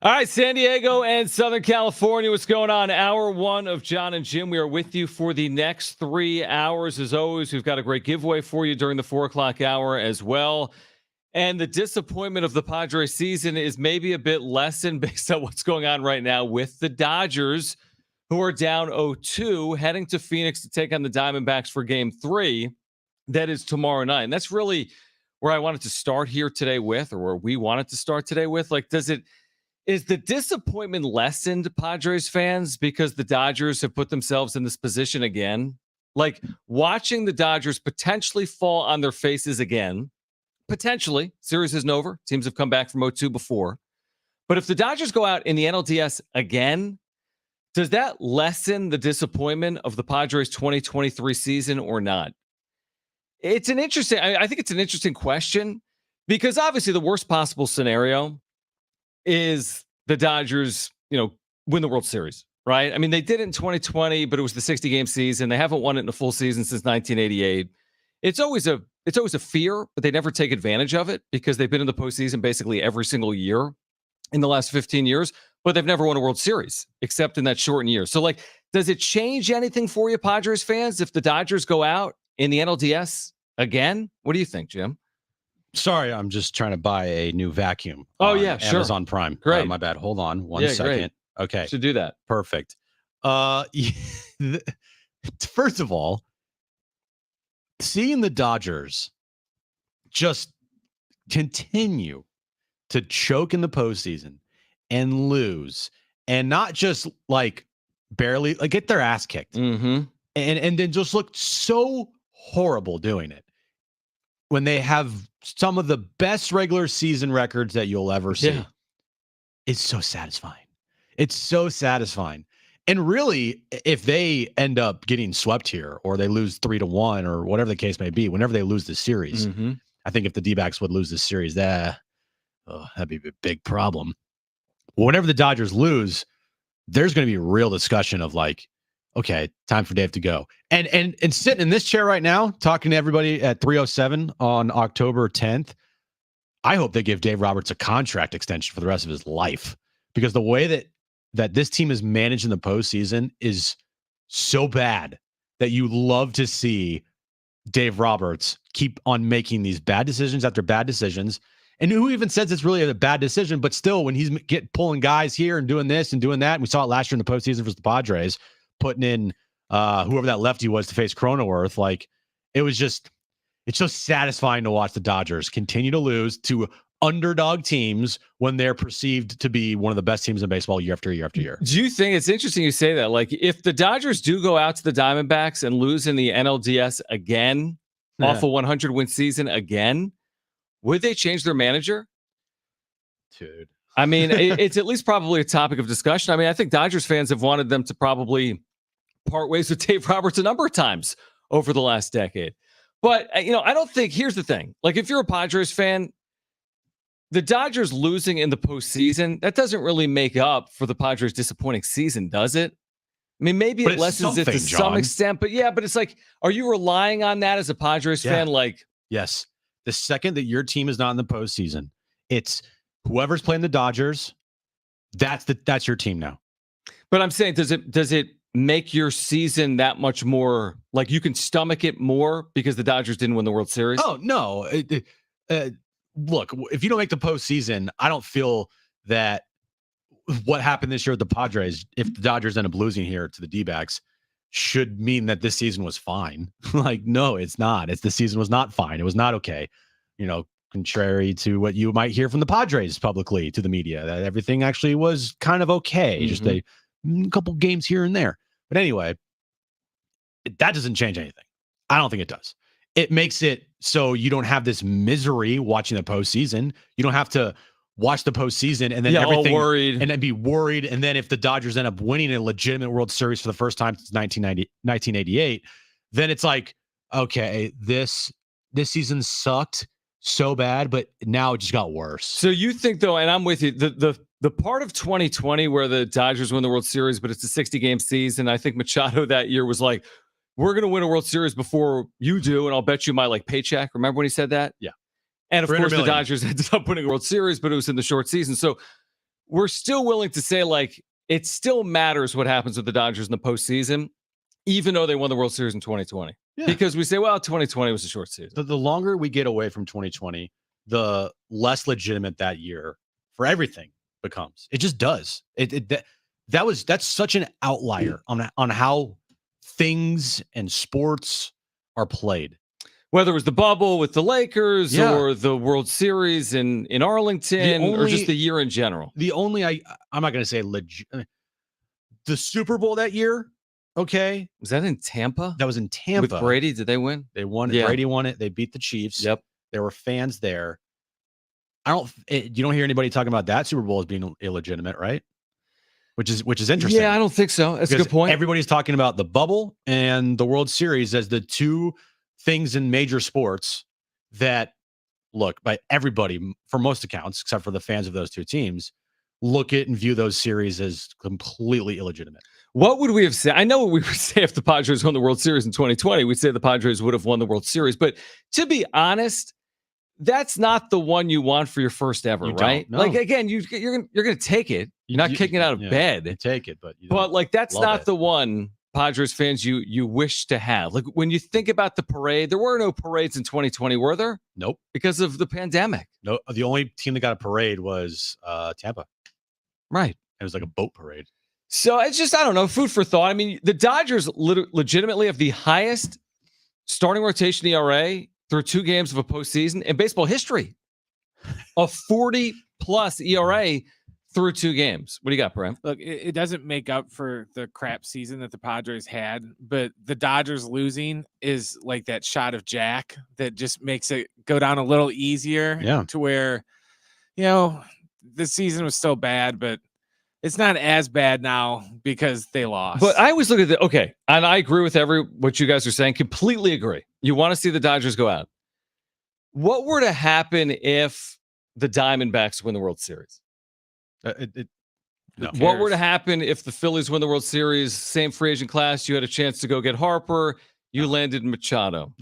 All right, San Diego and Southern California, what's going on? Hour one of Jon and Jim. We are with you for the next 3 hours. As always, we've got a great giveaway for you during the 4 o'clock hour as well. And the disappointment of the Padres season is maybe a bit lessened based on what's going on right now with the Dodgers, who are down 0-2, heading to Phoenix to take on the Diamondbacks for game 3. That is tomorrow night. And that's really where I wanted to start here today with, or where we wanted to start today with. Like, is the disappointment lessened, Padres fans, because the Dodgers have put themselves in this position again? Like, watching the Dodgers potentially fall on their faces again, potentially, series isn't over. Teams have come back from 0-2 before. But if the Dodgers go out in the NLDS again, does that lessen the disappointment of the Padres 2023 season or not? It's an interesting, I think it's an interesting question, because obviously the worst possible scenario is the Dodgers, win the World Series, right? I mean, they did it in 2020, but it was the 60-game season. They haven't won it in a full season since 1988. It's always a fear, but they never take advantage of it because they've been in the postseason basically every single year in the last 15 years, but they've never won a World Series except in that shortened year. So, like, does it change anything for you, Padres fans, if the Dodgers go out in the NLDS again? What do you think, Jim? Sorry, I'm just trying to buy a new vacuum. Oh, yeah, sure. Amazon Prime. Great. My bad. Hold on one second. Great. Okay. Should do that. Perfect. First of all, seeing the Dodgers just continue to choke in the postseason and lose, and not just like barely, like get their ass kicked, and then just look so horrible doing it when they have some of the best regular season records that you'll ever see. Yeah. It's so satisfying. It's so satisfying. And really, if they end up getting swept here, or they lose 3-1, or whatever the case may be, whenever they lose the series, I think if the D-backs would lose this series, that'd be a big problem. Whenever the Dodgers lose, there's going to be a real discussion of like, okay, time for Dave to go. And sitting in this chair right now, talking to everybody at 3:07 on October 10th, I hope they give Dave Roberts a contract extension for the rest of his life, because the way that this team is managed in the postseason is so bad that you love to see Dave Roberts keep on making these bad decisions after bad decisions. And who even says it's really a bad decision, but still, when he's pulling guys here and doing this and doing that, and we saw it last year in the postseason versus the Padres, putting in whoever that lefty was to face Cronenworth, like, it's so satisfying to watch the Dodgers continue to lose to underdog teams when they're perceived to be one of the best teams in baseball year after year after year. Do you think it's interesting you say that? Like, if the Dodgers do go out to the Diamondbacks and lose in the NLDS again, off a 100-win season again, would they change their manager? Dude. I mean, it's at least probably a topic of discussion. I mean, I think Dodgers fans have wanted them to probably part ways with Dave Roberts a number of times over the last decade. But, I don't think, here's the thing. Like, if you're a Padres fan, the Dodgers losing in the postseason, that doesn't really make up for the Padres' disappointing season, does it? I mean, maybe it lessens it to some extent, but it's like, are you relying on that as a Padres fan? Like, yes. The second that your team is not in the postseason, it's whoever's playing the Dodgers, that's your team now. But I'm saying, does it make your season that much more, like, you can stomach it more because the Dodgers didn't win the World Series? Oh, no. Look, if you don't make the postseason, I don't feel that what happened this year with the Padres, if the Dodgers end up losing here to the D-backs, should mean that this season was fine. Like, no, it's not. The season was not fine. It was not okay. Contrary to what you might hear from the Padres publicly to the media, that everything actually was kind of okay. Just a couple games here and there. But anyway, that doesn't change anything. I don't think it does. It makes it so you don't have this misery watching the postseason. You don't have to watch the postseason and then everything all worried and then be worried. And then if the Dodgers end up winning a legitimate World Series for the first time since 1988, then it's like, okay, this season sucked so bad, but now it just got worse. So you think, though, and I'm with you, the part of 2020 where the Dodgers win the World Series, but it's a 60-game season, I think Machado that year was like, we're going to win a World Series before you do, and I'll bet you my paycheck. Remember when he said that? Yeah. And of course, the Dodgers ended up winning a World Series, but it was in the short season. So we're still willing to say, like, it still matters what happens with the Dodgers in the postseason, even though they won the World Series in 2020. Yeah. Because we say, well, 2020 was a short season. The longer we get away from 2020, the less legitimate that year for everything becomes. It just does. That's such an outlier on how things and sports are played. Whether it was the bubble with the Lakers Yeah. or the World Series in Arlington or just the year in general. The only I'm not going to say the Super Bowl that year. Okay. Was that in Tampa? That was in Tampa. With Brady. Did they win? They won. Yeah. Brady won it. They beat the Chiefs. Yep. There were fans there. You don't hear anybody talking about that Super Bowl as being illegitimate, right? Which is interesting. Yeah, I don't think so. That's a good point. Everybody's talking about the bubble and the World Series as the two things in major sports that, look, by everybody, for most accounts, except for the fans of those two teams, look at and view those series as completely illegitimate. What would we have said? I know what we would say if the Padres won the World Series in 2020. We'd say the Padres would have won the World Series. But to be honest, that's not the one you want for your first ever, right? No. Like, again, you're going to take it. You're not kicking it out of bed. You take it, but like, that's not the one, Padres fans, you wish to have. Like, when you think about the parade, there were no parades in 2020, were there? Nope. Because of the pandemic. No, the only team that got a parade was Tampa. Right. It was like a boat parade. So it's just, I don't know, food for thought. I mean, the Dodgers legitimately have the highest starting rotation ERA through 2 games of a postseason in baseball history. A 40-plus ERA through 2 games. What do you got, Bram? Look, it doesn't make up for the crap season that the Padres had, but the Dodgers losing is like that shot of Jack that just makes it go down a little easier. Yeah. To where, the season was still bad, but it's not as bad now because they lost. But I always look at okay, and I agree with what you guys are saying. Completely agree. You want to see the Dodgers go out. What were to happen if the Diamondbacks win the World Series? No. What were to happen if the Phillies win the World Series? Same free agent class. You had a chance to go get Harper. You landed Machado.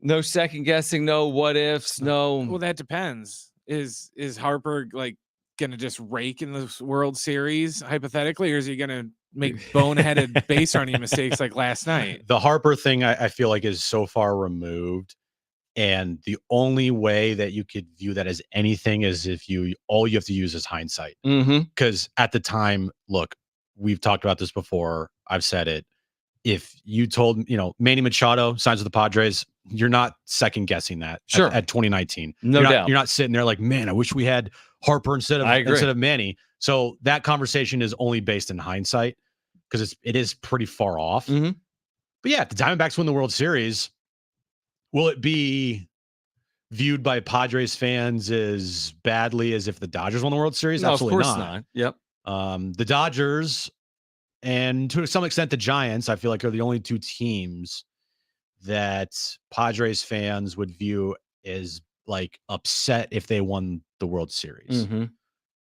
No second guessing. No what ifs. No. Well, that depends. Is Harper like going to just rake in the World Series hypothetically, or is he going to make boneheaded base running mistakes like last night? The Harper thing, I feel like, is so far removed, and the only way that you could view that as anything is if all you have to use is hindsight. Because at the time, look, we've talked about this before. I've said it. If you told Manny Machado signs with the Padres, you're not second guessing that. Sure. At 2019, no doubt. You're not sitting there like, man, I wish we had Harper instead of Manny. So that conversation is only based in hindsight because it is pretty far off. But yeah, if the Diamondbacks win the World Series, will it be viewed by Padres fans as badly as if the Dodgers won the World Series? No, Absolutely of course not. Yep. The Dodgers and to some extent the Giants, I feel like, are the only 2 teams that Padres fans would view as like upset if they won the World Series.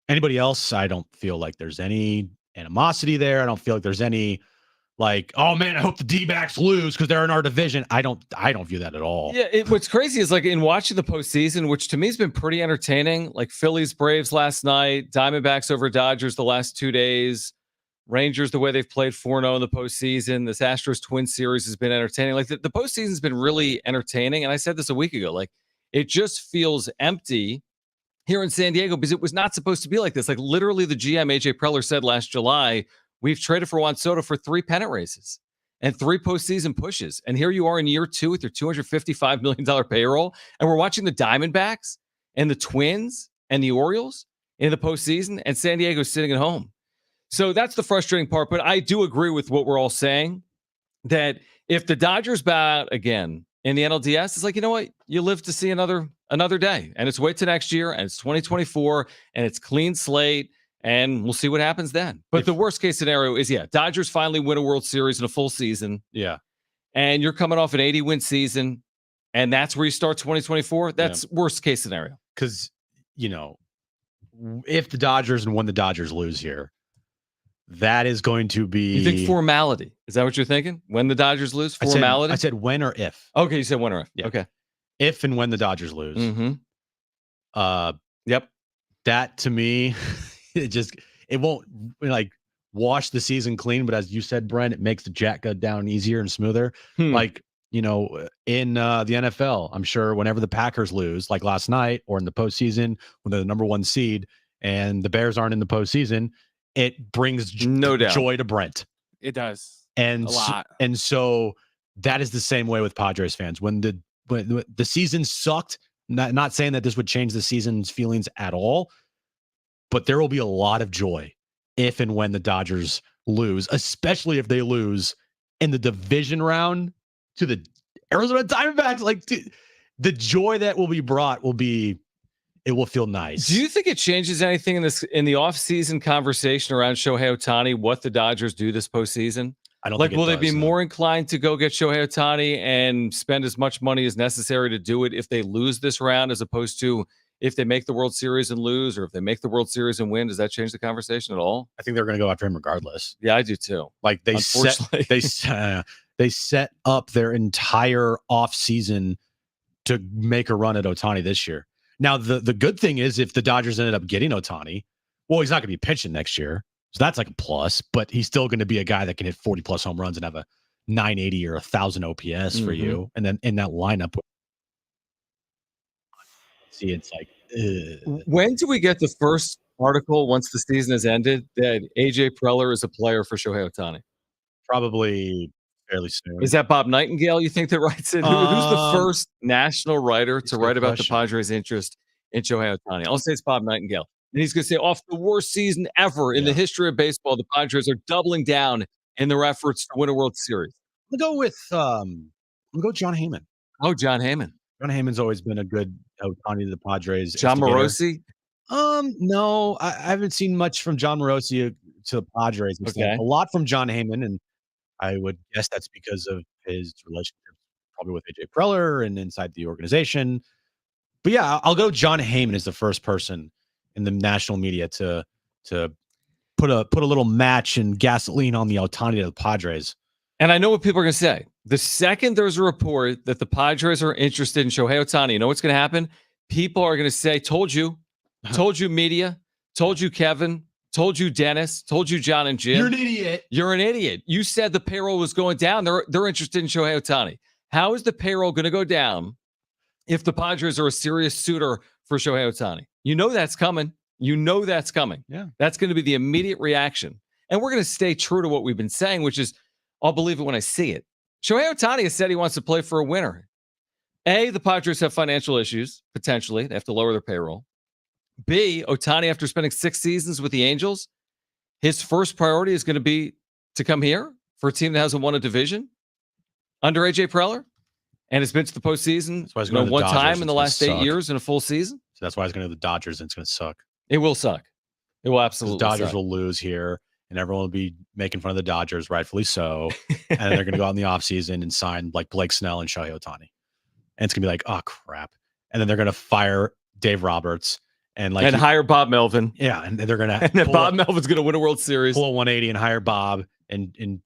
Anybody else, I don't feel like there's any animosity there. I don't feel like there's any like, oh man, I hope the D-backs lose because they're in our division. I don't view that at all. Yeah, what's crazy is like in watching the postseason, which to me has been pretty entertaining, like Phillies, Braves last night, Diamondbacks over Dodgers the last 2 days, Rangers, the way they've played 4-0 in the postseason. This Astros Twin series has been entertaining. Like the postseason's been really entertaining. And I said this a week ago, like it just feels empty here in San Diego because it was not supposed to be like this. Like literally the GM, AJ Preller, said last July, we've traded for Juan Soto for 3 pennant races and 3 postseason pushes. And here you are in year 2 with your $255 million payroll. And we're watching the Diamondbacks and the Twins and the Orioles in the postseason, and San Diego's sitting at home. So that's the frustrating part. But I do agree with what we're all saying, that if the Dodgers bow out again in the NLDS, it's like, you know what? You live to see another day. And it's wait till next year, and it's 2024, and it's clean slate, and we'll see what happens then. But the worst case scenario is, Dodgers finally win a World Series in a full season. Yeah. And you're coming off an 80-win season, and that's where you start 2024. That's worst case scenario. Because, if the Dodgers and when the Dodgers lose here, that is going to be... You think formality. Is that what you're thinking? When the Dodgers lose? Formality? I said when or if. Okay, you said when or if. Yeah. Okay. If and when the Dodgers lose. Yep. That, to me, it won't like wash the season clean. But as you said, Brent, it makes the jack go down easier and smoother. Like, in the NFL, I'm sure whenever the Packers lose, like last night, or in the postseason when they're the number 1 seed and the Bears aren't in the postseason, it brings no doubt joy to Brent. It does. And a lot. And so that is the same way with Padres fans. When the season sucked, not saying that this would change the season's feelings at all, but there will be a lot of joy if and when the Dodgers lose, especially if they lose in the division round to the Arizona Diamondbacks. Like, dude, the joy that will be brought it will feel nice. Do you think it changes anything in the offseason conversation around Shohei Ohtani, what the Dodgers do this postseason? I don't like, think will they be more inclined to go get Shohei Ohtani and spend as much money as necessary to do it if they lose this round, as opposed to if they make the World Series and lose, or if they make the World Series and win? Does that change the conversation at all? I think they're going to go after him regardless. Yeah, I do too. Like, they set up their entire offseason to make a run at Ohtani this year. Now, the good thing is, if the Dodgers ended up getting Ohtani, well, he's not going to be pitching next year. So that's like a plus, but he's still going to be a guy that can hit 40 plus home runs and have a 980 or 1,000 OPS for you. And then in that lineup, see, it's like, when do we get the first article once the season has ended that AJ Preller is a player for Shohei Ohtani? Probably fairly soon. Is that Bob Nightingale, you think, that writes it? Who's the first national writer to write about the Padres' interest in Shohei Ohtani? I'll say it's Bob Nightingale. And he's going to say, off the worst season ever in the history of baseball, the Padres are doubling down in their efforts to win a World Series. I'll go with Jon Heyman. Oh, Jon Heyman. Jon Heyman's always been a good Ohtani to the Padres. John Morosi? No, I haven't seen much from John Morosi to the Padres. Okay. A lot from Jon Heyman, and I would guess that's because of his relationship probably with AJ Preller and inside the organization. But yeah, I'll go Jon Heyman as the first person in the national media to put a little match and gasoline on the Ohtani to the Padres. And I know what people are going to say. The second there's a report that the Padres are interested in Shohei Ohtani, you know what's going to happen? People are going to say, told you media, told you Kevin, told you Dennis, told you Jon and Jim. You're an idiot. You're an idiot. You said the payroll was going down. They're interested in Shohei Ohtani. How is the payroll going to go down if the Padres are a serious suitor for Shohei Ohtani? You know that's coming. Yeah. That's going to be the immediate reaction. And we're going to stay true to what we've been saying, which is, I'll believe it when I see it. Shohei Ohtani has said he wants to play for a winner. A, the Padres have financial issues, potentially. They have to lower their payroll. B, Ohtani, after spending 6 seasons with the Angels, his first priority is going to be to come here for a team that hasn't won a division under AJ Preller and has been to the postseason one time in the last 8 years in a full season. So that's why he's going to the Dodgers, and it's going to suck. It will suck. It will absolutely suck. The Dodgers suck. will lose here, and everyone will be making fun of the Dodgers, rightfully so. And they're going to go out in the offseason and sign like Blake Snell and Shohei Ohtani. And it's going to be like, oh, crap. And then they're going to fire Dave Roberts and hire Bob Melvin. Yeah, and they're going to and then Bob Melvin's going to win a World Series. Pull a 180 and hire Bob and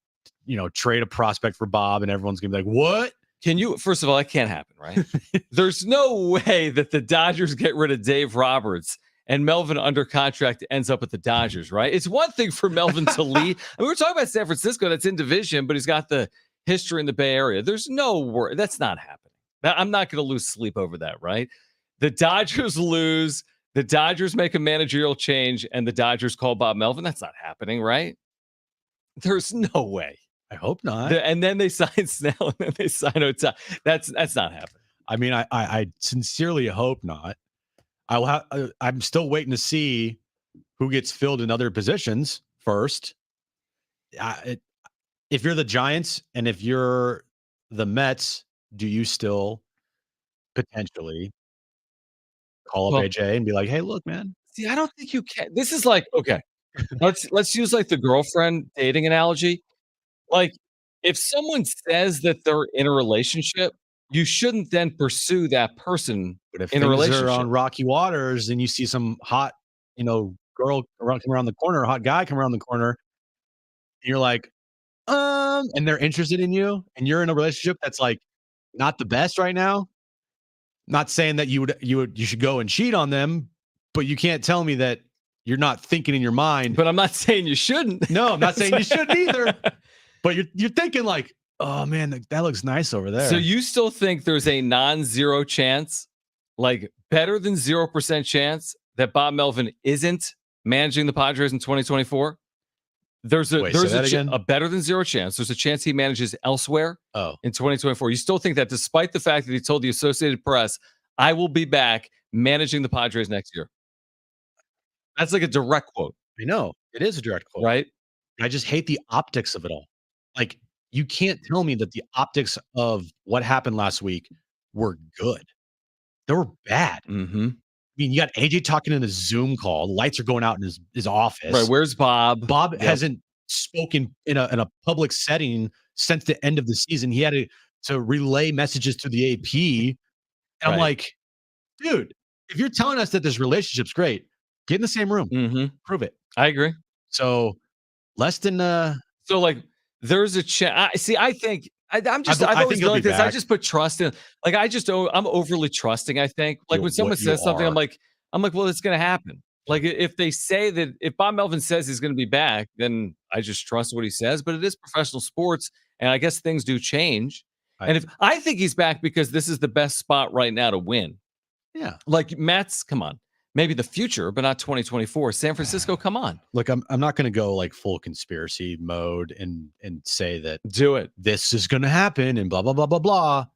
trade a prospect for Bob, and everyone's going to be like, what? Can you, first of all, that can't happen, right? There's no way that the Dodgers get rid of Dave Roberts and Melvin under contract ends up at the Dodgers, right? It's one thing for Melvin to leave. I mean, we're talking about San Francisco, that's in division, but he's got the history in the Bay Area. There's no word. That's not happening. I'm not going to lose sleep over that, right? The Dodgers lose, the Dodgers make a managerial change, and the Dodgers call Bob Melvin. That's not happening, right? There's no way. I hope not. And then they sign Snell, and then they sign Ohtani. That's not happening. I mean, I sincerely hope not. I'm still waiting to see who gets filled in other positions first. If you're the Giants and if you're the Mets, do you still potentially call up AJ and be like, hey, look, man? See, I don't think you can. This is like, okay, let's use like the girlfriend dating analogy. Like, if someone says that they're in a relationship, you shouldn't then pursue that person but if in a relationship. Are on rocky waters and you see some hot, girl come around the corner, a hot guy come around the corner, and you're like, and they're interested in you, and you're in a relationship that's like not the best right now. Not saying that you should go and cheat on them, but you can't tell me that you're not thinking in your mind. But I'm not saying you shouldn't. No, I'm not saying you shouldn't either. But you're thinking like, oh man, that looks nice over there. So you still think there's a non-zero chance, like better than 0% chance that Bob Melvin isn't managing the Padres in 2024? There's a better than zero chance. There's a chance he manages elsewhere in 2024. You still think that despite the fact that he told the Associated Press, I will be back managing the Padres next year. That's like a direct quote. I know. It is a direct quote. Right? I just hate the optics of it all. Like, you can't tell me that the optics of what happened last week were good. They were bad. Mm-hmm. I mean, you got AJ talking in a Zoom call. Lights are going out in his office. Right. Where's Bob? Bob hasn't spoken in a public setting since the end of the season. He had to relay messages to the AP. And I'm like, dude, if you're telling us that this relationship's great, get in the same room. Mm-hmm. Prove it. I agree. So less than so like there's a chance. See, I think I've always been like this. I just put trust in. Like I'm overly trusting. I think like when someone says something, I'm like, well, it's gonna happen. Like if they say that if Bob Melvin says he's gonna be back, then I just trust what he says. But it is professional sports, and I guess things do change. And if I think he's back because this is the best spot right now to win. Yeah. Like Mets, come on. Maybe the future, but not 2024. San Francisco, come on. Look, I'm not going to go like full conspiracy mode and say that do it. This is going to happen and blah blah blah blah blah.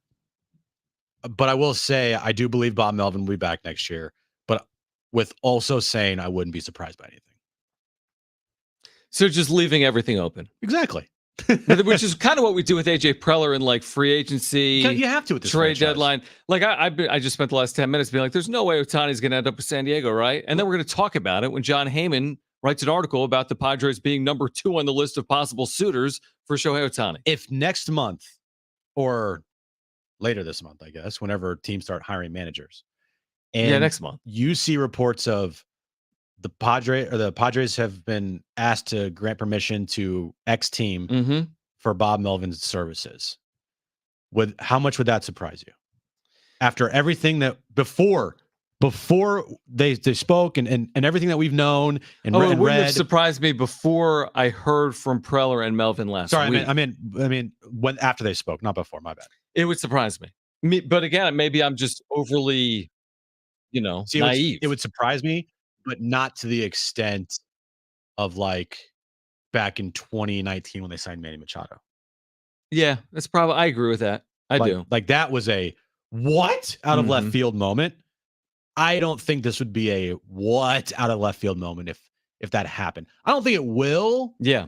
But I will say I do believe Bob Melvin will be back next year. But with also saying I wouldn't be surprised by anything. So just leaving everything open. Exactly. Which is kind of what we do with AJ Preller in like free agency. You have to with this trade franchise. deadline. Like I just spent the last 10 minutes being like, there's no way Ohtani's going to end up with San Diego, right? And then we're going to talk about it when Jon Heyman writes an article about the Padres being number 2 on the list of possible suitors for Shohei Ohtani. If next month or later this month, I guess, whenever teams start hiring managers, and next month, you see reports of the Padres have been asked to grant permission to X team for Bob Melvin's services. How much would that surprise you? After everything that before they spoke and everything that we've known and read. It wouldn't have surprised me before I heard from Preller and Melvin last week. I mean when after they spoke, not before. My bad. It would surprise me. But again, maybe I'm just overly, naive. It would surprise me, but not to the extent of like back in 2019 when they signed Manny Machado. Yeah, that's probably. I agree with that. I do. Like that was a what out of left field moment. I don't think this would be a what out of left field moment if that happened. I don't think it will. Yeah,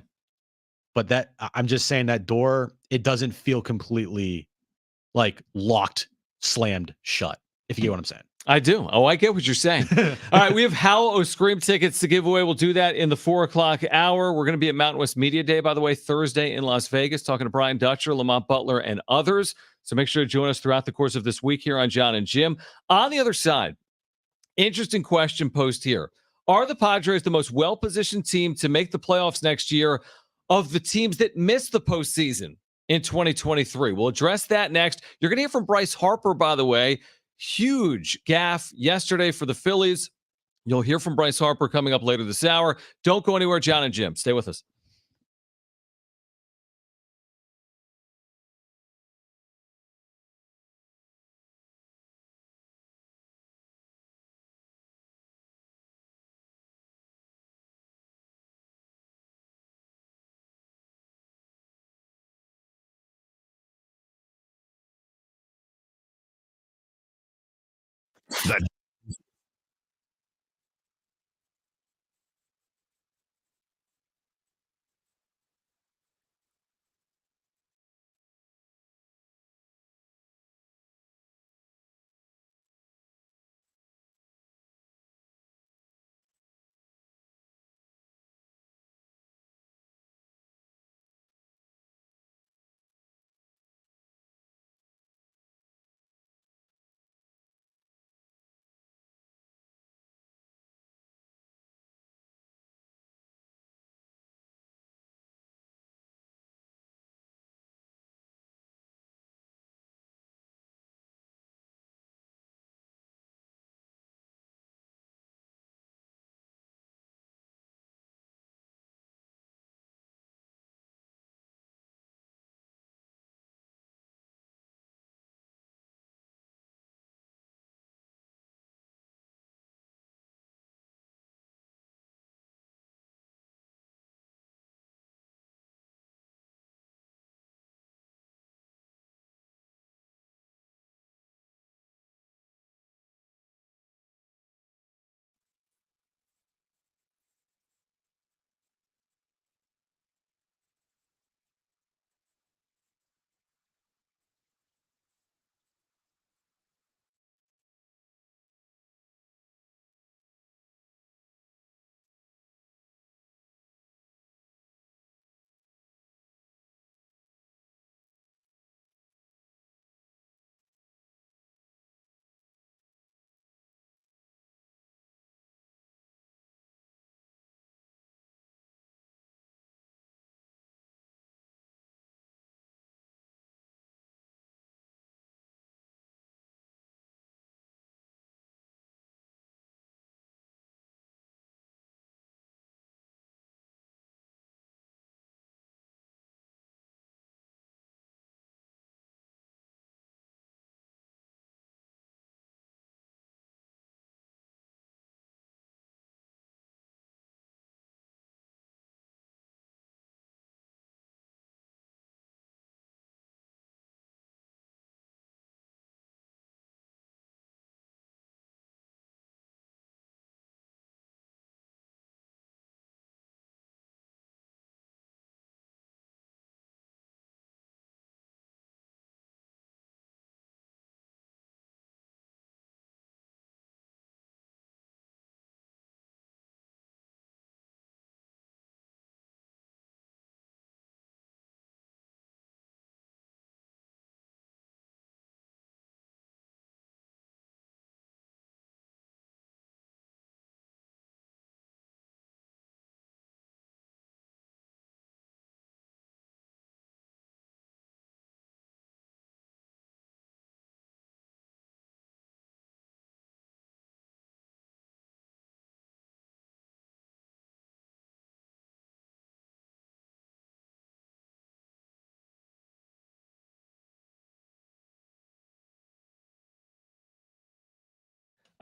but that I'm just saying that door, it doesn't feel completely like locked, slammed shut. If you get what I'm saying. I do. Oh, I get what you're saying. All right, we have Howl O Scream tickets to give away. We'll do that in the 4:00 hour. We're going to be at Mountain West Media Day, by the way, Thursday in Las Vegas, talking to Brian Dutcher, Lamont Butler, and others. So make sure to join us throughout the course of this week here on Jon and Jim. On the other side, interesting question posed here. Are the Padres the most well-positioned team to make the playoffs next year of the teams that missed the postseason in 2023? We'll address that next. You're going to hear from Bryce Harper, by the way. Huge gaffe yesterday for the Phillies. You'll hear from Bryce Harper coming up later this hour. Don't go anywhere, Jon and Jim. Stay with us.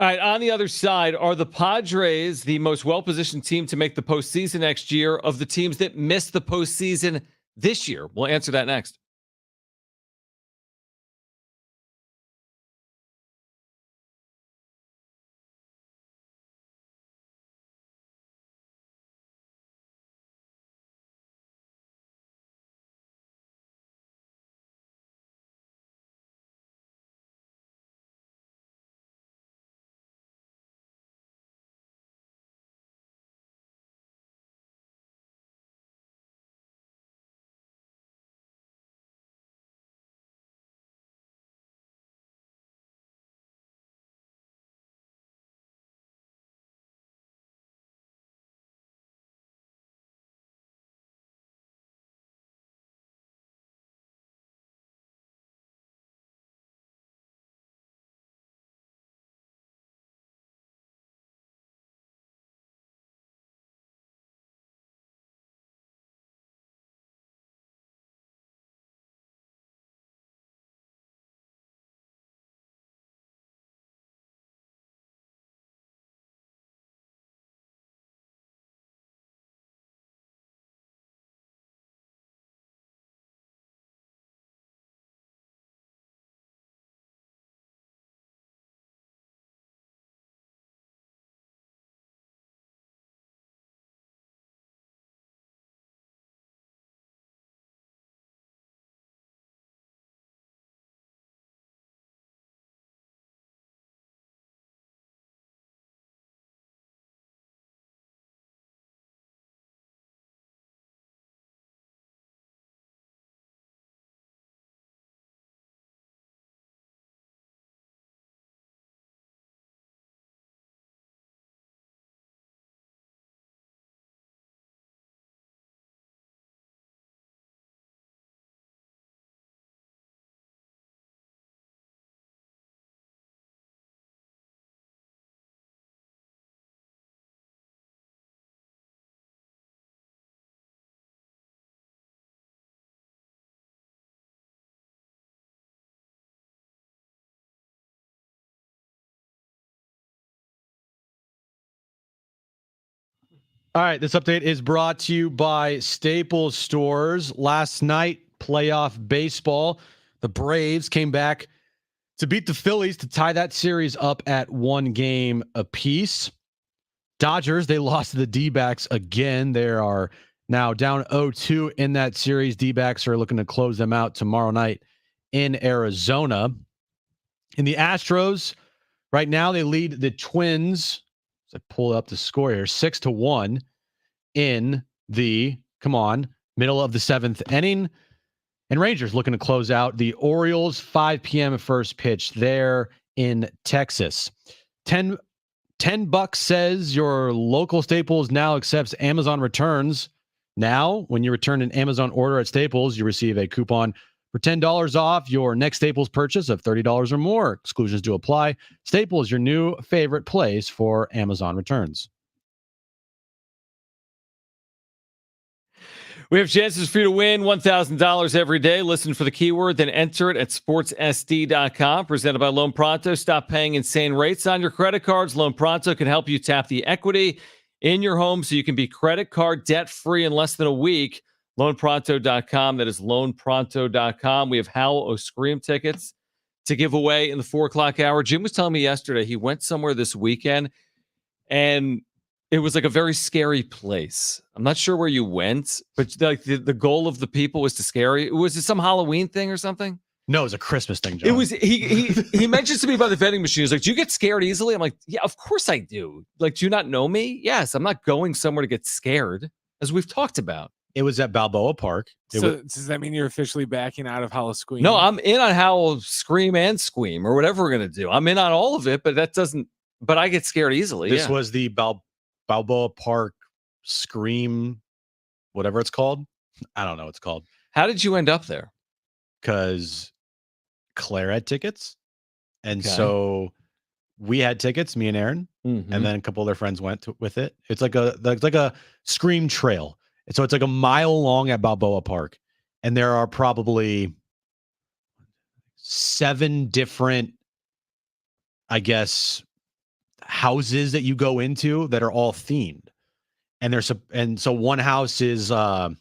All right, on the other side, are the Padres the most well-positioned team to make the postseason next year of the teams that missed the postseason this year? We'll answer that next. All right, this update is brought to you by Staples Stores. Last night, playoff baseball. The Braves came back to beat the Phillies to tie that series up at 1 game apiece. Dodgers, they lost to the D-backs again. They are now down 0-2 in that series. D-backs are looking to close them out tomorrow night in Arizona. In the Astros, right now they lead the Twins. I pull up the score here, 6-1 in the middle of the 7th inning. And Rangers looking to close out the Orioles, 5 p.m. first pitch there in Texas. 10 bucks says your local Staples now accepts Amazon returns. Now, when you return an Amazon order at Staples, you receive a coupon for $10 off your next Staples purchase of $30 or more. Exclusions do apply. Staples, your new favorite place for Amazon returns. We have chances for you to win $1,000 every day. Listen for the keyword, then enter it at sportssd.com. Presented by Loan Pronto. Stop paying insane rates on your credit cards. Loan Pronto can help you tap the equity in your home so you can be credit card debt-free in less than a week. LoanPronto.com. That is LoanPronto.com. We have Howl O-Scream tickets to give away in the 4 o'clock hour. Jim was telling me yesterday he went somewhere this weekend, and it was like a very scary place. I'm not sure where you went, but like the goal of the people was to scare you. Was it some Halloween thing or something? No, it was a Christmas thing, John. It was he mentions to me by the vending machine. He's like, "Do you get scared easily?" I'm like, "Yeah, of course I do." Like, do you not know me? Yes, I'm not going somewhere to get scared, as we've talked about. It was at Balboa Park. Does that mean you're officially backing out of Howl Scream? No, I'm in on Howl Scream and Squeam or whatever we're gonna do. I'm in on all of it, but that doesn't. But I get scared easily. This was the Balboa Park Scream, whatever it's called. I don't know what it's called. How did you end up there? Because Claire had tickets. And Okay. so we had tickets, me and Aaron, and then a couple of their friends went with it. It's like a Scream trail. And so it's like a mile long at Balboa Park. And there are probably 7 different, I guess, houses that you go into that are all themed. And so one house is an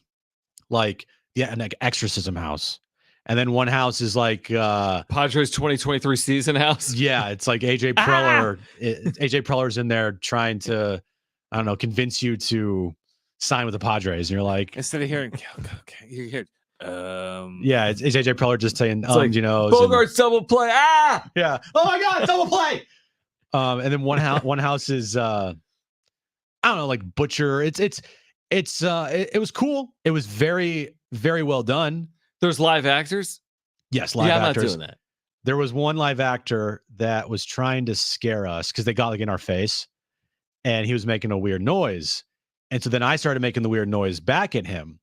exorcism house. And then one house is like Padres 2023 season house. Yeah, it's like AJ Preller. AJ Preller's in there trying to, I don't know, convince you to sign with the Padres. And you're like, instead of hearing, okay, you hear, yeah, it's AJ Preller just saying, like, you know, Bogart's double play. Yeah. Oh my God, double play. And then one house is I don't know, like Butcher. It was cool. It was very, very well done. There's live actors. Yes, live actors. I'm not doing that. There was one live actor that was trying to scare us because they got like in our face, and he was making a weird noise. And so then I started making the weird noise back at him,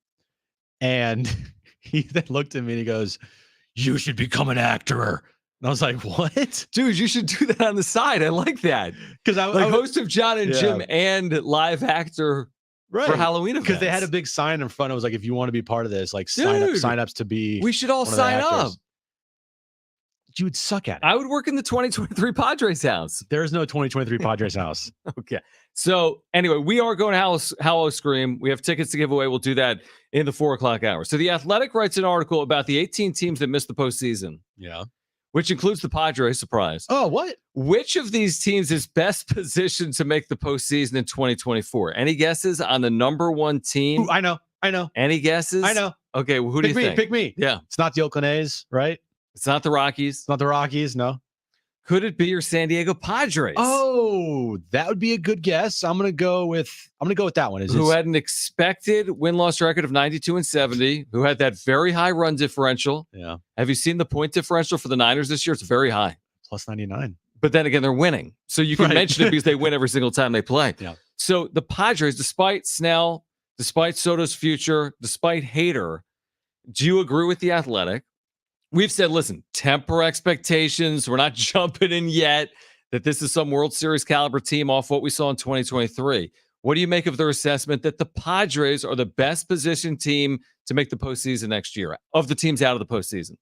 and he then looked at me and he goes, "You should become an actor." And I was like, "What, dude? You should do that on the side. I like that because I host of Jon and Jim and live actor." Right. For Halloween events. Because they had a big sign in front. It was like, if you want to be part of this, like sign ups to be. We should all sign up. You would suck at it. I would work in the 2023 Padres house. There is no 2023 Padres house. Okay. So anyway, we are going to Hallow Scream. We have tickets to give away. We'll do that in the 4:00 hour. So The Athletic writes an article about the 18 teams that missed the postseason. Yeah. Which includes the Padres, surprise. Oh, what? Which of these teams is best positioned to make the postseason in 2024? Any guesses on the number one team? Ooh, I know. Any guesses? I know. Okay, well, who do you think? Pick me. Yeah. It's not the Oakland A's, right? It's not the Rockies. It's not the Rockies, no. Could it be your San Diego Padres? Oh, that would be a good guess. I'm gonna go with that one. Who had an expected win-loss record of 92-70, who had that very high run differential. Yeah. Have you seen the point differential for the Niners this year? It's very high. Plus 99. But then again, they're winning. So you can mention it because they win every single time they play. Yeah. So the Padres, despite Snell, despite Soto's future, despite Hader, do you agree with The Athletic? We've said, listen, temper expectations. We're not jumping in yet that this is some World Series caliber team off what we saw in 2023. What do you make of their assessment that the Padres are the best positioned team to make the postseason next year of the teams out of the postseason?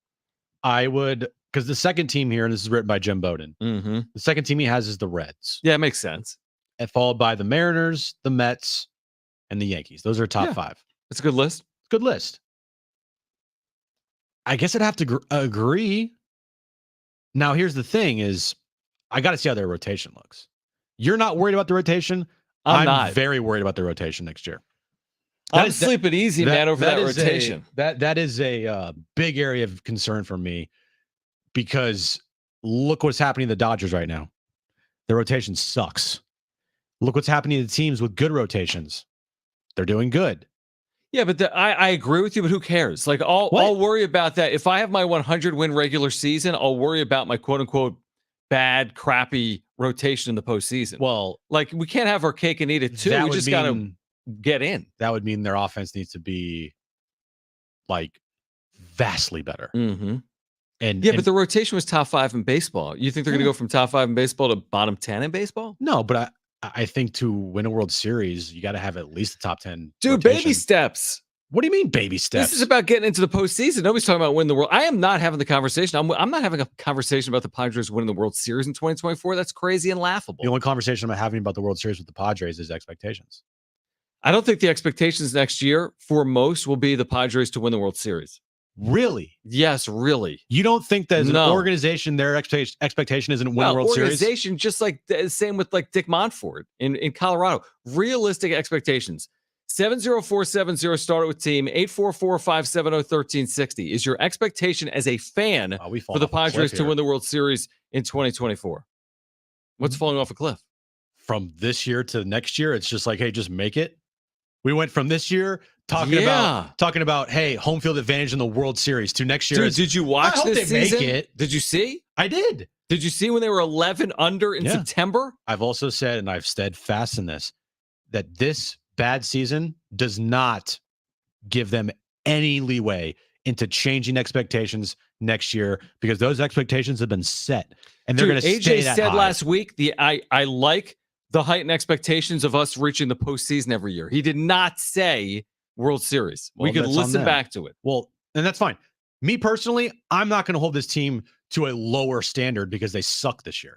I would, because the second team here, and this is written by Jim Bowden, mm-hmm. the second team he has is the Reds. Yeah, it makes sense. And followed by the Mariners, the Mets, and the Yankees. Those are top five. It's a good list. Good list. I guess I'd have to agree. Now, here's the thing is, I got to see how their rotation looks. You're not worried about the rotation? I'm not. Very worried about the rotation next year. I'm sleeping easy, man, over that rotation. That is a big area of concern for me because look what's happening to the Dodgers right now. The rotation sucks. Look what's happening to the teams with good rotations. They're doing good. Yeah, but I agree with you, but who cares? Like, I'll worry about that. If I have my 100-win regular season, I'll worry about my quote-unquote bad, crappy rotation in the postseason. Well, like, we can't have our cake and eat it, too. We just got to get in. That would mean their offense needs to be, like, vastly better. Mm-hmm. But the rotation was top 5 in baseball. You think they're going to go from top 5 in baseball to bottom 10 in baseball? No, but I think to win a World Series, you got to have at least a top 10. Dude, rotation. baby steps. What do you mean baby steps? This is about getting into the postseason. Nobody's talking about winning the World. I am not having the conversation. I'm not having a conversation about the Padres winning the World Series in 2024. That's crazy and laughable. The only conversation I'm having about the World Series with the Padres is expectations. I don't think the expectations next year for most will be the Padres to win the World Series. Really? Yes, really. You don't think that as an organization, their expectation isn't win a World Series? Organization, just like the same with like Dick Montfort in Colorado. Realistic expectations. 70470 started with team 844-570-1360 is your expectation as a fan for the Padres to win the World Series in 2024. What's falling off a cliff? From this year to next year, it's just like, hey, just make it. We went from this year talking about hey, home field advantage in the World Series to next year. Dude, did you watch this season? Did you see? I did. Did you see when they were 11 under in September? I've also said, and I've steadfast in this, that this bad season does not give them any leeway into changing expectations next year because those expectations have been set and they're going to stay that high. AJ said last week, I like the heightened expectations of us reaching the postseason every year. He did not say World Series. We could listen back to it. Well, and that's fine. Me personally, I'm not going to hold this team to a lower standard because they suck this year.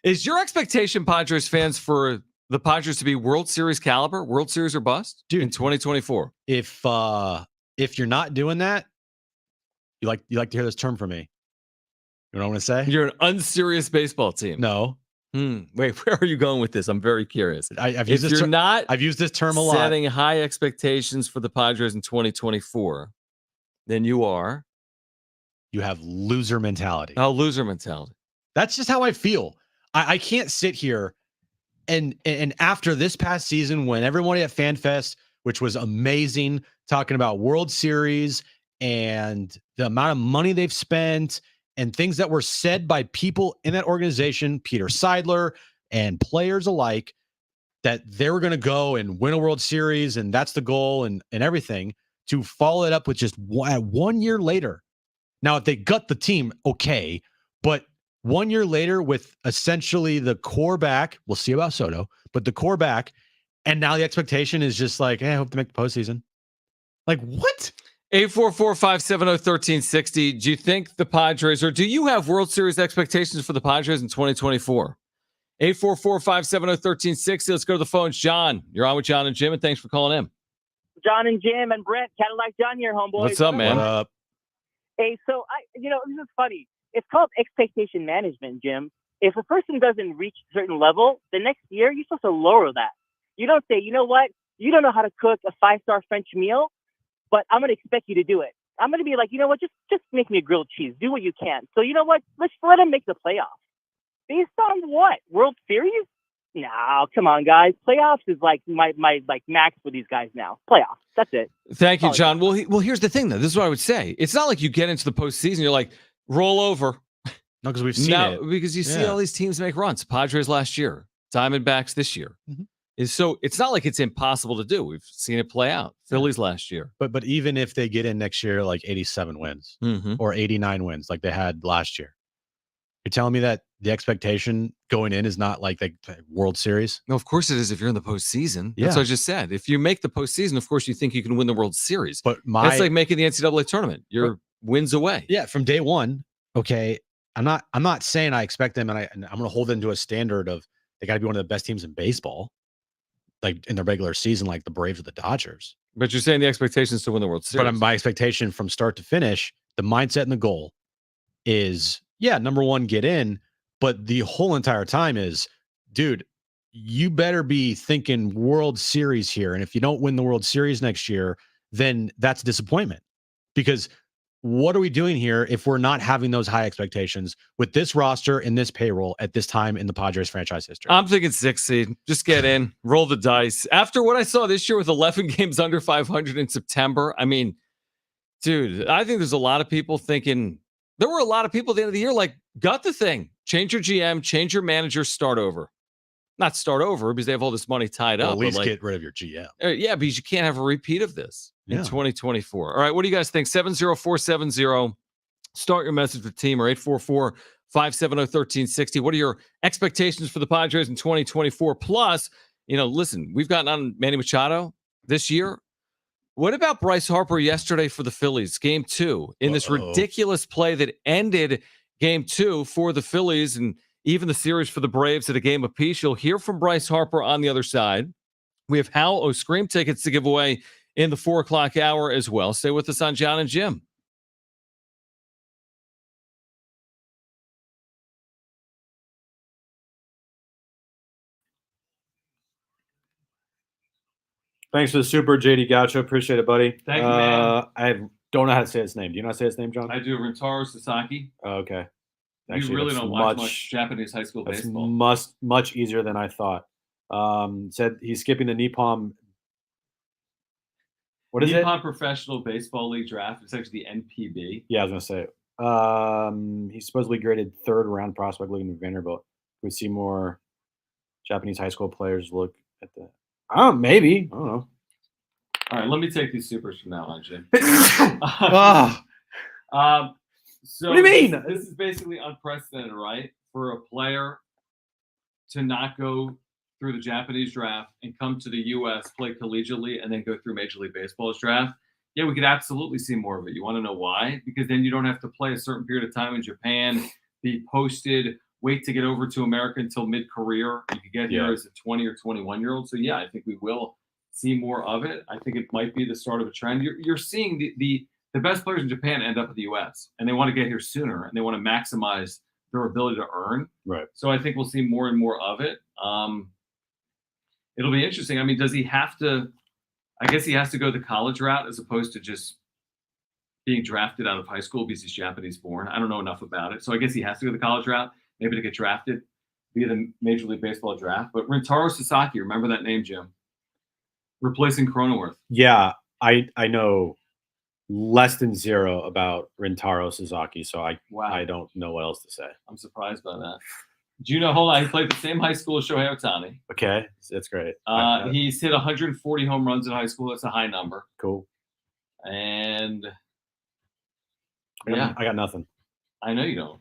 Is your expectation, Padres fans, for the Padres to be World Series caliber, World Series or bust, Dude, in 2024? If you're not doing that, you like to hear this term from me. You know what I'm going to say? You're an unserious baseball team. No. Wait, where are you going with this? I'm very curious. I've used this term a lot. Setting high expectations for the Padres in 2024, then you have loser mentality. Oh, loser mentality. That's just how I feel. I can't sit here and after this past season, when everybody at FanFest, which was amazing, talking about World Series and the amount of money they've spent and things that were said by people in that organization, Peter Seidler and players alike, that they were going to go and win a World Series and that's the goal and everything, to follow it up with just 1 year later. Now, if they gut the team, okay, but 1 year later with essentially the core back, we'll see about Soto, but the core back, and now the expectation is just like, hey, I hope to make the postseason. Like, what? 844-570-1360. Do you think the Padres, or do you have World Series expectations for the Padres in 2024? 844-570-1360. Let's go to the phones. John, you're on with Jon and Jim, and thanks for calling in. Jon and Jim and Brent, Cadillac John here, homeboy. What's up, man? What up? Hey, so this is funny. It's called expectation management, Jim. If a person doesn't reach a certain level, the next year you're supposed to lower that. You don't say, you know what? You don't know how to cook a 5-star French meal, but I'm going to expect you to do it. I'm going to be like, you know what? Just make me a grilled cheese. Do what you can. So you know what? Let's let them make the playoffs. Based on what? World Series? No, come on, guys. Playoffs is like my max for these guys now. Playoffs. That's it. Thank you, John. Well, here's the thing, though. This is what I would say. It's not like you get into the postseason, you're like, roll over. No, because we've seen it. Because you see all these teams make runs. Padres last year, Diamondbacks this year. Mm-hmm. So it's not like it's impossible to do. We've seen it play out. Phillies last year. But even if they get in next year, like 87 wins or 89 wins, like they had last year, you're telling me that the expectation going in is not like the World Series? No, of course it is if you're in the postseason. That's what I just said. If you make the postseason, of course you think you can win the World Series. But that's like making the NCAA tournament. Your wins away. Yeah, from day one. Okay, I'm not saying I expect them, and I'm going to hold them to a standard of they got to be one of the best teams in baseball, like in the regular season, like the Braves or the Dodgers. But you're saying the expectation is to win the World Series. But my expectation from start to finish, the mindset and the goal is, number one, get in. But the whole entire time is, dude, you better be thinking World Series here. And if you don't win the World Series next year, then that's a disappointment. Because what are we doing here if we're not having those high expectations with this roster and this payroll at this time in the Padres franchise history? I'm thinking 6 seed. Just get in, roll the dice. After what I saw this year with 11 games under 500 in September, I mean, dude, I think there's a lot of people thinking, there were a lot of people at the end of the year like, gut the thing. Change your GM, change your manager, start over. Not start over because they have all this money tied up. At least get rid of your GM. Yeah, because you can't have a repeat of this in 2024. All right, what do you guys think? 70470. Start your message with the team, or 844-570-1360. What are your expectations for the Padres in 2024? Plus, listen, we've gotten on Manny Machado this year. What about Bryce Harper yesterday for the Phillies, game 2, in this ridiculous play that ended game 2 for the Phillies and even the series for the Braves at a game apiece? You'll hear from Bryce Harper on the other side. We have Hal O'Scream tickets to give away in the 4 o'clock hour as well. Stay with us on Jon and Jim. Thanks for the super, JD Gaucho. Appreciate it, buddy. Thank you, man. I don't know how to say his name. Do you know how to say his name, John? I do. Rintaro Sasaki. Oh, okay. Actually, you really don't watch much Japanese high school baseball. Much easier than I thought. Said he's skipping the Nippon. What is it? Nippon Professional Baseball League draft. It's actually the NPB. Yeah, I was going to say. He's supposedly graded 3rd round prospect looking at Vanderbilt. We see more Japanese high school players look at the. Maybe. I don't know. All right, let me take these supers from now on, Jim. So what do you mean? This is basically unprecedented, right? For a player to not go through the Japanese draft and come to the U.S., play collegiately, and then go through Major League Baseball's draft. Yeah, we could absolutely see more of it. You want to know why? Because then you don't have to play a certain period of time in Japan, be posted wait to get over to America until mid-career. You could get here Yeah. as a 20 or 21-year-old. So yeah, I think we will see more of it. I think it might be the start of a trend. You're seeing the best players in Japan end up in the U.S. and they want to get here sooner and they want to maximize their ability to earn. Right. So I think we'll see more and more of it. It'll be interesting. I mean, does he have to? I guess he has to go the college route as opposed to just being drafted out of high school because he's Japanese born. I don't know enough about it. So I guess he has to go the college route, maybe to get drafted via the Major League Baseball draft. But Rintaro Sasaki, remember that name, Jim? Replacing Cronenworth. Yeah, I know less than zero about Rintaro Suzuki, so I don't know what else to say. I'm surprised by that. Do you know, hold on, he played the same high school as Shohei Ohtani. Okay, that's great. He's hit 140 home runs in high school. That's a high number. Cool. And I got nothing. I know you don't.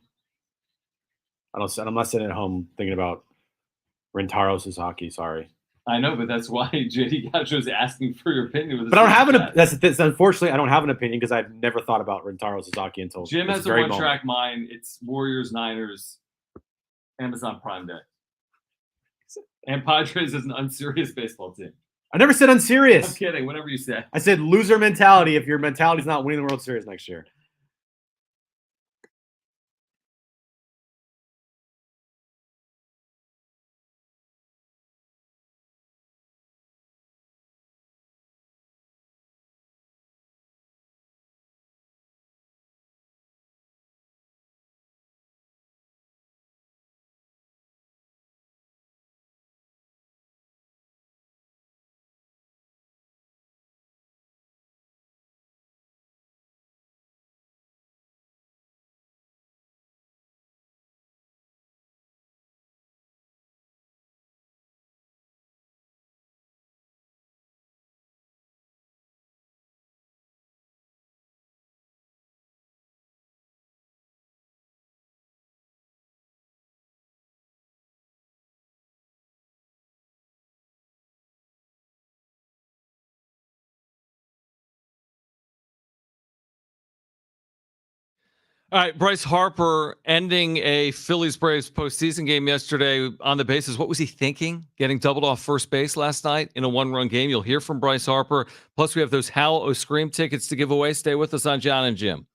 I'm not sitting at home thinking about Rintaro Suzuki. Sorry. I know, but that's why JD Gaucho's asking for your opinion. But I don't have that's unfortunately I don't have an opinion because I've never thought about Rintaro Suzuki until Jim has a one-track mind. It's Warriors, Niners, Amazon Prime Day, and Padres is an unserious baseball team. I never said unserious. I'm kidding. Whatever you said. I said loser mentality if your mentality is not winning the World Series next year. All right, Bryce Harper ending a Phillies Braves postseason game yesterday on the bases. What was he thinking? Getting doubled off first base last night in a one-run game. You'll hear from Bryce Harper. Plus, we have those Howl O Scream tickets to give away. Stay with us on Jon and Jim.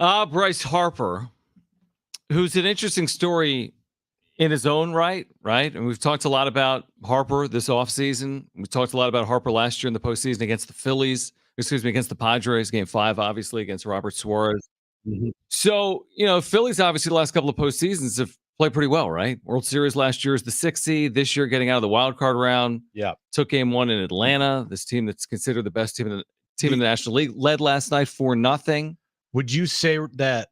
Bryce Harper, who's an interesting story in his own right? And we've talked a lot about Harper this offseason. We talked a lot about Harper last year in the postseason against the Phillies, against the Padres, game 5, obviously, against Robert Suarez. Mm-hmm. So, Phillies, obviously, the last couple of postseasons have played pretty well, right? World Series last year is the 6th seed. This year, getting out of the wild card round. Yeah. Took game 1 in Atlanta. This team that's considered the best team in the National League led last night 4-0. Would you say that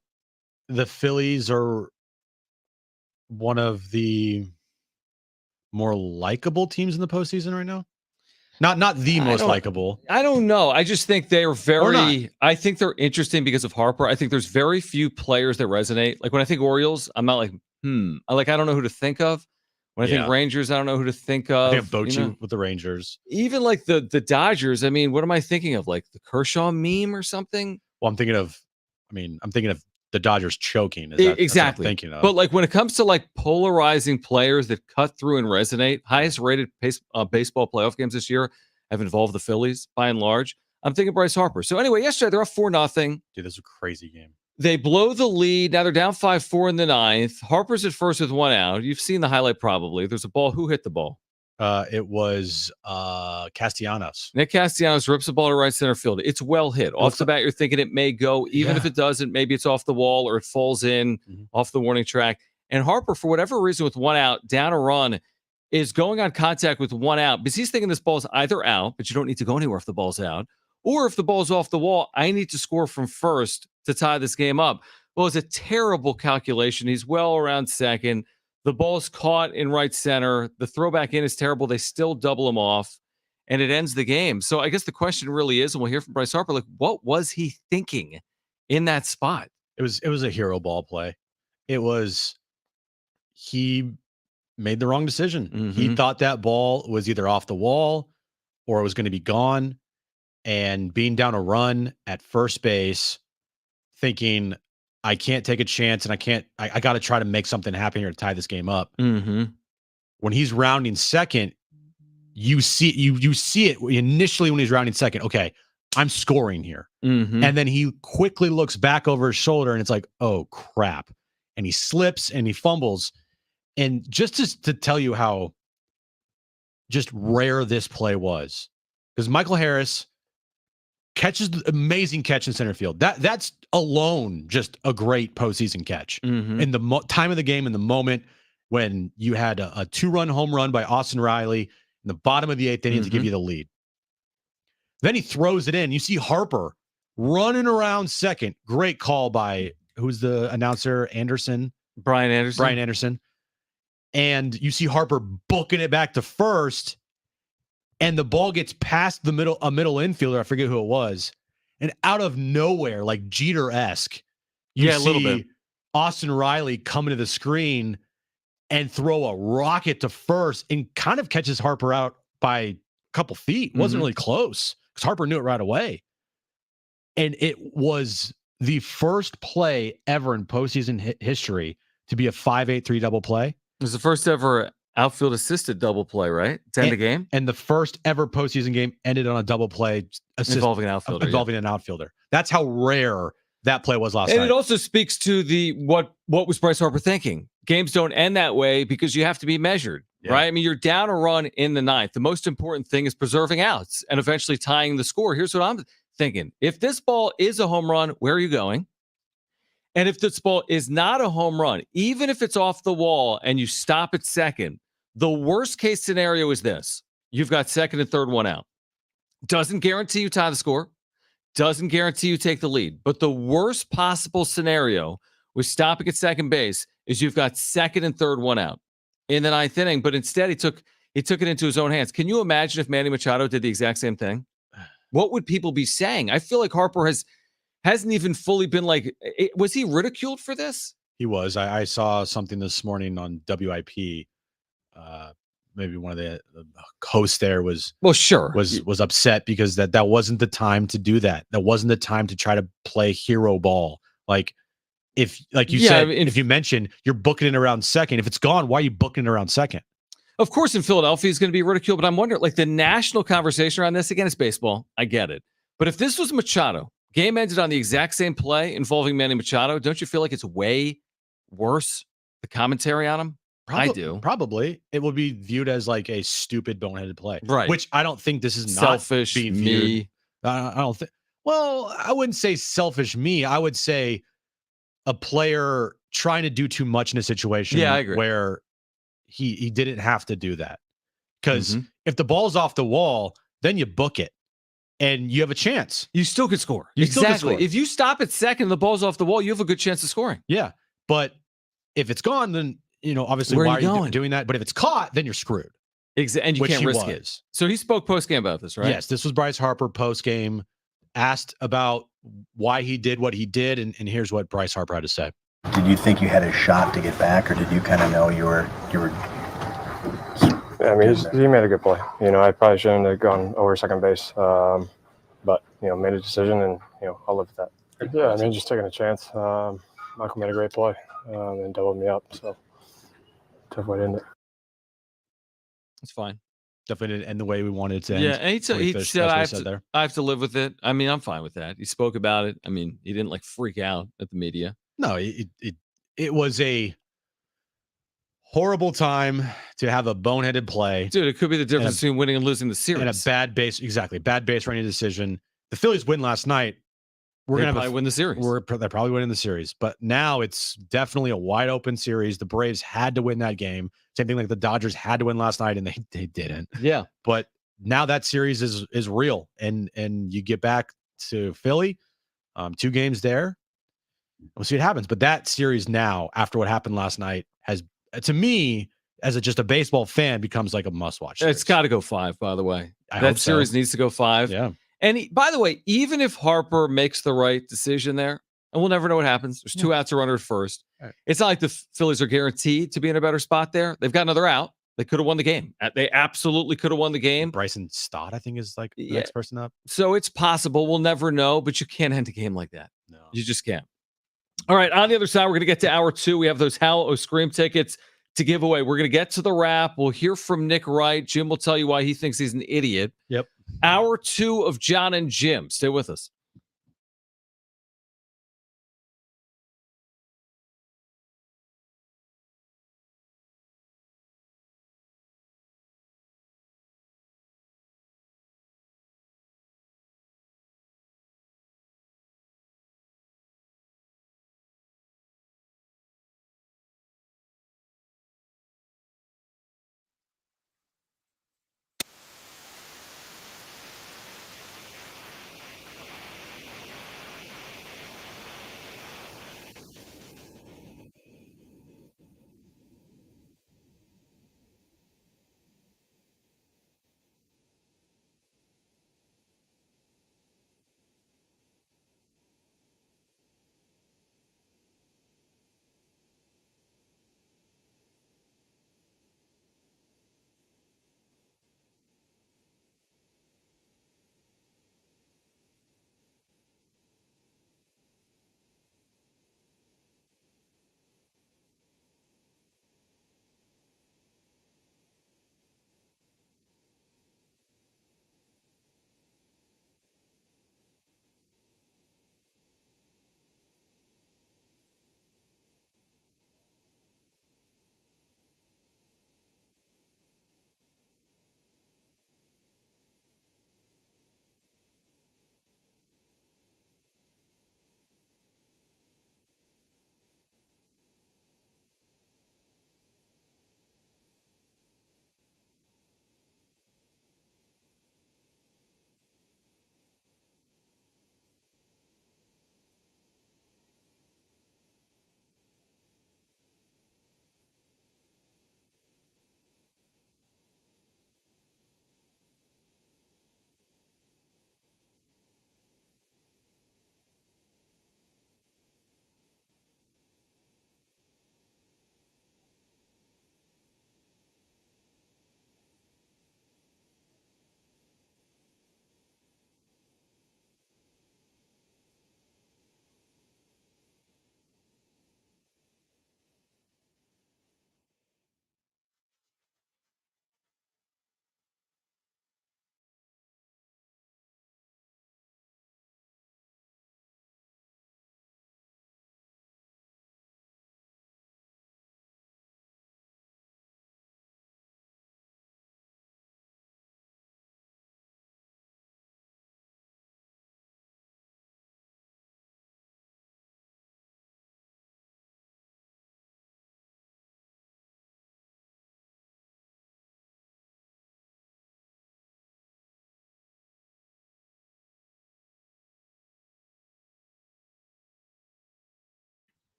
the Phillies are one of the more likable teams in the postseason right now? Not the most likable. I don't know. I just think they're I think they're interesting because of Harper. I think there's very few players that resonate. Like when I think Orioles, I'm not like, I don't know who to think of. When I think Rangers, I don't know who to think of. I think of Bochy with the Rangers. Even like the Dodgers, I mean, what am I thinking of? Like the Kershaw meme or something? Well, I'm thinking of the Dodgers choking. Exactly. That's what I'm thinking of. But like when it comes to like polarizing players that cut through and resonate, highest rated baseball playoff games this year have involved the Phillies by and large. I'm thinking Bryce Harper. So anyway, yesterday they're up 4-0. Dude, this is a crazy game. They blow the lead. Now they're down 5-4 in the 9th. Harper's at first with 1 out. You've seen the highlight probably. There's a ball. Who hit the ball? It was Castellanos. Nick Castellanos rips the ball to right center field. It's well hit. Off the bat, you're thinking it may go. Even if it doesn't, maybe it's off the wall or it falls in off the warning track. And Harper, for whatever reason, with 1 out, down a run, is going on contact with 1 out because he's thinking this ball's either out, but you don't need to go anywhere if the ball's out, or if the ball's off the wall, I need to score from first to tie this game up. Well, it's a terrible calculation. He's well around second. The ball's caught in right center. The throw back in is terrible. They still double him off, and it ends the game. So I guess the question really is, and we'll hear from Bryce Harper, like, what was he thinking in that spot? It was a hero ball play. He made the wrong decision. He thought that ball was either off the wall or it was going to be gone. And being down a run at first base, thinking, I can't take a chance and I got to try to make something happen here to tie this game up. When he's rounding second, you see it initially when he's rounding second. Okay, I'm scoring here. And then he quickly looks back over his shoulder and it's like, oh crap. And he slips and he fumbles. And just to tell you how just rare this play was, because Michael Harris catches the amazing catch in center field. That's alone just a great postseason catch. In the time of the game, in the moment when you had a 2-run home run by Austin Riley in the bottom of the 8th inning to give you the lead. Then he throws it in. You see Harper running around second. Great call by, who's the announcer? Brian Anderson. And you see Harper booking it back to first, and the ball gets past a middle infielder. I forget who it was. And out of nowhere, like Jeter-esque, you see a little bit. Austin Riley coming to the screen and throw a rocket to first and kind of catches Harper out by a couple feet. It wasn't really close because Harper knew it right away. And it was the first play ever in postseason history to be a 5-8-3 double play. It was the first ever outfield assisted double play, right? To end the game. And the first ever postseason game ended on a double play involving an outfielder. That's how rare that play was last night. And it also speaks to what was Bryce Harper thinking? Games don't end that way because you have to be measured, right? I mean, you're down a run in the 9th. The most important thing is preserving outs and eventually tying the score. Here's what I'm thinking. If this ball is a home run, where are you going? And if this ball is not a home run, even if it's off the wall and you stop at second, the worst case scenario is this. You've got second and third, 1 out. Doesn't guarantee you tie the score. Doesn't guarantee you take the lead. But the worst possible scenario with stopping at second base is you've got second and third, 1 out in the 9th inning. But instead, he took it into his own hands. Can you imagine if Manny Machado did the exact same thing? What would people be saying? I feel like Harper hasn't even fully been like, was he ridiculed for this? He was. I saw something this morning on WIP. Maybe one of the hosts there was upset because that wasn't the time to do that. That wasn't the time to try to play hero ball. Like you said, if you mentioned you're booking it around second, if it's gone, why are you booking it around second? Of course, in Philadelphia, he's going to be ridiculed, but I'm wondering, like the national conversation around this, again, it's baseball. I get it. But if this was Machado, Game ended on the exact same play involving Manny Machado. Don't you feel like it's way worse, the commentary on him? I do. Probably. It would be viewed as like a stupid, boneheaded play. Right. Which I don't think this is Selfish, not being me. viewed. I don't think. Well, I wouldn't say selfish me. I would say a player trying to do too much in a situation Yeah, I agree. where he didn't have to do that. Because Mhm. if the ball's off the wall, then you book it and you have a chance. You still could score. You still could exactly. score. If you stop at second and the ball's off the wall, you have a good chance of scoring. Yeah. But if it's gone, then, obviously, Where are why you are you going? doing that? But if it's caught, then you're screwed. And you Which can't he risk it. was. So he spoke post-game about this, right? Yes, this was Bryce Harper post-game, asked about why he did what he did, and here's what Bryce Harper had to say. Did you think you had a shot to get back, or did you kind of know you were? I mean, he made a good play. I probably shouldn't have gone over second base, but made a decision, and I'll live with that. Yeah, I mean, just taking a chance. Michael made a great play and doubled me up, so tough way to end it. It's fine. Definitely didn't end the way we wanted it to end. Yeah, and he Pretty said, that's what he there. I have to live with it. I mean, I'm fine with that. He spoke about it. I mean, he didn't freak out at the media. No, it was a horrible time to have a boneheaded play. Dude, it could be the difference between winning and losing the series. And a bad base running decision. The Phillies win last night. We're going to win the series. They're probably winning the series. But now it's definitely a wide open series. The Braves had to win that game. Same thing like the Dodgers had to win last night, and they didn't. Yeah. But now that series is real. And you get back to Philly, 2 games there. We'll see what happens. But that series now, after what happened last night, has, to me, as just a baseball fan, becomes like a must-watch series. It's got to go 5, by the way. I that hope so. series needs to go 5. Yeah. And by the way, even if Harper makes the right decision there, and we'll never know what happens. There's 2 outs to runner at first. Right. It's not like the Phillies are guaranteed to be in a better spot there. They've got another out. They could have won the game. They absolutely could have won the game. Bryson Stott, I think, is the next person up. So it's possible. We'll never know, but you can't end a game like that. No. You just can't. All right, on the other side, we're going to get to hour 2. We have those Howl O Scream tickets to give away. We're going to get to the wrap. We'll hear from Nick Wright. Jim will tell you why he thinks he's an idiot. Yep. Hour 2 of Jon and Jim. Stay with us.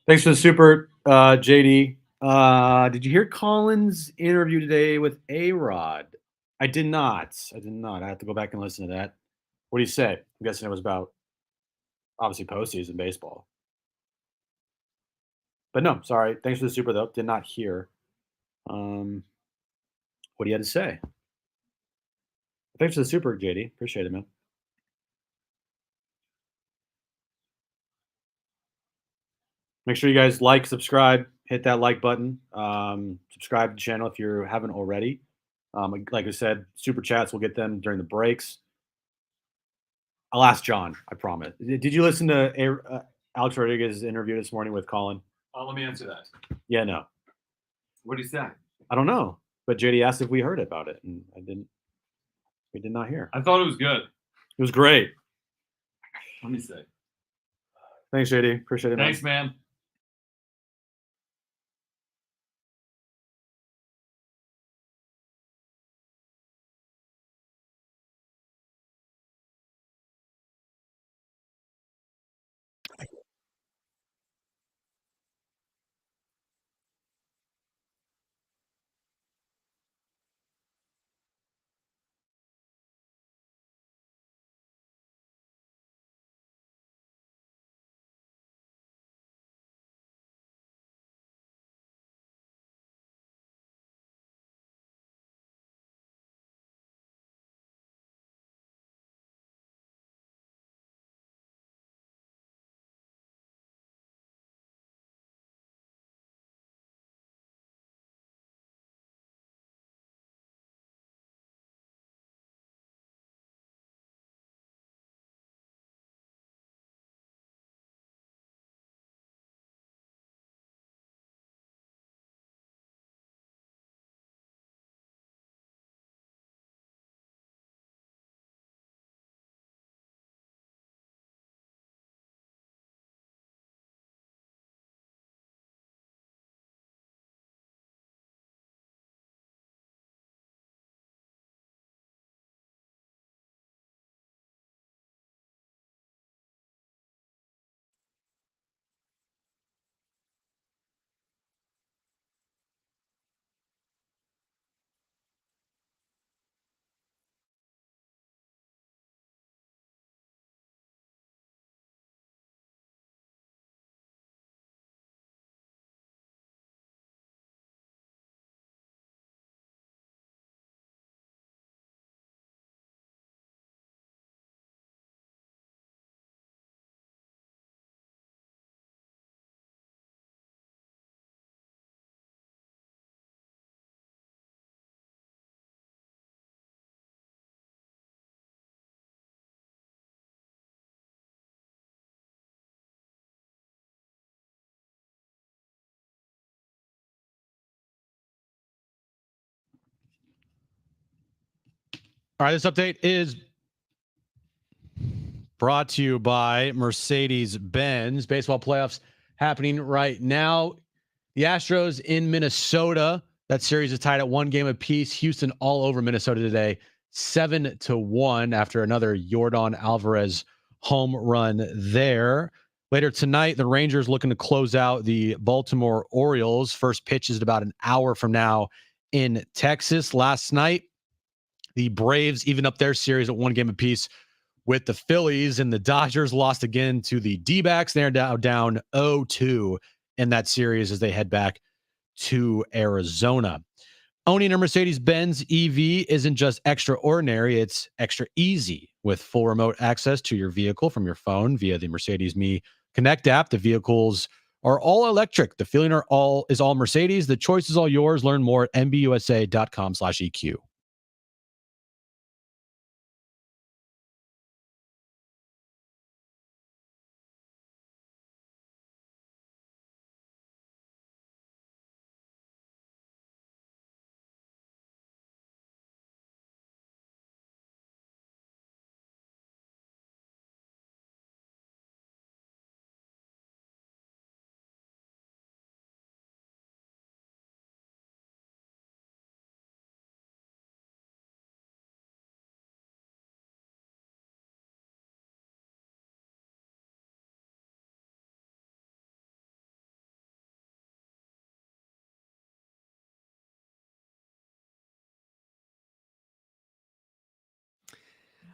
Thanks for the super, JD. Did you hear Colin's interview today with A-Rod? I did not. I have to go back and listen to that. What do you say? I'm guessing it was about obviously postseason baseball. But no, sorry. Thanks for the super though. Did not hear. What do you have to say? Thanks for the super, JD. Appreciate it, man. Make sure you guys like, subscribe, hit that like button. Subscribe to the channel if you haven't already. Like I said, super chats, we'll get them during the breaks. I'll ask John, I promise. Did you listen to Alex Rodriguez's interview this morning with Colin? Let me answer that. Yeah, no. What did he say? I don't know. But JD asked if we heard about it, and we did not hear. I thought it was good. It was great. Let me see. Thanks, JD. Appreciate it, man. Thanks, man. All right, this update is brought to you by Mercedes-Benz. Baseball playoffs happening right now. The Astros in Minnesota. That series is tied at 1 game apiece. Houston all over Minnesota today, 7-1 after another Yordan Alvarez home run there. Later tonight, the Rangers looking to close out the Baltimore Orioles. First pitch is about an hour from now in Texas. Last night, the Braves even up their series at 1 game apiece with the Phillies, and the Dodgers lost again to the D-backs. They're now down 0-2 in that series as they head back to Arizona. Owning a Mercedes-Benz EV isn't just extraordinary, it's extra easy. With full remote access to your vehicle from your phone via the Mercedes Me Connect app, the vehicles are all electric. The feeling is all Mercedes. The choice is all yours. Learn more at mbusa.com/EQ.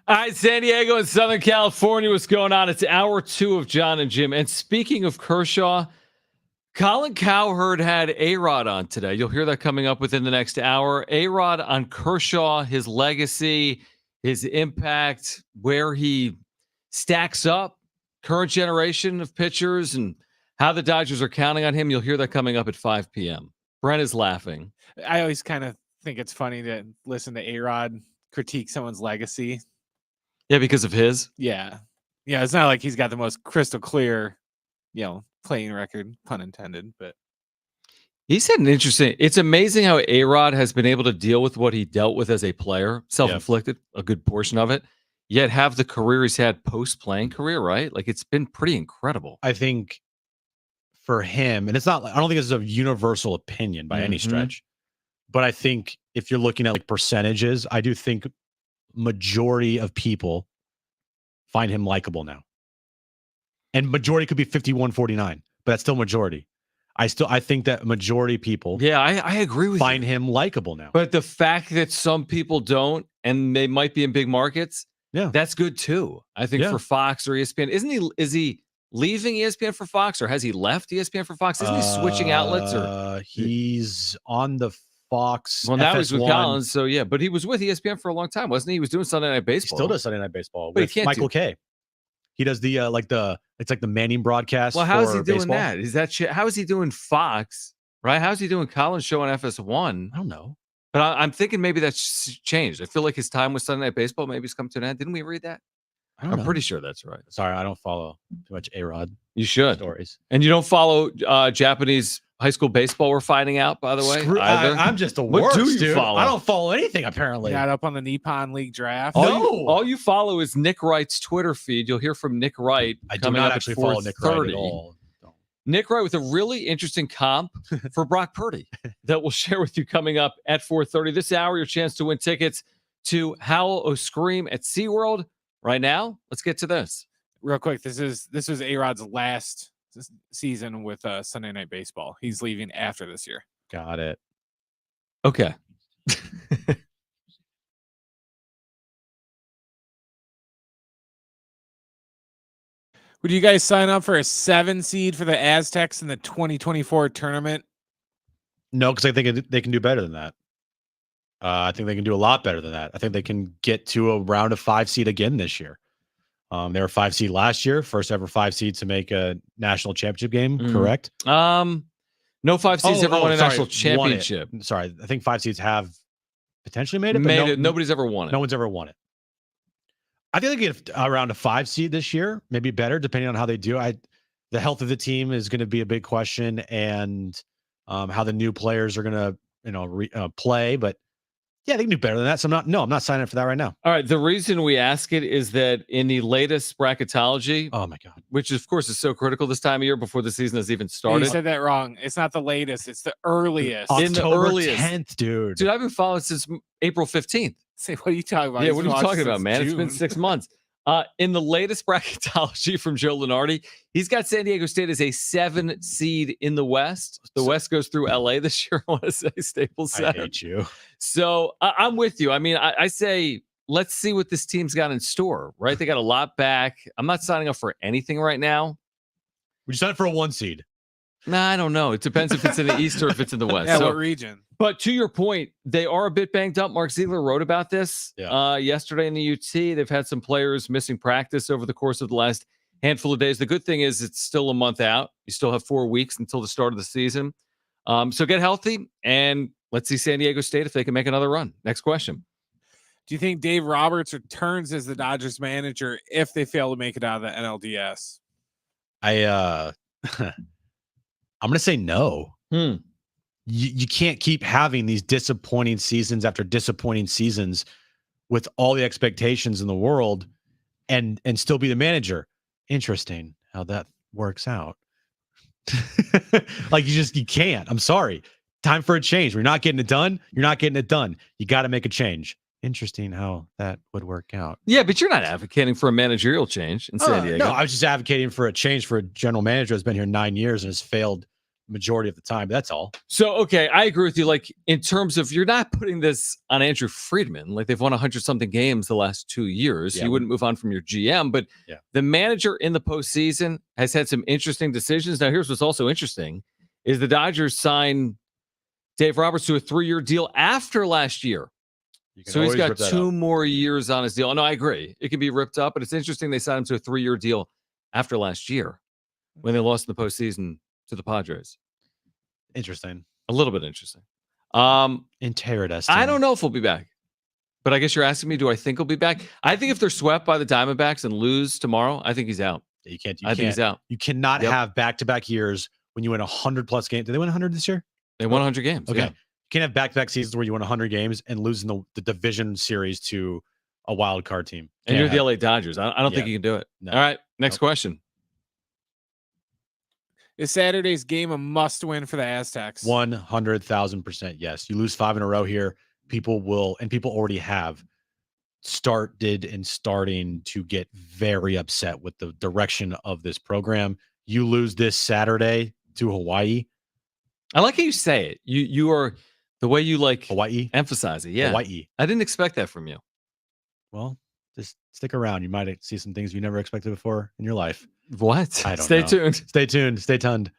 All right, San Diego and Southern California, what's going on? It's hour 2 of Jon and Jim. And speaking of Kershaw, Colin Cowherd had A-Rod on today. You'll hear that coming up within the next hour. A-Rod on Kershaw, his legacy, his impact, where he stacks up, current generation of pitchers, and how the Dodgers are counting on him. You'll hear that coming up at 5 p.m. Brent is laughing. I always kind of think it's funny to listen to A-Rod critique someone's legacy. Yeah, because of his. Yeah. It's not like he's got the most crystal clear, playing record, pun intended, but He's had an interesting. It's amazing how A-Rod has been able to deal with what he dealt with as a player, self-inflicted, a good portion of it, yet have the career he's had post-playing career, right? Like, it's been pretty incredible. I think for him, and I don't think it's a universal opinion by any stretch, but I think if you're looking at like percentages, I do think majority of people find him likable now. And majority could be 51-49, but that's still majority. I think that majority of people I agree with find him likable now. But the fact that some people don't, and they might be in big markets, that's good too. I think for Fox or ESPN. Is he leaving ESPN for Fox, or has he left ESPN for Fox? Isn't he switching outlets? Or he's on the Fox. Well, now he's with FS1. Collins, so yeah. But he was with ESPN for a long time, wasn't he? He was doing Sunday Night Baseball. He still does Sunday Night Baseball But with Michael K. He does the it's like the Manning broadcast. Well, how is he doing baseball. that? Is that shit? How is he doing Fox? Right? How is he doing Collins show on FS1? I don't know. But I'm thinking maybe that's changed. I feel like his time with Sunday Night Baseball maybe has come to an end. Didn't we read that? I'm pretty sure that's right. Sorry, I don't follow too much A-Rod. You should. Stories. And you don't follow Japanese high school baseball, we're finding out, by the way, either. I'm just the What worst, do you dude. follow? I don't follow anything, apparently. got up on the Nippon League draft. All you follow is Nick Wright's Twitter feed. You'll hear from Nick Wright. I do not actually follow Nick Wright at all. Nick Wright with a really interesting comp for Brock Purdy that we'll share with you coming up at 4:30 this hour. Your chance to win tickets to Howl O Scream at SeaWorld. Right now, let's get to this. Real quick, this was A-Rod's last season with Sunday Night Baseball. He's leaving after this year. Got it. Okay. Would you guys sign up for a 7 seed for the Aztecs in the 2024 tournament? No, because I think they can do better than that. I think they can do a lot better than that. I think they can get to a round of 5 seed again this year. They were 5 seed last year, first ever 5 seed to make a national championship game, correct? No 5 seeds ever won a national championship. Sorry, I think 5 seeds have potentially made it. Nobody's ever won it. No one's ever won it. I think they get around a 5 seed this year, maybe better, depending on how they do. The health of the team is going to be a big question, and how the new players are going to play. But yeah, they can do better than that. So I'm not signing up for that right now. All right. The reason we ask it is that in the latest bracketology, oh my God, which of course is so critical this time of year before the season has even started. You said that wrong. It's not the latest. It's the earliest. October 10th, dude. Dude, I've been following since April 15th. Say, what are you talking about? Yeah, what are you talking about, man? It's been 6 months. In the latest bracketology from Joe Lunardi, he's got San Diego State as a 7 seed in the West. The West goes through LA this year, I want to say, Staples Center. I hate you. So I'm with you. I mean, I say, let's see what this team's got in store, right? They got a lot back. I'm not signing up for anything right now. Would you sign up for a 1 seed? Nah, I don't know. It depends if it's in the East or if it's in the West. Yeah, what region? But to your point, they are a bit banged up. Mark Ziegler wrote about this yesterday in the UT. They've had some players missing practice over the course of the last handful of days. The good thing is it's still a month out. You still have 4 weeks until the start of the season. So get healthy, and let's see San Diego State if they can make another run. Next question. Do you think Dave Roberts returns as the Dodgers manager if they fail to make it out of the NLDS? I'm going to say no. You can't keep having these disappointing seasons after disappointing seasons with all the expectations in the world and still be the manager. Interesting how that works out. Like you can't. I'm sorry. Time for a change. We're not getting it done. You're not getting it done. You got to make a change. Interesting how that would work out. Yeah, but you're not advocating for a managerial change in San Diego. No, I was just advocating for a change for a general manager who's been here 9 years and has failed majority of the time. That's all. So, okay, I agree with you. Like, in terms of, you're not putting this on Andrew Friedman. Like, they've won 100-something games the last 2 years. Yeah, You wouldn't move on from your GM. But the manager in the postseason has had some interesting decisions. Now, here's what's also interesting is the Dodgers signed Dave Roberts to a 3-year deal after last year. So he's got 2 more years on his deal. No, I agree. It can be ripped up, but it's interesting they signed him to a 3-year deal after last year when they lost in the postseason to the Padres. Interesting. A little bit interesting. Interesting. I don't know if he'll be back, but I guess you're asking me, do I think he'll be back? I think if they're swept by the Diamondbacks and lose tomorrow, I think he's out. You can't. I think he's out. You cannot have back-to-back years when you win 100+ games. Did they win 100 this year? They won 100 games. Okay. Yeah. You can't have back-to-back seasons where you win 100 games and lose in the division series to a wild card team. And you're the LA Dodgers. I don't think you can do it. No. All right. Next question. Is Saturday's game a must-win for the Aztecs? 100,000% yes. You lose 5 in a row here, people will, and people already have starting to get very upset with the direction of this program. You lose this Saturday to Hawaii. I like how you say it. You are the way you like Hawaii. Emphasize it. Yeah. Hawaii. I didn't expect that from you. Well, just stick around. You might see some things you never expected before in your life. What? I don't Stay know. tuned. Stay tuned. Stay tuned.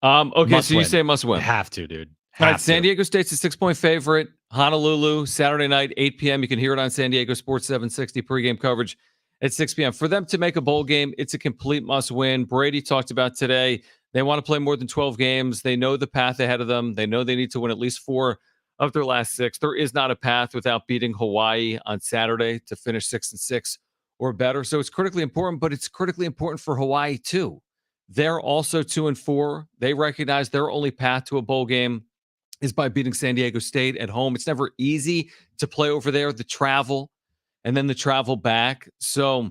Okay, Must so you win. say must win. Have to, dude. All right, Have San to. Diego State's a 6-point favorite. Honolulu, Saturday night, 8 p.m. You can hear it on San Diego Sports 760 pregame coverage at 6 p.m. For them to make a bowl game, it's a complete must win. Brady talked about today. They want to play more than 12 games. They know the path ahead of them. They know they need to win at least 4 of their last 6. There is not a path without beating Hawaii on Saturday to finish 6-6 or better. So it's critically important, but it's critically important for Hawaii too. They're also 2-4. They recognize their only path to a bowl game is by beating San Diego State at home. It's never easy to play over there, the travel, and then the travel back. So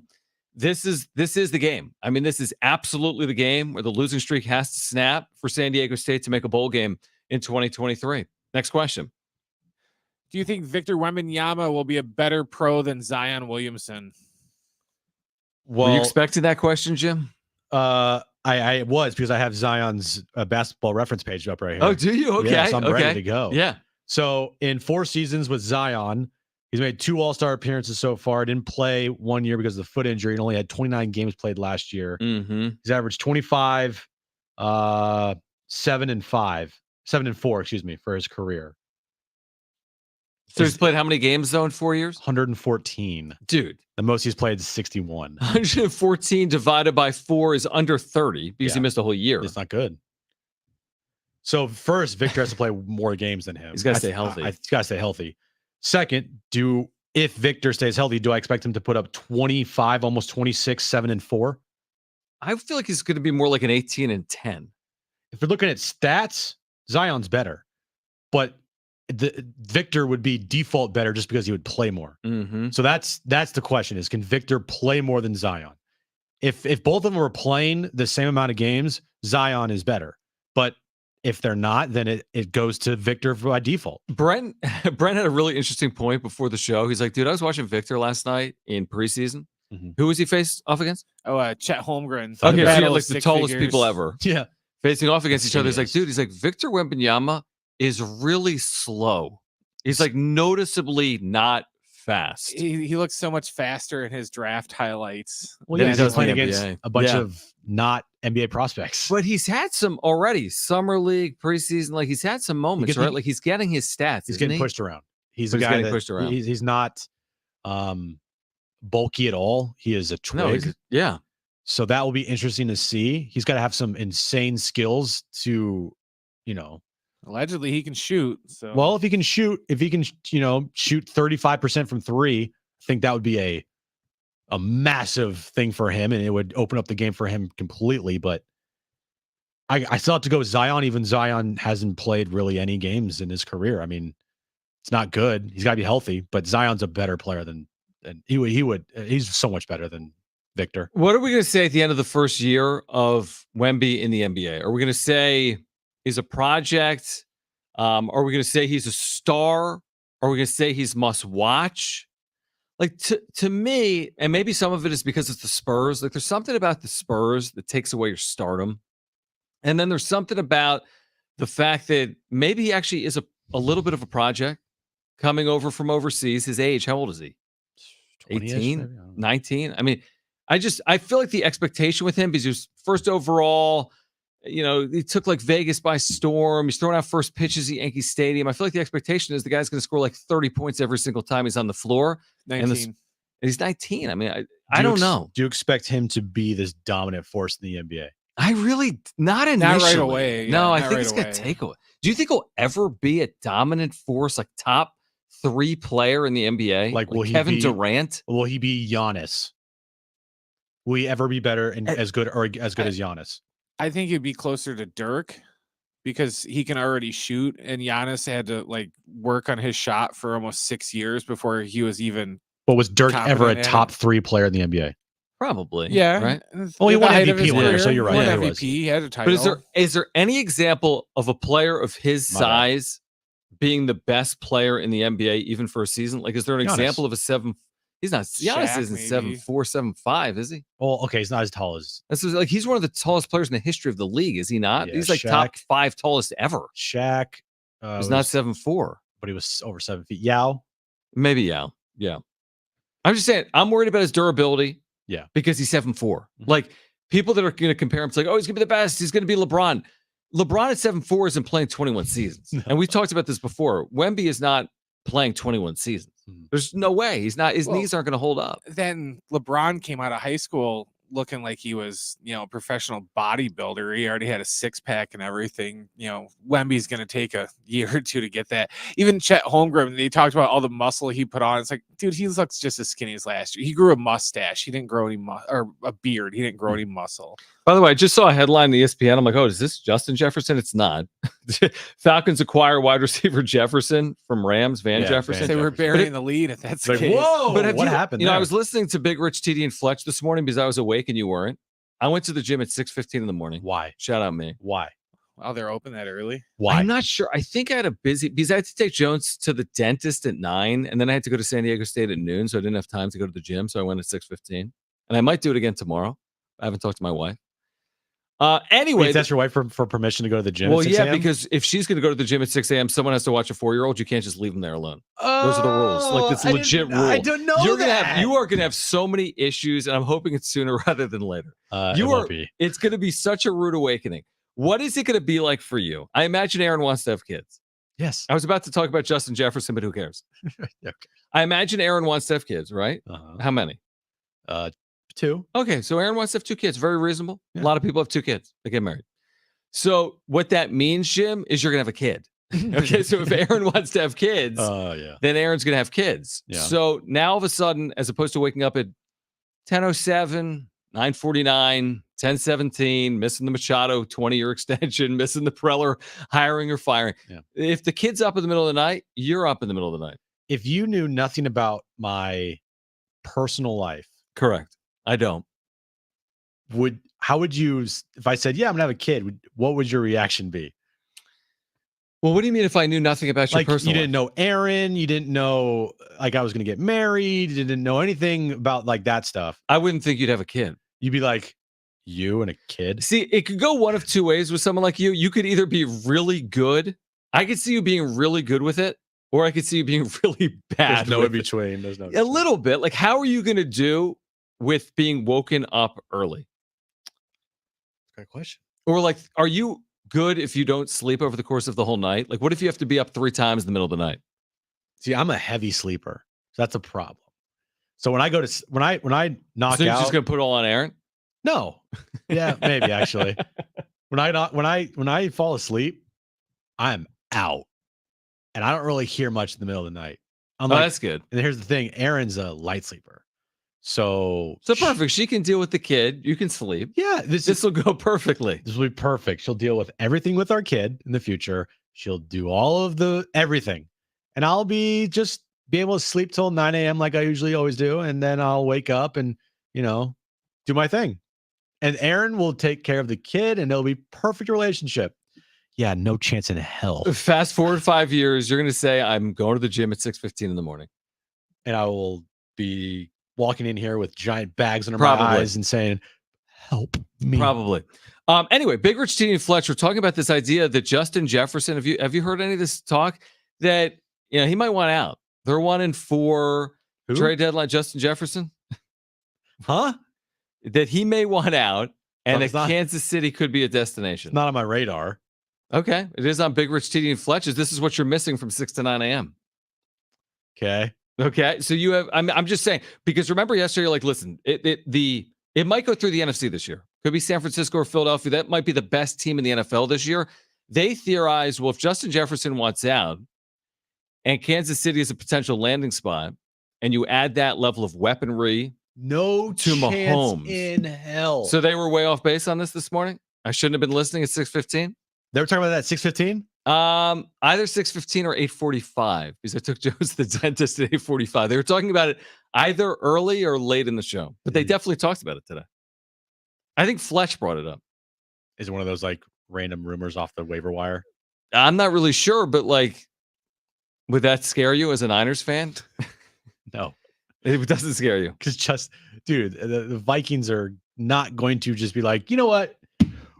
this is the game. I mean, this is absolutely the game where the losing streak has to snap for San Diego State to make a bowl game in 2023. Next question. Do you think Victor Wembanyama will be a better pro than Zion Williamson? Were you expecting that question, Jim? I was, because I have Zion's basketball reference page up right here. Oh, do you? Okay. Yeah, so I'm ready to go. Yeah. So in 4 seasons with Zion, he's made 2 All-Star appearances so far. Didn't play 1 year because of the foot injury. He only had 29 games played last year. Mm-hmm. He's averaged 25, 7 and 4, for his career. So he's played how many games though in 4 years? 114. Dude. The most he's played is 61. 114 divided by 4 is under 30 because he missed a whole year. It's not good. So first, Victor has to play more games than him. He's got to stay healthy. He's got to stay healthy. Second, if Victor stays healthy, do I expect him to put up 25, almost 26, 7 and 4? I feel like he's going to be more like an 18 and 10. If we're looking at stats, Zion's better, but Victor would be default better just because he would play more. Mm-hmm. So that's the question: is can Victor play more than Zion? If both of them are playing the same amount of games, Zion is better. But if they're not, then it goes to Victor by default. Brent had a really interesting point before the show. He's like, dude, I was watching Victor last night in preseason. Mm-hmm. Who was he faced off against? Oh, Chet Holmgren. Okay, so Battle yeah, of like the six tallest figures. people ever. Yeah. Facing off against each other. He's like, Genius. dude, he's like, Victor Wembanyama is really slow. He's like noticeably not fast. He looks so much faster in his draft highlights. Well, Then yeah, he he's does playing in the against NBA. a bunch Yeah. of not NBA prospects. But he's had some already. Summer league, preseason, like he's had some moments, get the- right? Like he's getting his stats. He's isn't getting he? pushed around. He's But a he's guy getting that pushed around. He's not bulky at all. He is a twig. No, yeah. So that will be interesting to see. He's got to have some insane skills to, Allegedly, he can shoot. So well, if he can shoot 35% from 3, I think that would be a massive thing for him, and it would open up the game for him completely. But I still have to go with Zion. Even Zion hasn't played really any games in his career. I mean, it's not good. He's got to be healthy, but Zion's a better player than he's so much better than Victor. What are we going to say at the end of the first year of Wemby in the NBA? Are we going to say he's a project? Are we going to say he's a star? Are we going to say he's must watch? Like to me, and maybe some of it is because it's the Spurs. Like there's something about the Spurs that takes away your stardom. And then there's something about the fact that maybe he actually is a little bit of a project coming over from overseas. His age, how old is he? 20-ish, 18, maybe? I don't know. 19. I mean, I feel like the expectation with him, because he was first overall, he took like Vegas by storm. He's throwing out first pitches at Yankee Stadium. I feel like the expectation is the guy's going to score like 30 points every single time he's on the floor. 19. And he's 19. I mean, I don't know. Do you expect him to be this dominant force in the NBA? I really not initially. Not right away. No, Yeah, I not think right it's going away. to take away. Do you think he'll ever be a dominant force, like top 3 player in the NBA? Like, will he Kevin be- Durant? Will he be Giannis? Will he ever be better and as good as Giannis? I think he'd be closer to Dirk because he can already shoot, and Giannis had to like work on his shot for almost 6 years before he was even. But was Dirk ever a Confident in top 3 player in the NBA? Probably. Yeah, Right. Well, he At won the height of MVP his one year, so career, you're right. He won Yeah, he MVP. was. He had a title. But is there any example of a player of his My bad. size being the best player in the NBA even for a season? Like, is there an Giannis. example of a 7? He's not. Giannis Shaq, isn't maybe. 7'4", 7'5", is he? Well, okay, he's not as tall as That's like he's one of the tallest players in the history of the league, is he not? Yeah, He's like Shaq. top 5 tallest ever. Shaq. He's not 7'4". but he was over 7 feet. Yao. Maybe, yeah. I'm just saying, I'm worried about his durability. Yeah. Because he's 7'4". Like, people that are going to compare him to like, oh, he's going to be the best. He's going to be LeBron. LeBron at 7'4" isn't playing 21 seasons. No. And we've talked about this before. Wemby is not playing 21 seasons. There's no way. He's not. His knees aren't going to hold up. Then LeBron came out of high school looking like he was, a professional bodybuilder. He already had a 6-pack and everything. Wemby's going to take a year or two to get that. Even Chet Holmgren, they talked about all the muscle he put on. It's like, dude, he looks just as skinny as last year. He grew a mustache. He didn't grow any or a beard. He didn't grow any muscle. By the way, I just saw a headline in the ESPN. I'm like, oh, is this Justin Jefferson? It's not. Falcons acquire wide receiver Jefferson from Rams, Van Yeah, Jefferson. They were Jefferson. burying the lead if that's the Like, case. whoa! But have what you, happened? I there? was listening to Big Rich, TD, and Fletch this morning because I was awake and you weren't. I went to the gym at 6:15 in the morning. Why? Shout out me. Why? Oh, they're open that early. Why? I'm not sure. I think I had a busy because I had to take Jones to the dentist at 9, and then I had to go to San Diego State at noon, so I didn't have time to go to the gym. So I went at 6:15, and I might do it again tomorrow. I haven't talked to my wife. Anyway, Wait, that's your wife for permission to go to the gym? well, at 6 yeah, a.m.? because if she's going to go to the gym at 6 a.m., someone has to watch a 4-year-old. You can't just leave them there alone. Those are the rules. Like, it's I legit didn't- rule. I don't know You that. are gonna have so many issues, and I'm hoping it's sooner rather than later. It You won't are. be. It's going to be such a rude awakening. What is it going to be like for you? I imagine Aaron wants to have kids. Yes. I was about to talk about Justin Jefferson, but who cares? Okay. I imagine Aaron wants to have kids, right? Uh-huh. How many? 2. Okay, so Aaron wants to have 2 kids. Very reasonable. Yeah. A lot of people have 2 kids. They get married. So what that means, Jim, is you're going to have a kid. Okay, so if Aaron wants to have kids, Yeah. then Aaron's going to have kids. Yeah. So now all of a sudden, as opposed to waking up at 10:07, 9:49, 10:17, missing the Machado 20-year extension, missing the Preller hiring or firing. Yeah. If the kid's up in the middle of the night, you're up in the middle of the night. If you knew nothing about my personal life, Correct. I don't. how would you, if I said, yeah, I'm gonna have a kid, what would your reaction be? Well, what do you mean if I knew nothing about your Like, personal you didn't know Aaron, you didn't know like I was gonna get married, you didn't know anything about like that stuff. I wouldn't think you'd have a kid. You'd be like, you and a kid? See, it could go one of 2 ways with someone like you. You could either be really good. I could see you being really good with it, or I could see you being really bad. There's no with in it. between. There's no A little bit. Like, how are you going to do with being woken up early? Great question. Or like, are you good if you don't sleep over the course of the whole night? Like, what if you have to be up 3 times in the middle of the night? See, I'm a heavy sleeper. So that's a problem. So when I go to when I knock So you're out, just going to put it all on Aaron? no, yeah, maybe actually. When I fall asleep, I'm out, and I don't really hear much in the middle of the night. Oh, that's good. And here's the thing: Aaron's a light sleeper, so Perfect. She can deal with the kid. You can sleep. Yeah, This will go perfectly. This will be perfect. She'll deal with everything with our kid in the future. She'll do all of the everything, and I'll be able to sleep till 9 a.m. like I usually always do, and then I'll wake up and do my thing. And Aaron will take care of the kid, and it'll be perfect relationship. Yeah, no chance in hell. Fast forward 5 years, you're going to say, I'm going to the gym at 6:15 in the morning. And I will be walking in here with giant bags under Probably. my eyes and saying, help me. Probably. Anyway, Big Rich, Tini, and Fletcher talking about this idea that Justin Jefferson. Have you heard any of this talk that he might want out? They're 1-4 Who? trade deadline. Justin Jefferson, Huh? that he may want out, and It's that not- Kansas City could be a destination. It's not on my radar. Okay, it is on Big Rich, Tini, and Fletcher's. This is what you're missing from 6 to 9 a.m. Okay. Okay, so you have. I'm just saying, because remember yesterday, you're like, listen, it might go through the NFC this year. Could be San Francisco or Philadelphia. That might be the best team in the NFL this year. They theorize, well, if Justin Jefferson wants out and Kansas City is a potential landing spot, and you add that level of weaponry No to chance Mahomes in hell. So they were way off base on this morning. I shouldn't have been listening at 6:15. They were talking about that 6:15? Either 6:15 or 8:45, because I took Joe to the dentist at 8:45. They were talking about it either early or late in the show, but they definitely talked about it today. I think Fletch brought it up. Is it one of those like random rumors off the waiver wire? I'm not really sure, but like, would that scare you as a Niners fan? No, It doesn't scare you. because dude, the Vikings are not going to just be like, you know what?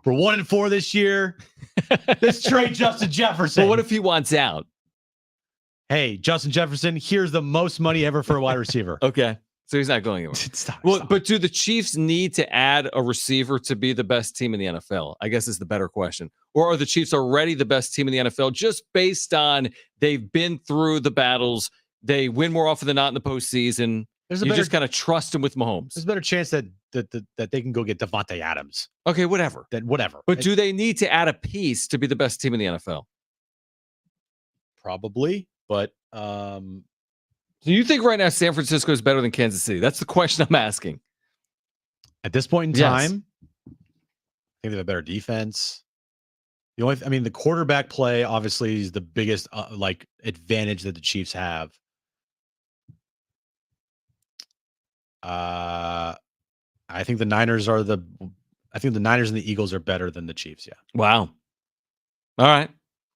We're 1-4 this year. Let's trade Justin Jefferson. But what if he wants out? Hey, Justin Jefferson, here's the most money ever for a wide receiver. Okay, so he's not going anywhere. Stop, Well, stop. but do the Chiefs need to add a receiver to be the best team in the NFL? I guess is the better question. Or are the Chiefs already the best team in the NFL just based on they've been through the battles? They win more often than not in the postseason. There's You just kind of trust them with Mahomes. there's a better chance that they can go get Devontae Adams. Okay, whatever. That whatever. But do they need to add a piece to be the best team in the NFL? Probably, but So you think right now San Francisco is better than Kansas City? That's the question I'm asking. at this point in Yes. time, I think they have a better defense. The quarterback play obviously is the biggest advantage that the Chiefs have. I think the Niners and the Eagles are better than the Chiefs. Yeah. Wow. All right.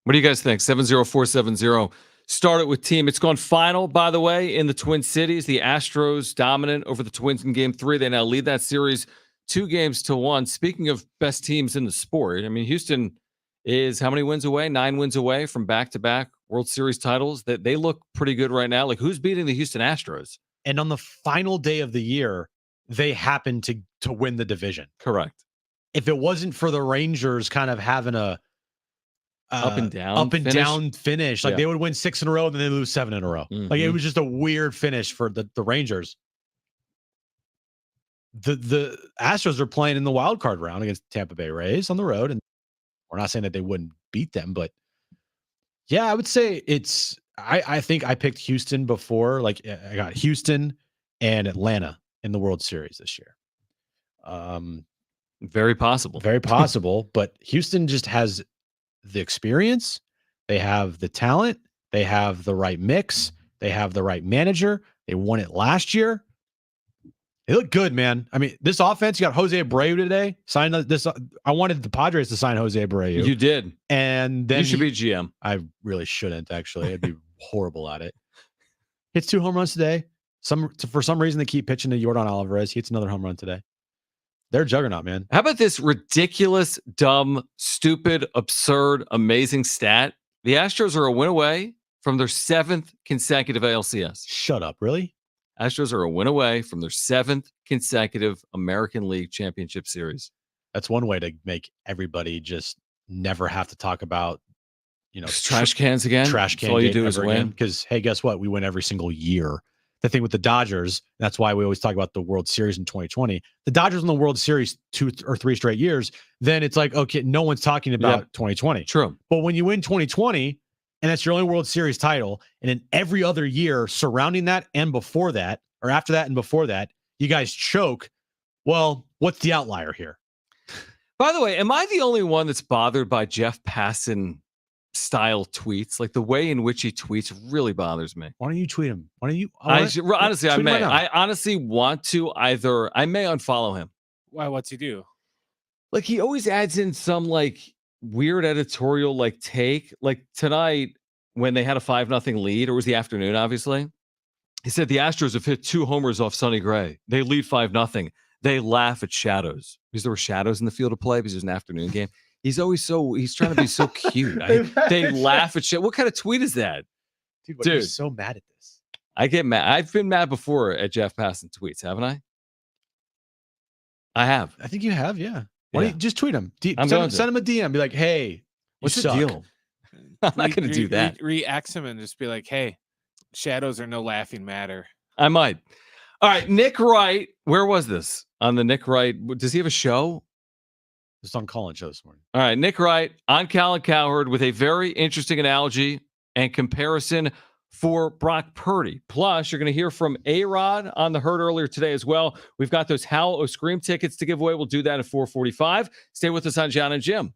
What do you guys think? 70470. Start it with team. It's gone final, by the way, in the Twin Cities. The Astros dominant over the Twins in game 3. They now lead that series 2-1. Speaking of best teams in the sport, I mean, Houston is how many wins away? 9 wins away from back-to-back World Series titles. That they look pretty good right now. Like, who's beating the Houston Astros? And on the final day of the year, they happen to win the division. Correct. If it wasn't for the Rangers kind of having a Up and down finish, like Yeah. they would win 6 in a row and then they lose 7 in a row. Like it Mhm. was just a weird finish for the Rangers. The Astros are playing in the wild card round against Tampa Bay Rays on the road, and we're not saying that they wouldn't beat them, but yeah, I would say I think I picked Houston before. Like I got Houston and Atlanta in the World Series this year. Very possible. Very possible, but Houston just has the experience. They have the talent. They have the right mix. They have the right manager. They won it last year. They look good, man. I mean, this offense, you got Jose Abreu today. Signed this. I wanted the Padres to sign Jose Abreu. You did. And then You should be GM. I really shouldn't, actually. I'd be horrible at it. Hits 2 home runs today. For some reason, they keep pitching to Yordan Alvarez. He hits another home run today. They're a juggernaut, man. How about this ridiculous, dumb, stupid, absurd, amazing stat? The Astros are a win away from their 7th consecutive ALCS. Shut up, really? Astros are a win away from their 7th consecutive American League Championship Series. That's one way to make everybody just never have to talk about, Trash cans again. trash That's can. all you game do is ever win. again. Because hey, guess what? We win every single year. The thing with the Dodgers, that's why we always talk about the World Series in 2020. The Dodgers won the World Series 2 or 3 straight years. Then it's like, okay, no one's talking about 2020. True. But when you win 2020, and that's your only World Series title, and in every other year surrounding that and before that, or after that and before that, you guys choke. Well, what's the outlier here? By the way, am I the only one that's bothered by Jeff Passan style tweets? Like the way in which he tweets really bothers me. Why don't you tweet him? Why don't you? Honestly, I tweet him may. right now. I honestly want to I may unfollow him. Why? What's he do? Like he always adds in some like weird editorial like take. Like tonight when they had a 5-0 lead, or was the afternoon, obviously. He said the Astros have hit 2 homers off Sonny Gray. They lead 5-0. they laugh at shadows because there were shadows in the field of play because it was an afternoon game. He's trying to be so cute. They laugh at shit. What kind of tweet is that? Dude, you're so mad at this. I get mad. I've been mad before at Jeff passing tweets, haven't I? I have. I think you have, yeah. Why don't you just tweet him? Send him a DM. Be like, hey, what's the deal? I'm not going to do that. Re-X him and just be like, hey, shadows are no laughing matter. I might. All right, Nick Wright. Where was this? On the Nick Wright. Does he have a show? Just on Colin show this morning. All right, Nick Wright on Colin Cowherd with a very interesting analogy and comparison for Brock Purdy. Plus, you're going to hear from A-Rod on the Herd earlier today as well. We've got those Howl O Scream tickets to give away. We'll do that at 4:45. Stay with us on Jon and Jim.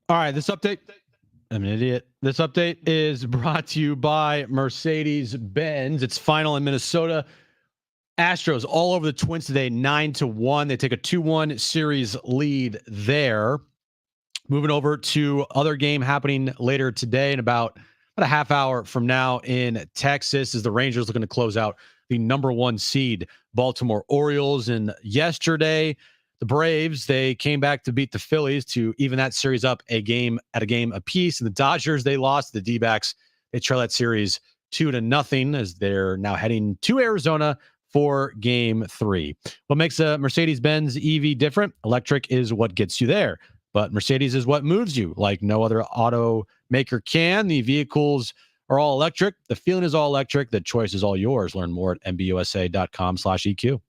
All right, this update. I'm an idiot. This update is brought to you by Mercedes-Benz. It's final in Minnesota. Astros all over the Twins today, 9-1. They take a 2-1 series lead there. Moving over to other game happening later today in about a half hour from now in Texas, is the Rangers looking to close out the number 1 seed Baltimore Orioles. And yesterday, the Braves, they came back to beat the Phillies to even that series up a game apiece. And the Dodgers, they lost. The D-backs, they trail that series 2-0 as they're now heading to Arizona for game 3. What makes a Mercedes-Benz EV different? Electric is what gets you there, but Mercedes is what moves you like no other automaker can. The vehicles are all electric. The feeling is all electric. The choice is all yours. Learn more at mbusa.com/EQ.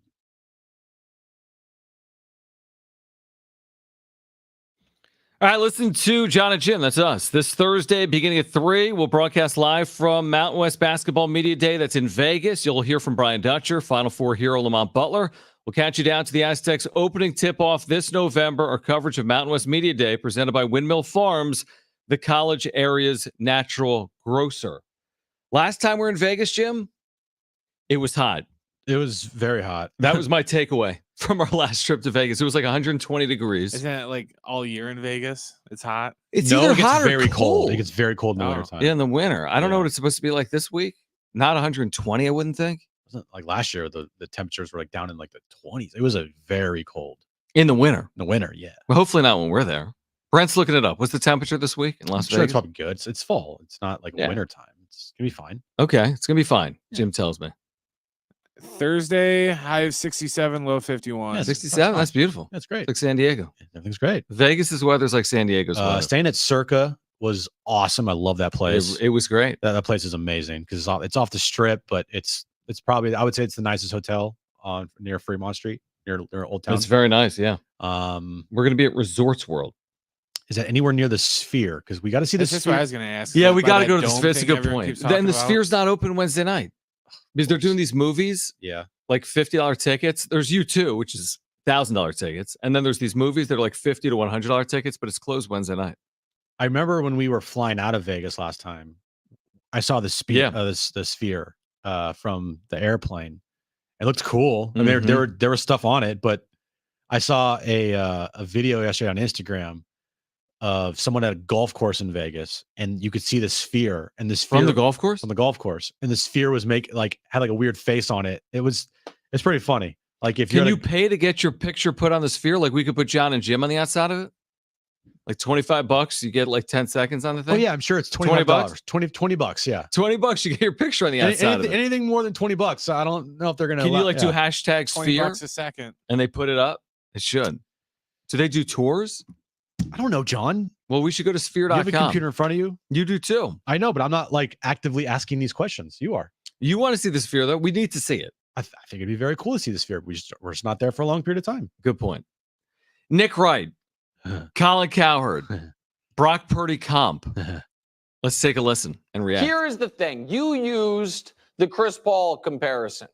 All right, listen to Jon and Jim. That's us. This Thursday, beginning at 3, we'll broadcast live from Mountain West Basketball Media Day. That's in Vegas. You'll hear from Brian Dutcher, Final Four hero Lamont Butler. We'll catch you down to the Aztecs opening tip-off this November. Our coverage of Mountain West Media Day presented by Windmill Farms, the college area's natural grocer. Last time we were in Vegas, Jim, it was hot. It was very hot. That was my takeaway from our last trip to Vegas. It was like 120 degrees. Isn't it like all year in Vegas? It's hot. It's no, either it gets hot or very cold. It gets gets very cold in the wintertime. Yeah, in the winter. I don't know Yeah. what it's supposed to be like this week. Not 120, I wouldn't think. It wasn't like last year, the temperatures were like down in like the 20s. It was a very cold. In the winter. In the winter, yeah. Well, hopefully not when we're there. Brent's looking it up. What's the temperature this week in Las I'm sure Vegas? it's probably good. It's fall. It's not like wintertime. It's going to be fine. Okay, it's going to be fine, Jim tells me. Thursday, high of 67, low 51. Yeah, 67, that's beautiful. That's great. Like San Diego. Everything's great. Vegas's weather's like San Diego's weather. Staying at Circa was awesome. I love that place. It was great. That place is amazing because it's off the strip, but it's probably, I would say it's the nicest hotel on near Fremont Street, near Old Town. It's very nice, yeah. We're going to be at Resorts World. Is that anywhere near the Sphere? Because we got to see the That's just Sphere. what I was going to ask. Yeah, Like we by got to that go to the dome Sphere. That's a thing good everyone point. keeps talking Then the about? Sphere's not open Wednesday night because they're doing these movies, Yeah. like $50 tickets. There's U2, which is $1,000 tickets. And then there's these movies that are like $50 to $100 tickets, but it's closed Wednesday night. I remember when we were flying out of Vegas last time, I saw the Sphere, the Sphere from the airplane. It looked cool. I mean, there was stuff on it, but I saw a video yesterday on Instagram of someone at a golf course in Vegas, and you could see the Sphere, and the Sphere From the golf course? from the golf course, and the Sphere was had like a weird face on it. It's pretty funny. Like if Can you pay to get your picture put on the Sphere? Like we could put Jon and Jim on the outside of it? Like $25, you get like 10 seconds on the thing? Oh yeah, I'm sure it's $25. $20, yeah. $20, you get your picture on the outside of it. Anything more than $20, I don't know if they're gonna. Can you like do hashtag 20 Sphere bucks a second. and they put it up? It should. Do they do tours? I don't know, John. Well, we should go to You have a sphere.com. computer in front of you. You do too. I know, but I'm not like actively asking these questions. You are. You want to see the Sphere though? We need to see it. I think it'd be very cool to see the Sphere. We're just not there for a long period of time. Good point. Nick Wright, Colin Cowherd, Brock Purdy comp. Let's take a listen and react. Here is the thing. You used the Chris Paul comparison,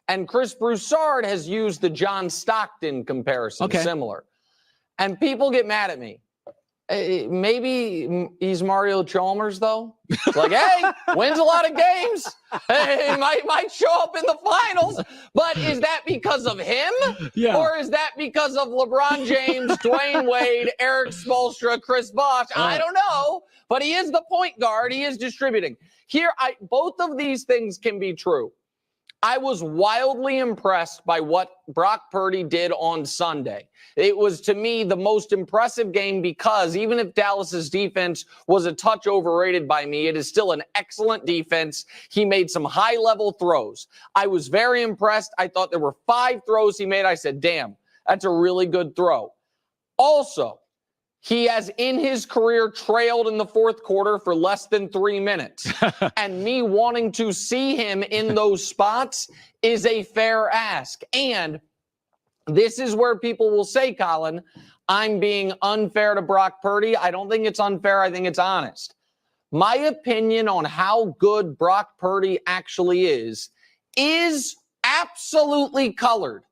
and Chris Broussard has used the John Stockton comparison, similar. And people get mad at me. Maybe he's Mario Chalmers, though. Like, hey, wins a lot of games. Hey, might show up in the finals. But is that because of him? Yeah. Or is that because of LeBron James, Dwayne Wade, Eric Spoelstra, Chris Bosh? I don't know. But he is the point guard. He is distributing. Both of these things can be true. I was wildly impressed by what Brock Purdy did on Sunday. It was, to me, the most impressive game because even if Dallas's defense was a touch overrated by me, it is still an excellent defense. He made some high-level throws. I was very impressed. I thought there were 5 throws he made. I said, damn, that's a really good throw. Also, he has in his career trailed in the fourth quarter for less than 3 minutes. And me wanting to see him in those spots is a fair ask. And this is where people will say, Colin, I'm being unfair to Brock Purdy. I don't think it's unfair. I think it's honest. My opinion on how good Brock Purdy actually is absolutely colored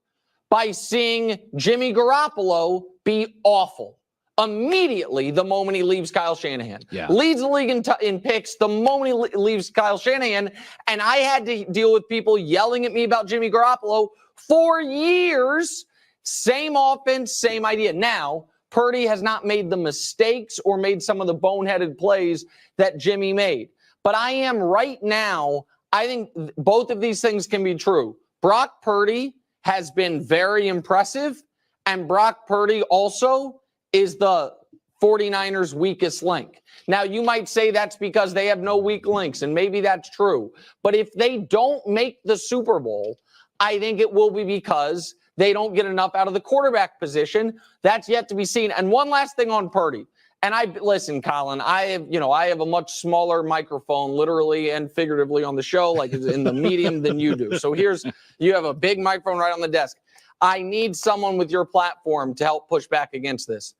by seeing Jimmy Garoppolo be awful. immediately the moment he leaves Kyle Shanahan. Yeah. Leads the league in picks the moment he leaves Kyle Shanahan. And I had to deal with people yelling at me about Jimmy Garoppolo for years. Same offense, same idea. Now, Purdy has not made the mistakes or made some of the boneheaded plays that Jimmy made. But I am right now, I think both of these things can be true. Brock Purdy has been very impressive, and Brock Purdy also is the 49ers' weakest link. Now, you might say that's because they have no weak links, and maybe that's true. But if they don't make the Super Bowl, I think it will be because they don't get enough out of the quarterback position. That's yet to be seen. And one last thing on Purdy. And listen, Colin, I have a much smaller microphone, literally and figuratively, on the show, like in the medium than you do. So you have a big microphone right on the desk. I need someone with your platform to help push back against this.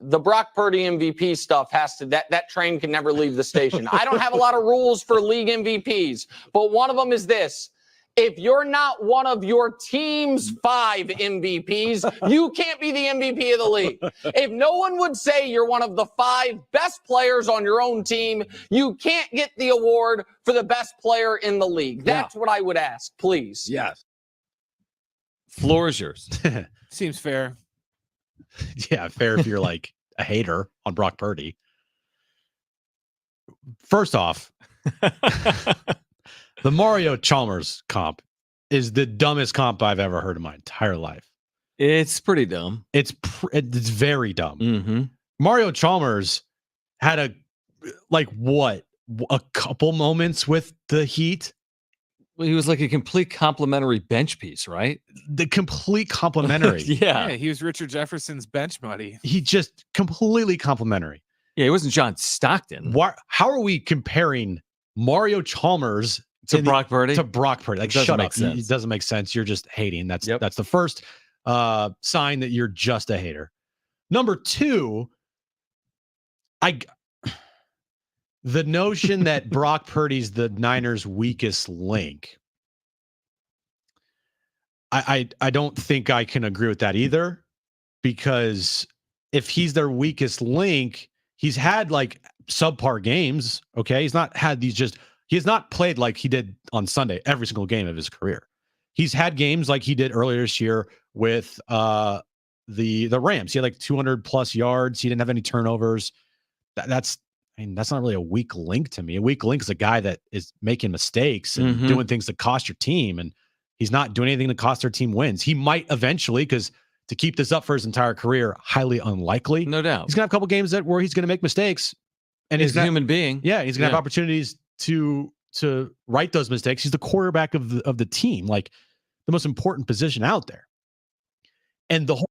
The Brock Purdy MVP stuff that train can never leave the station. I don't have a lot of rules for league MVPs, but one of them is this. If you're not one of your team's 5 MVPs, you can't be the MVP of the league. If no one would say you're one of the 5 best players on your own team, you can't get the award for the best player in the league. That's what I would ask, please. Yes. Floor is yours. Seems fair. Yeah, fair if you're like a hater on Brock Purdy. First off, the Mario Chalmers comp is the dumbest comp I've ever heard in my entire life. It's pretty dumb. It's very dumb. Mm-hmm. Mario Chalmers had a couple moments with the Heat. Well, he was like a complete complimentary bench piece, right? The complete complimentary. Yeah, he was Richard Jefferson's bench buddy. He just completely complimentary. Yeah, he wasn't John Stockton. How are we comparing Mario Chalmers to Brock Purdy? To Brock Purdy. Like, shut up. It doesn't make sense. You're just hating. That's the first sign that you're just a hater. Number 2, the notion that Brock Purdy's the Niners' weakest link. I don't think I can agree with that either, because if he's their weakest link, he's had like subpar games. Okay. He's not had he has not played like he did on Sunday every single game of his career. He's had games like he did earlier this year with the Rams. He had like 200 plus yards. He didn't have any turnovers. That's not really a weak link to me. A weak link is a guy that is making mistakes and doing things that cost your team, and he's not doing anything to cost their team wins. He might eventually, because to keep this up for his entire career, highly unlikely. No doubt. He's gonna have a couple games where he's gonna make mistakes, and he's a human being. Yeah, he's gonna have opportunities to right those mistakes. He's the quarterback of the team, like the most important position out there. And the whole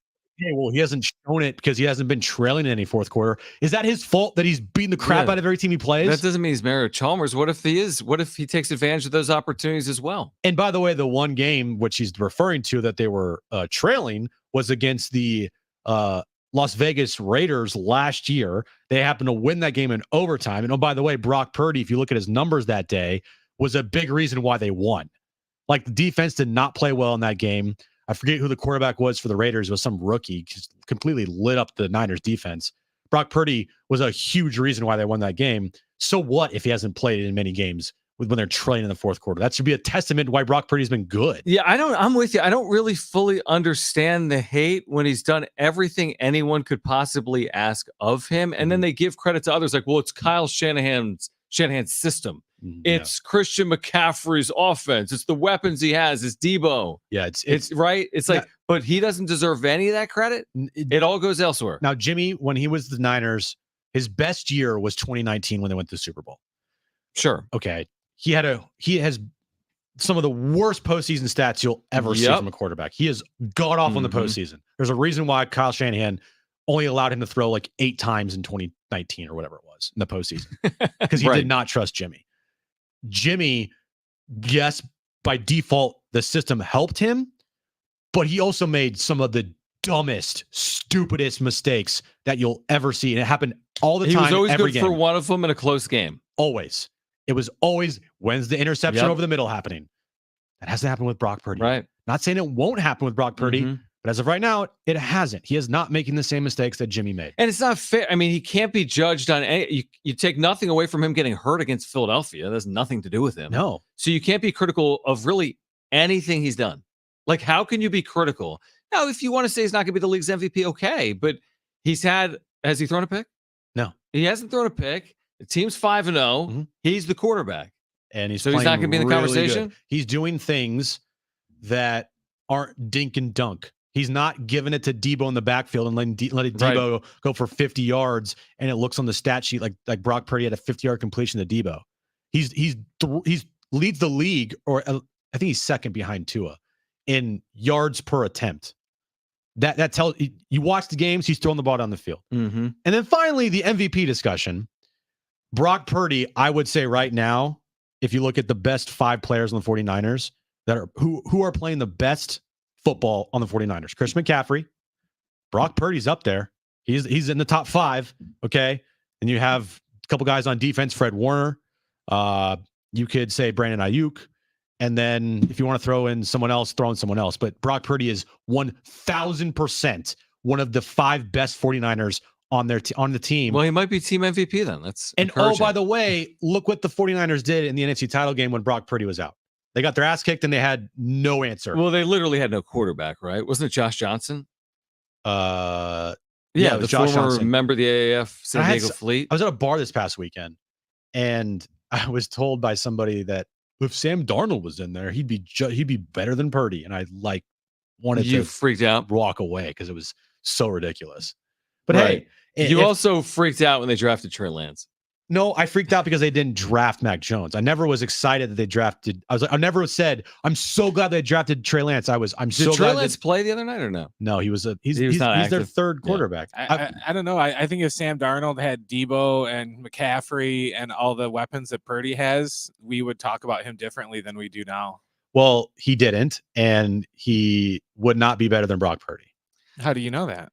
he hasn't shown it because he hasn't been trailing in any fourth quarter. Is that his fault that he's beating the crap out of every team he plays? That doesn't mean he's Mario Chalmers. What if he is? What if he takes advantage of those opportunities as well? And by the way, the one game which he's referring to that they were trailing was against the Las Vegas Raiders last year. They happened to win that game in overtime. And oh, by the way, Brock Purdy, if you look at his numbers that day, was a big reason why they won. Like, the defense did not play well in that game. I forget who the quarterback was for the Raiders. It was some rookie, just completely lit up the Niners defense. Brock Purdy was a huge reason why they won that game. So what if he hasn't played in many games when they're trailing in the fourth quarter? That should be a testament to why Brock Purdy's been good. Yeah, I'm with you. I don't really fully understand the hate when he's done everything anyone could possibly ask of him. And then they give credit to others like, well, it's Kyle Shanahan's system. It's Christian McCaffrey's offense. It's the weapons he has. It's Debo. Yeah, it's right. It's like, but he doesn't deserve any of that credit. It all goes elsewhere. Now, Jimmy, when he was the Niners, his best year was 2019 when they went to the Super Bowl. Sure. Okay. He has some of the worst postseason stats you'll ever see from a quarterback. He is god awful in the postseason. There's a reason why Kyle Shanahan only allowed him to throw like 8 times in 2019 or whatever it was in the postseason, because he did not trust Jimmy. Jimmy, yes, by default, the system helped him, but he also made some of the dumbest, stupidest mistakes that you'll ever see. And it happened all the time. He was always every good for one of them in a close game. Always. It was always, when's the interception over the middle happening? That hasn't happened with Brock Purdy. Right. Not saying it won't happen with Brock Purdy, But as of right now, it hasn't. He is not making the same mistakes that Jimmy made. And it's not fair. I mean, he can't be judged on any. You take nothing away from him getting hurt against Philadelphia. That has nothing to do with him. No. So you can't be critical of really anything he's done. Like, how can you be critical? Now, if you want to say he's not going to be the league's MVP, okay. But has he thrown a pick? No. He hasn't thrown a pick. The team's 5-0. Mhm. He's the quarterback. And So he's not going to be in the really conversation? good. He's doing things that aren't dink and dunk. He's not giving it to Debo in the backfield and letting Debo go for 50 yards, and it looks on the stat sheet like Brock Purdy had a 50-yard completion to Debo. He's leads the league, or I think he's second behind Tua in yards per attempt. That tells you watch the games, he's throwing the ball down the field. Mm-hmm. And then finally, the MVP discussion. Brock Purdy, I would say right now, if you look at the best 5 players on the 49ers that are who are playing the best football on the 49ers, Chris McCaffrey, Brock Purdy's up there. He's in the top 5. Okay. And you have a couple guys on defense, Fred Warner. You could say Brandon Ayuk. And then if you want to throw in someone else, throw in someone else. But Brock Purdy is 1,000% one of the 5 best 49ers on the team. Well, he might be team MVP then. That's and encouraging. oh, by the way, look what the 49ers did in the NFC title game when Brock Purdy was out. They got their ass kicked and they had no answer. Well, they literally had no quarterback, right? Wasn't it Josh Johnson? Yeah, the Josh former Johnson. member of the AAF San Diego Fleet. I was at a bar this past weekend, and I was told by somebody that if Sam Darnold was in there, he'd be better than Purdy, and I wanted to freaked out, walk away because it was so ridiculous. But right. hey, you also freaked out when they drafted Trey Lance. No, I freaked out because they didn't draft Mac Jones. I never was excited that they drafted. I never said I'm so glad they drafted Trey Lance. I'm Did so Trey glad. Lance play the other night or no? No, he's not their active. third quarterback. I don't know. I think if Sam Darnold had Debo and McCaffrey and all the weapons that Purdy has, we would talk about him differently than we do now. Well, he didn't, and he would not be better than Brock Purdy. How do you know that?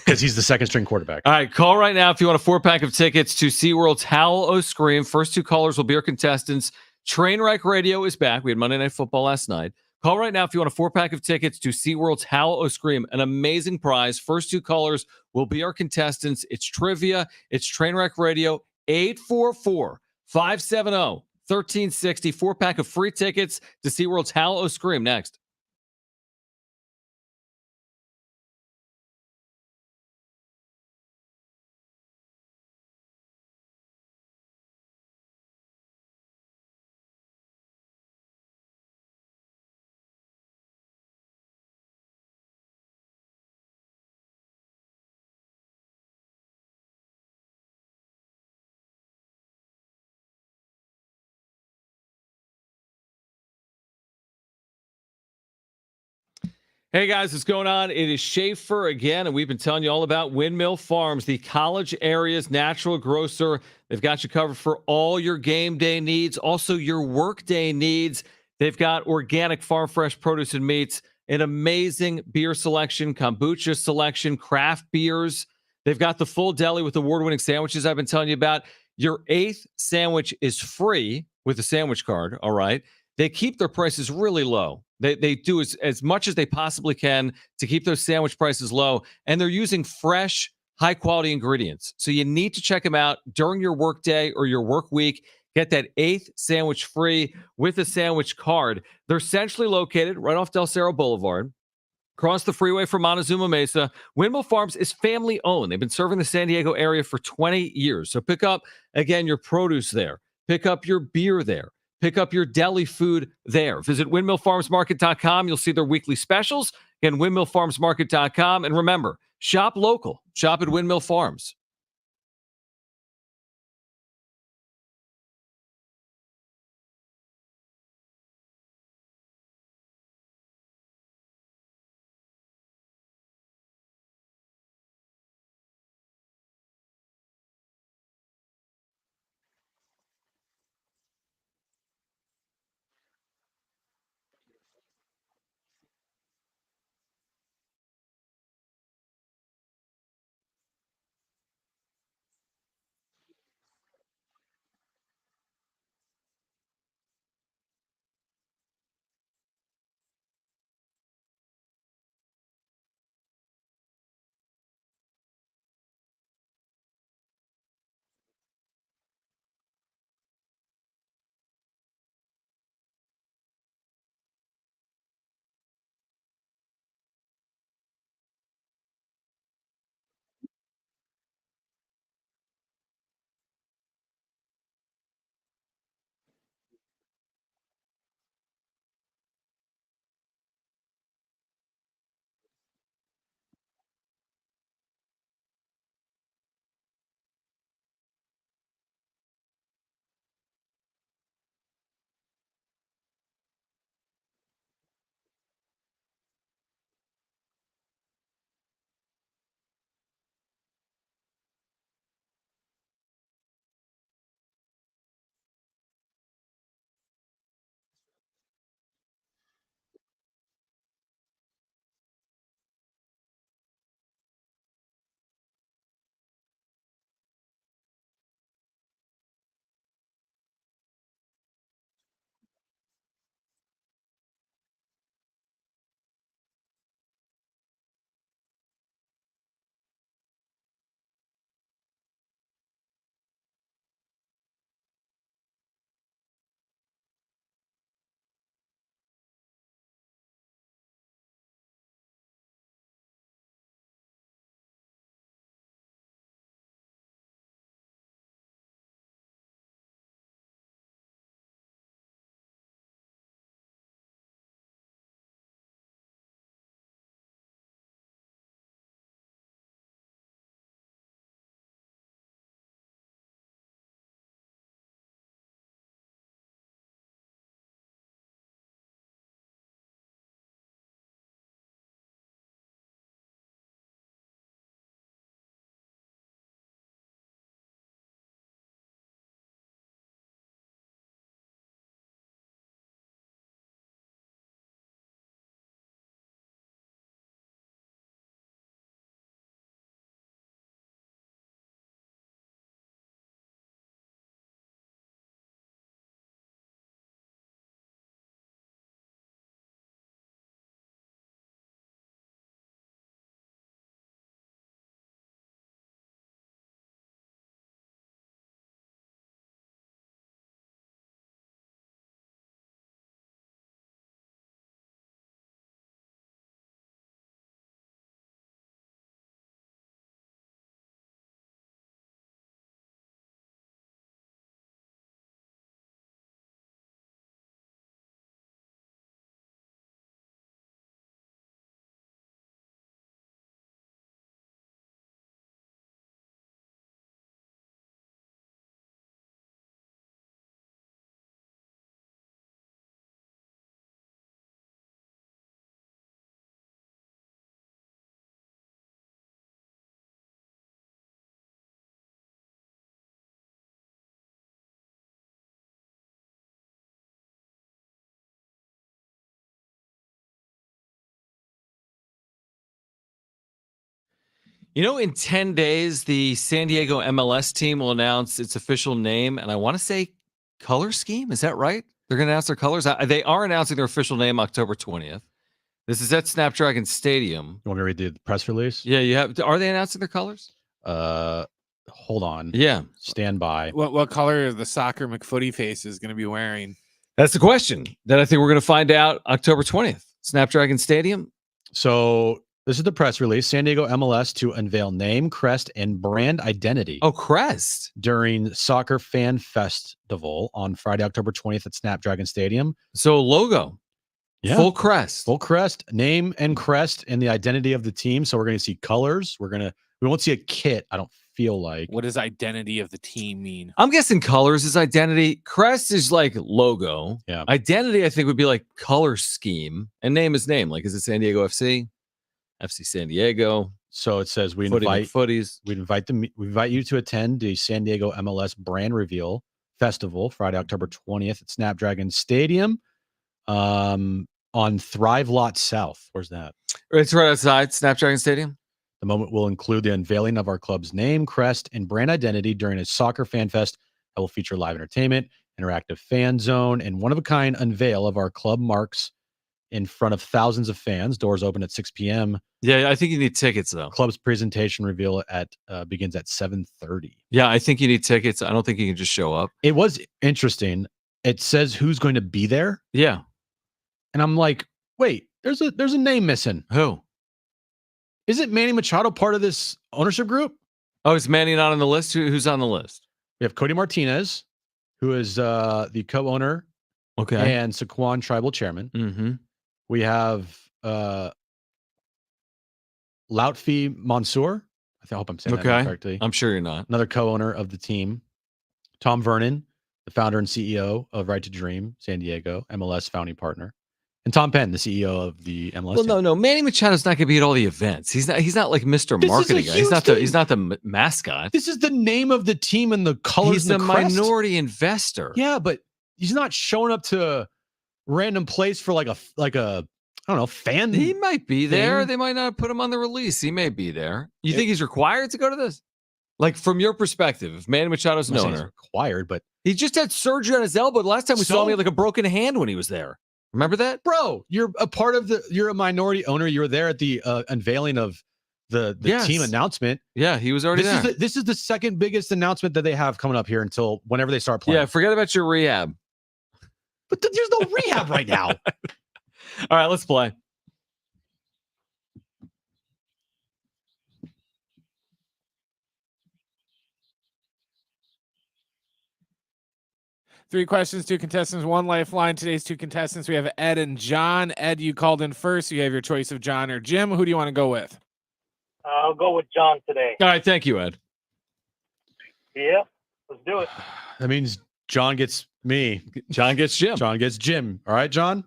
Because he's the second string quarterback. All right, call right now if you want a 4-pack of tickets to SeaWorld's Howl O Scream. First 2 callers will be our contestants. Trainwreck Radio is back. We had Monday Night Football last night. Call right now if you want a 4-pack of tickets to SeaWorld's Howl O Scream. An amazing prize. First 2 callers will be our contestants. It's trivia. It's Trainwreck Radio. 844-570-1360. 4-pack of free tickets to SeaWorld's Howl O Scream next. Hey guys, what's going on? It is Schaefer again, and we've been telling you all about Windmill Farms, the college area's natural grocer. They've got you covered for all your game day needs, also your work day needs. They've got organic farm fresh produce and meats, an amazing beer selection, kombucha selection, craft beers. They've got the full deli with award-winning sandwiches I've been telling you about. Your 8th sandwich is free with a sandwich card, all right? They keep their prices really low. They do as much as they possibly can to keep those sandwich prices low, and they're using fresh, high-quality ingredients. So you need to check them out during your work day or your work week. Get that 8th sandwich free with a sandwich card. They're centrally located right off Del Cerro Boulevard, across the freeway from Montezuma Mesa. Windmill Farms is family-owned. They've been serving the San Diego area for 20 years. So pick up, again, your produce there. Pick up your beer there. Pick up your deli food there. Visit windmillfarmsmarket.com. You'll see their weekly specials. Again, windmillfarmsmarket.com. And remember, shop local. Shop at Windmill Farms. In 10 days, the San Diego MLS team will announce its official name, and I want to say color scheme. Is that right? They're going to announce their colors. They are announcing their official name October 20th. This is at Snapdragon Stadium. You want me to read the press release? Yeah, you have. Are they announcing their colors? Hold on. Yeah. Stand by. What color the soccer McFooty face is going to be wearing? That's the question that I think we're going to find out October 20th. Snapdragon Stadium. So this is the press release. San Diego MLS to unveil name, crest, and brand identity. Oh, crest. During Soccer Fan Festival on Friday, October 20th at Snapdragon Stadium. So logo. Yeah. Full crest. Full crest, name and crest, and the identity of the team. So we're going to see colors. We won't see a kit, I don't feel like. What does identity of the team mean? I'm guessing colors is identity. Crest is like logo. Yeah. Identity, I think, would be like color scheme. And name is name. Like, is it San Diego FC? FC San Diego. So it says we invite you to attend the San Diego MLS brand reveal festival Friday, October 20th at Snapdragon Stadium. On Thrive Lot South. Where's that? It's right outside Snapdragon Stadium. The moment will include the unveiling of our club's name, crest, and brand identity during a soccer fan fest that will feature live entertainment, interactive fan zone, and one-of-a-kind unveil of our club marks in front of thousands of fans. Doors open at 6 p.m. Yeah, I think you need tickets, though. Club's presentation reveal begins at 7:30. Yeah, I think you need tickets. I don't think you can just show up. It was interesting. It says who's going to be there. Yeah. And I'm like, wait, there's a name missing. Who? Isn't Manny Machado part of this ownership group? Oh, is Manny not on the list? Who's on the list? We have Cody Martinez, who is the co-owner and Saquon tribal chairman. Mm-hmm. We have Lautfi Mansour. I hope I'm saying that name correctly. I'm sure you're not. Another co-owner of the team. Tom Vernon, the founder and CEO of Right to Dream San Diego, MLS founding partner. And Tom Penn, the CEO of the MLS. Well, team. no. Manny Machado's not going to be at all the events. He's not like Mr. Marketing guy. He's not the mascot. This is the name of the team and the colors. He's the minority investor. Yeah, but he's not showing up to a random place for like a I don't know, fan. He might be there. thing. They might not put him on the release. He may be there. You think he's required to go to this? Like, from your perspective, if Manny Machado's an owner, required, but he just had surgery on his elbow. The last time we saw him, he had like a broken hand when he was there. Remember that? Bro, you're a minority owner. You were there at the unveiling of the team announcement. Yeah, he was already there. This is the second biggest announcement that they have coming up here until whenever they start playing. Yeah, forget about your rehab. But there's no rehab right now. All right, let's play. Three questions, two contestants, one lifeline. Today's two contestants, we have Ed and John. Ed, you called in first. You have your choice of John or Jim. Who do you want to go with? I'll go with John today. All right, thank you, Ed. Yeah, let's do it. That means John gets me. John gets Jim. John gets Jim. All right, John?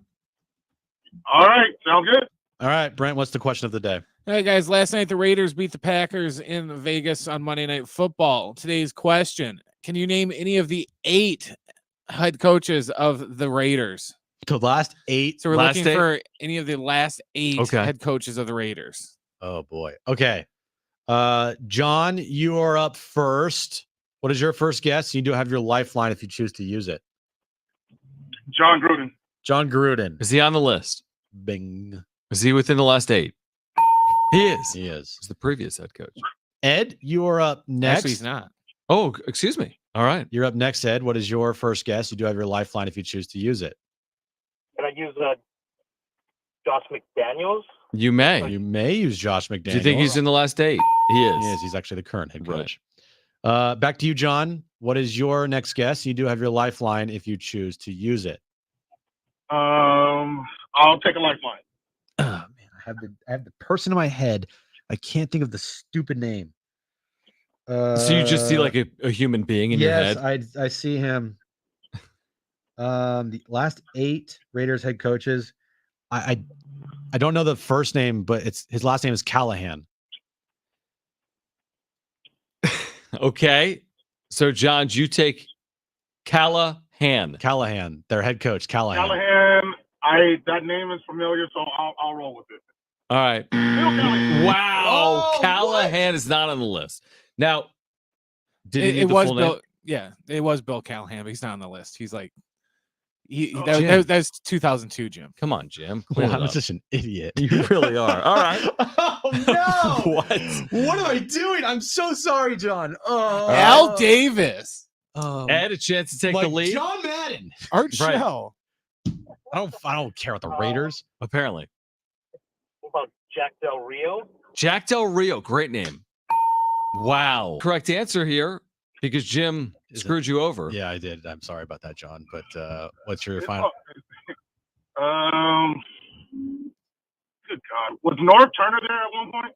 All right, sound good. All right, Brent, what's the question of the day? All right, guys. Last night, the Raiders beat the Packers in Vegas on Monday Night Football. Today's question: can you name any of the 8 head coaches of the Raiders? The last 8. So we're looking for any of the last 8 head coaches of the Raiders. Oh boy. Okay. John, you are up first. What is your first guess? You do have your lifeline if you choose to use it. John Gruden. John Gruden. Is he on the list? Bing. Is he within the last 8? He is. He is. He's the previous head coach. Ed, you are up next. Actually, he's not. Oh, excuse me. All right. You're up next, Ed. What is your first guess? You do have your lifeline if you choose to use it. Can I use Josh McDaniels? You may. You may use Josh McDaniels. Do you think he's in the last 8? He is. He is. He's actually the current head coach. Right. Back to you, John. What is your next guess? You do have your lifeline if you choose to use it. I'll take a lifeline. Oh man, I have the person in my head. I can't think of the stupid name. So you just see like a human being in your head? Yes, I see him. The last 8 Raiders head coaches. I don't know the first name, but his last name is Callahan. Okay. So John, you take Callahan. Callahan, their head coach, Callahan. Callahan. That name is familiar, so I'll roll with it. All right. Bill Callahan. Wow. Oh, Callahan is not on the list. Now, did he It need the was full Bill. name? Yeah, it was Bill Callahan, but he's not on the list. He's like, Oh, that's 2002, Jim. Come on, Jim. Wow, Clean it I'm up. such an idiot. You really are. All right. Oh no! What? What am I doing? I'm so sorry, John. Al Davis, Ed, a chance to take the lead? John Madden. Art Right. Shell. I don't care about the Raiders. Apparently. What about Jack Del Rio? Jack Del Rio. Great name. Wow. Correct answer here because Jim screwed you over. Yeah, I did. I'm sorry about that, John. But what's your It's final? Good God. Was Norv Turner there at one point?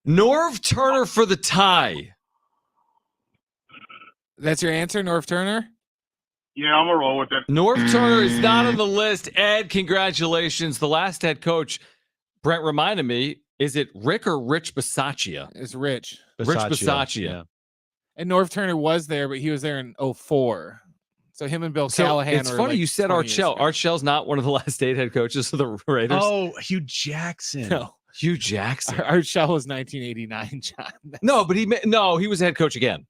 Norv Turner for the tie. That's your answer, Norv Turner? Yeah, I'm going to roll with it. Norv Turner is not on the list. Ed, congratulations. The last head coach, Brent reminded me, is it Rick or Rich Bisaccia? It's Rich. Rich Bisaccia. Yeah. And Norv Turner was there, but he was there in 04. So him and Bill So Callahan it's were funny like you said 20 Art years Shell. ago. Art Shell's not one of the last 8 head coaches of the Raiders. Oh, Hugh Jackson. No. Hugh Jackson. Art Shell was 1989, John. No, but he was a head coach again.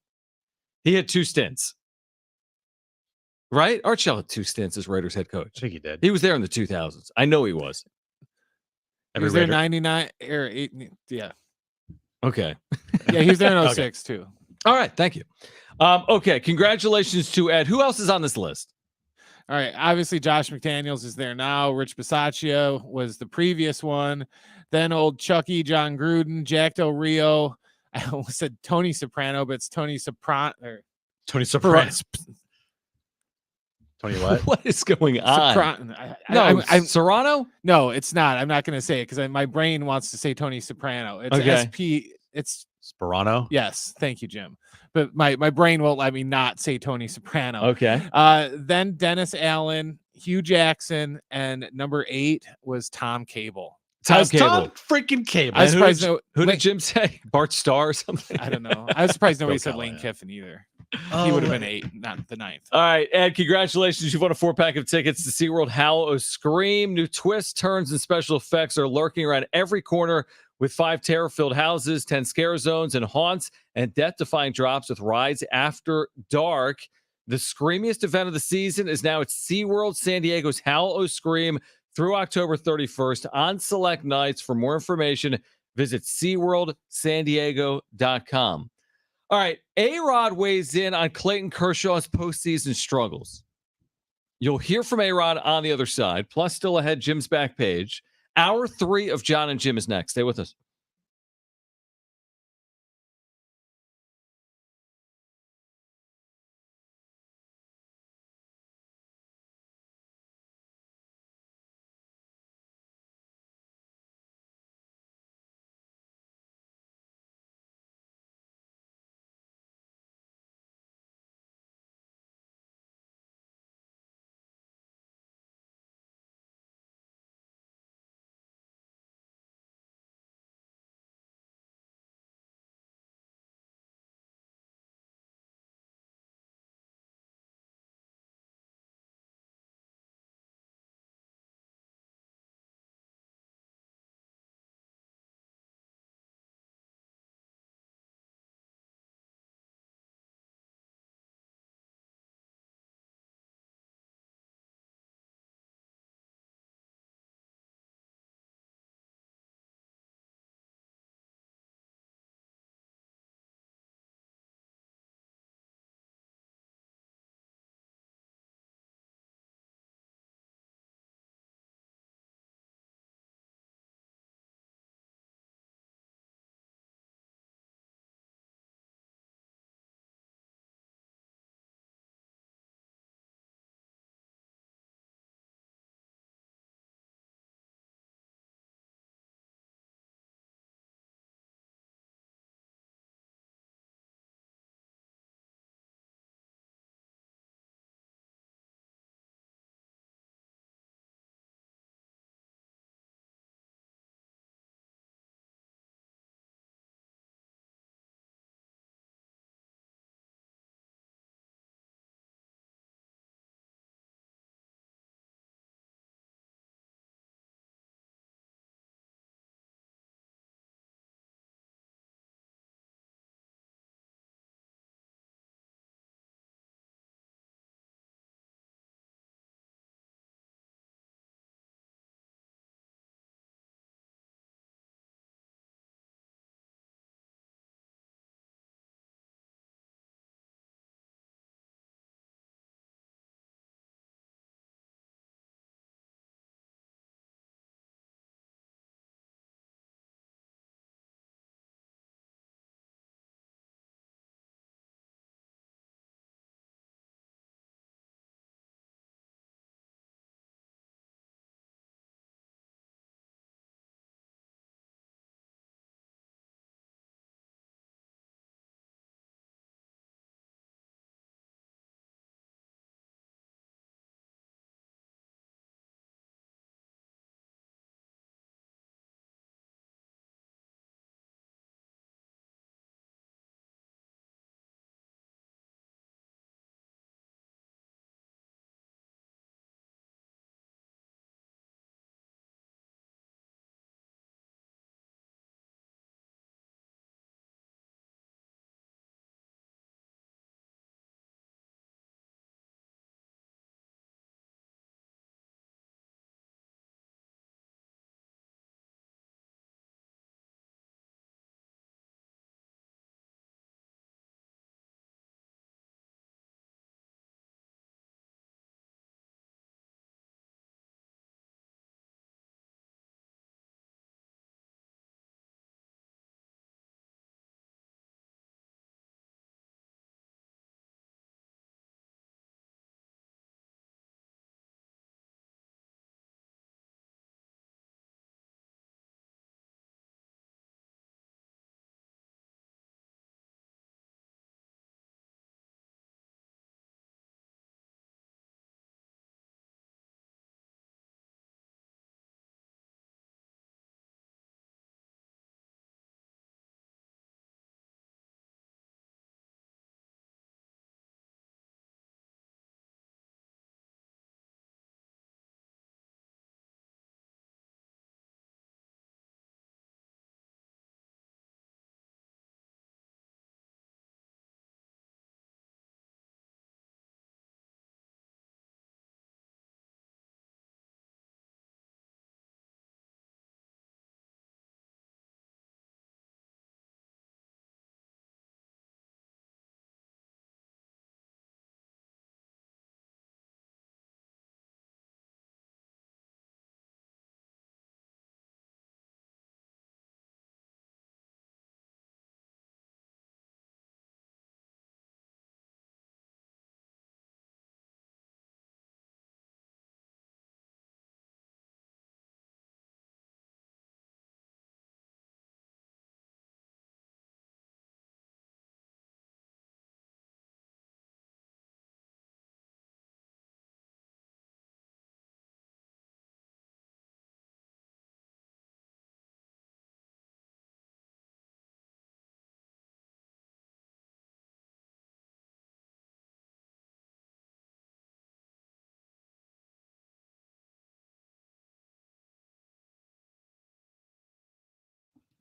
He had 2 stints. Right? Art Shell had 2 stints as Raiders head I coach. think he did. He was there in the 2000s. I know he was. He was there 99 or 8. Yeah. Okay. Yeah, he was there in Okay. 06 too. All right. Thank you. Okay. Congratulations to Ed. Who else is on this list? All right. Obviously, Josh McDaniels is there now. Rich Bisaccia was the previous one. Then old Chucky, John Gruden, Jack Del Rio. I almost said Tony Soprano, but it's Tony Soprano. Tony Soprano. Tony what? What is going on? No, I'm Serrano? no, it's not. I'm not going to say it because my brain wants to say Tony Soprano. It's Okay. SP. It's Sperano. yes. Thank you, Jim. But my brain won't let me not say Tony Soprano. Okay. Then Dennis Allen, Hugh Jackson, and number 8 was Tom Cable. Tom Cable. Tom freaking Cable. I was And surprised. who did Lane- Jim say? Bart Starr or something? I don't know. I was surprised nobody Bill said Lane Callahan. Kiffin either. Oh, He would have been 8, not the 9th. All right, Ed, congratulations. You've won a 4-pack of tickets to SeaWorld Howl O Scream. New twists, turns, and special effects are lurking around every corner with 5 terror-filled houses, 10 scare zones and haunts, and death-defying drops with rides after dark. The screamiest event of the season is now at SeaWorld San Diego's Howl O Scream through October 31st on select nights. For more information, visit SeaWorldSanDiego.com. All right, A-Rod weighs in on Clayton Kershaw's postseason struggles. You'll hear from A-Rod on the other side, plus still ahead, Jim's back page. Hour 3 of Jon and Jim is next. Stay with us.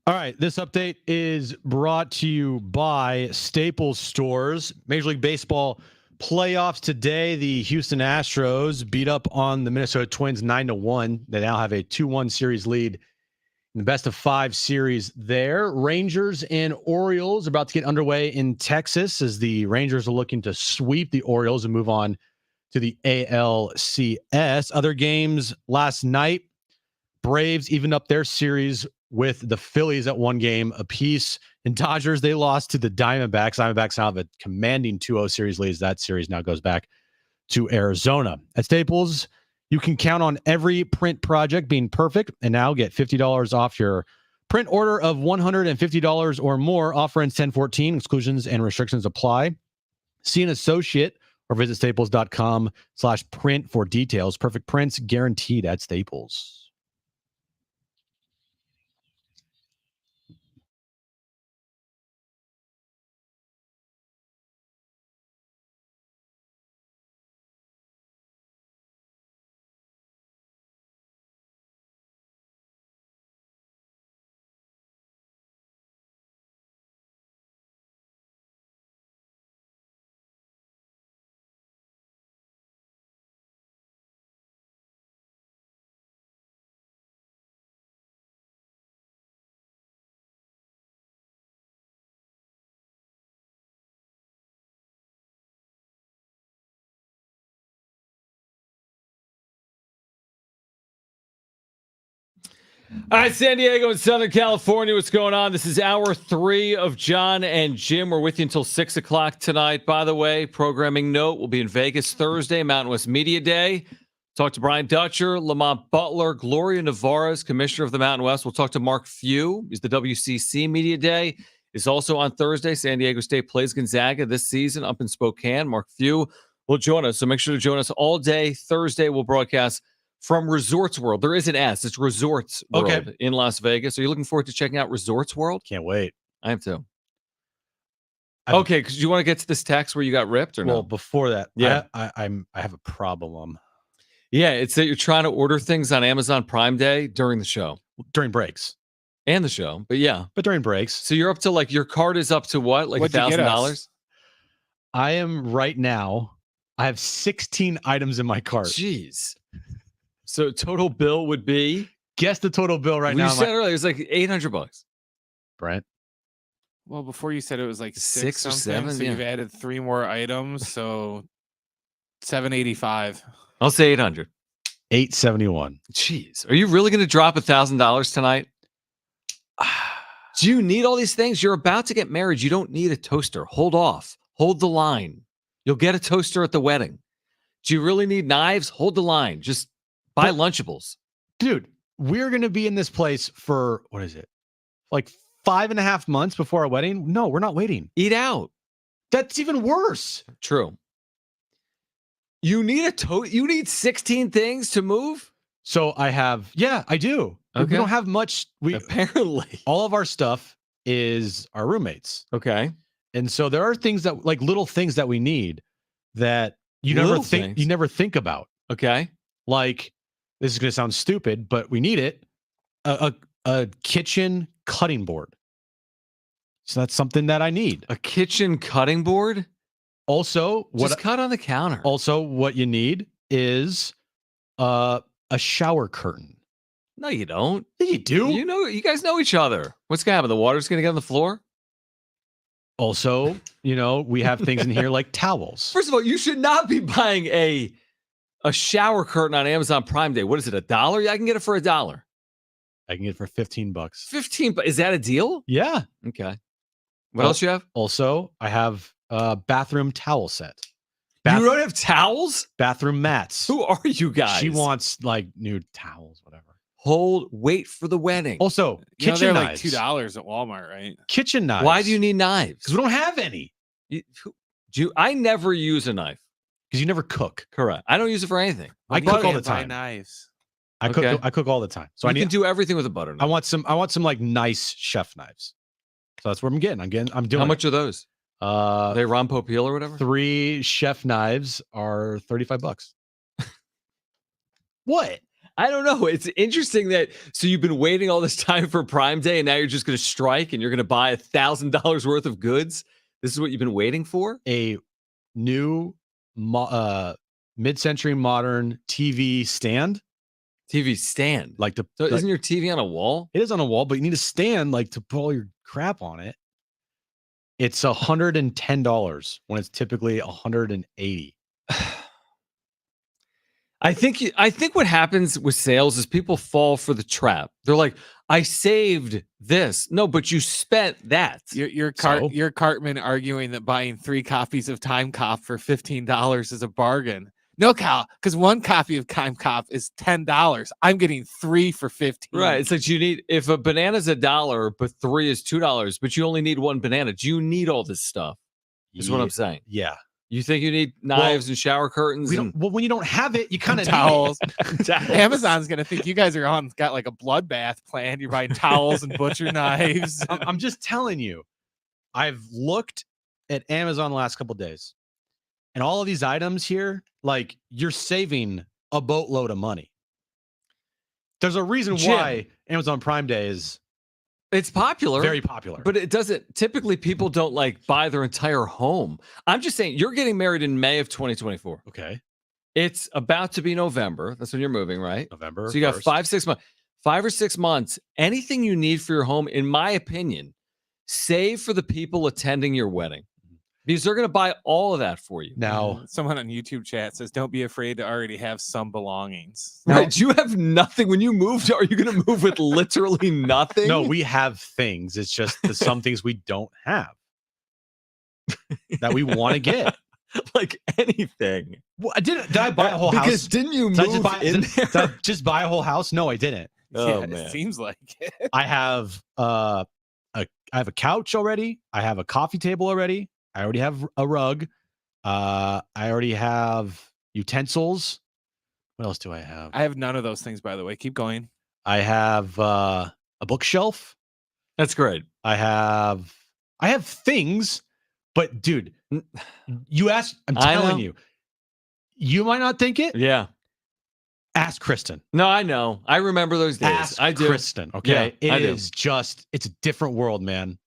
All right, this update is brought to you by Staples Stores. Major League Baseball playoffs today. The Houston Astros beat up on the Minnesota Twins 9-1. They now have a 2-1 series lead in the best of 5 series there. Rangers and Orioles about to get underway in Texas as the Rangers are looking to sweep the Orioles and move on to the ALCS. Other games last night, Braves evened up their series with the Phillies at 1 game apiece. And Dodgers, they lost to the Diamondbacks. Diamondbacks now have a commanding 2-0 series lead. That series now goes back to Arizona. At Staples, you can count on every print project being perfect and now get $50 off your print order of $150 or more. Offer ends 10/14. Exclusions and restrictions apply. See an associate or visit staples.com/print for details. Perfect prints guaranteed at Staples. All right, San Diego and Southern California, what's going on? This is hour 3 of Jon and Jim. We're with you until 6 o'clock tonight. By the way, programming note, we'll be in Vegas Thursday, Mountain West Media Day. Talk to Brian Dutcher, Lamont Butler, Gloria Navarez, Commissioner of the Mountain West. We'll talk to Mark Few. He's the WCC Media Day. It's also on Thursday. San Diego State plays Gonzaga this season up in Spokane. Mark Few will join us, so make sure to join us all day. Thursday, we'll broadcast from Resorts World. There is an S. It's Resorts World in Las Vegas. Are you looking forward to checking out Resorts World? Can't wait. I am too. Okay, because you want to get to this text where you got ripped or no? Well, before that, yeah, I have a problem. Yeah, it's that you're trying to order things on Amazon Prime Day during the show. During breaks. And the show, but yeah. But during breaks. So you're up to like, your card is up to what? Like $1,000? I am right now, I have 16 items in my cart. Jeez. So total bill would be? Guess the total bill right now. You said earlier, it was like $800. Brent? Well, before you said it was like 6 or something, 7. so Yeah. you've added 3 more items, so $785. I'll say 800. 871. Jeez, are you really going to drop $1,000 tonight? Do you need all these things? You're about to get married. You don't need a toaster. Hold off. Hold the line. You'll get a toaster at the wedding. Do you really need knives? Hold the line. Just buy Lunchables. Dude, we're going to be in this place for, what is it? Like 5.5 months before our wedding? No, we're not waiting. Eat out. That's even worse. True. You need you need 16 things to move? So I do. Okay. We don't have much. Apparently. All of our stuff is our roommates. Okay. And so there are things that, like, little things that we need that you never think about. Okay. Like, this is going to sound stupid, but we need it. A kitchen cutting board. So that's something that I need. A kitchen cutting board? Also, just cut on the counter. Also, what you need is a shower curtain. No, you don't. Yeah, you do. You guys know each other. What's going to happen? The water's going to get on the floor? Also, we have things in here like towels. First of all, you should not be buying a shower curtain on Amazon Prime Day. What is it, $1? I can get it for $1. I can get it for $15. $15? Is that a deal? Yeah. Okay. What else you have? Also, I have a bathroom towel set. You don't have towels? Bathroom mats. Who are you guys? She wants like new towels, whatever. Wait for the wedding. Also, kitchen they're knives. like $2 at Walmart, right? Kitchen knives. Why do you need knives? Because we don't have any. I never use a knife. Because you never cook. Correct. I don't use it for anything. I cook all the Buy time. Knives. I cook all the time. So I can do everything with a butter knife. I want some like nice chef knives. So that's what I'm getting. I'm doing. How much are those? Are they Ron Popeil or whatever? 3 chef knives are $35. What? I don't know. It's interesting that so you've been waiting all this time for Prime Day, and now you're just going to strike and you're going to buy $1,000 worth of goods. This is what you've been waiting for? A new mid-century modern TV stand. TV stand. Like the So isn't your TV on a wall? It is on a wall, but you need a stand like to put all your crap on it. It's $110 when it's typically $180. I think what happens with sales is people fall for the trap. They're like, I saved this. No, but you spent that. Your Cartman arguing that buying 3 copies of Time Cop for $15 is a bargain. No, Cal, because 1 copy of Time Cop is $10. I'm getting 3 for $15. Right. It's like if a banana's $1, but 3 is $2, but you only need 1 banana. Do you need all this stuff? Is what I'm saying. Yeah. You think you need knives and shower curtains? Well, when you don't have it, you kind of towels. Amazon's gonna think you guys are got like a bloodbath plan. You're buying towels and butcher knives. I'm just telling you. I've looked at Amazon the last couple of days, and all of these items here, like you're saving a boatload of money. There's a reason why Amazon Prime Day is. It's popular. Very popular. But it doesn't, typically people don't like buy their entire home. I'm just saying, you're getting married in May of 2024. Okay. It's about to be November. That's when you're moving, right? November. So you got 5 or 6 months. Anything you need for your home, in my opinion, save for the people attending your wedding. Because they're going to buy all of that for you. Now, someone on YouTube chat says, don't be afraid to already have some belongings. Right. You have nothing. When you moved, are you going to move with literally nothing? No, we have things. It's just some things we don't have that we want to get. Like anything. Well, did I buy a whole house? Because didn't you move did I just buy a whole house? No, I didn't. Oh, man. It seems like it. I have I have a couch already. I have a coffee table already. I already have a rug. I already have utensils. What else do I have? I have none of those things, by the way. Keep going. I have a bookshelf. That's great. I have things, but dude, you asked. I'm telling you, you might not think it. Yeah. Ask Kristen. No, I know. I remember those days. Ask I do. Kristen. Okay, Yeah, it's a different world, man.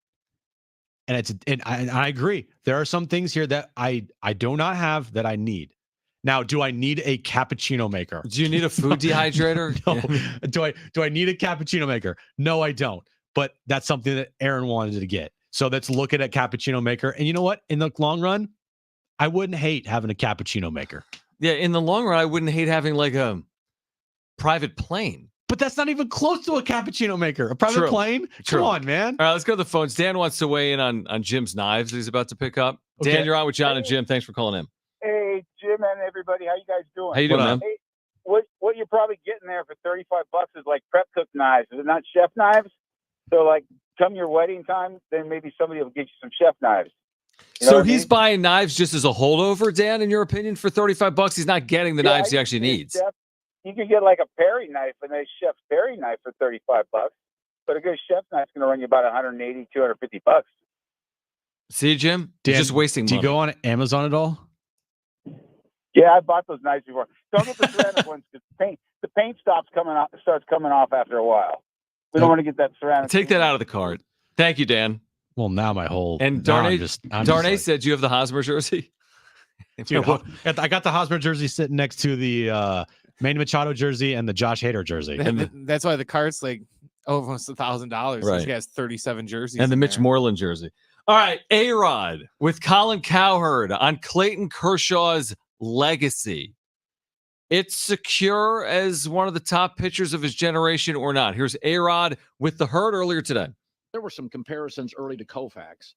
And I agree. There are some things here that I do not have that I need. Now, do I need a cappuccino maker? Do you need a food dehydrator? No. Yeah. Do I need a cappuccino maker? No, I don't. But that's something that Aaron wanted to get. So let's look at a cappuccino maker. And you know what? In the long run, I wouldn't hate having a cappuccino maker. Yeah, in the long run, I wouldn't hate having like a private plane. But that's not even close to a cappuccino maker. A private plane? True. Come on, man. All right, let's go to the phones. Dan wants to weigh in on Jim's knives that he's about to pick up. Okay. Dan, you're on with Jon and Jim. Thanks for calling in. Hey, Jim and everybody. How you guys doing? How you doing, man? Hey, what you're probably getting there for $35 is like prep cook knives. Is it not chef knives? So like come your wedding time, then maybe somebody will get you some chef knives. You know so he's buying knives just as a holdover, Dan, in your opinion, for $35? He's not getting the knives he actually needs. You can get like a Perry knife, a nice chef's Perry knife for $35, but a good chef knife's going to run you about $180, $250. See, Jim, Dan, you're just wasting money. Do you go on Amazon at all? Yeah, I bought those knives before. Don't get the ceramic ones because the paint starts coming off after a while. We don't want to get that ceramic. Take that out of the cart. Thank you, Dan. Well, now my whole Darnay said, "Do you have the Hosmer jersey?" Dude, I got the Hosmer jersey sitting next to the Manny Machado jersey and the Josh Hader jersey. And that's why the cart's like almost $1,000. Right. He has 37 jerseys. And the Mitch Moreland jersey. All right, A-Rod with Colin Cowherd on Clayton Kershaw's legacy. It's secure as one of the top pitchers of his generation or not? Here's A-Rod with the Herd earlier today. There were some comparisons early to Koufax.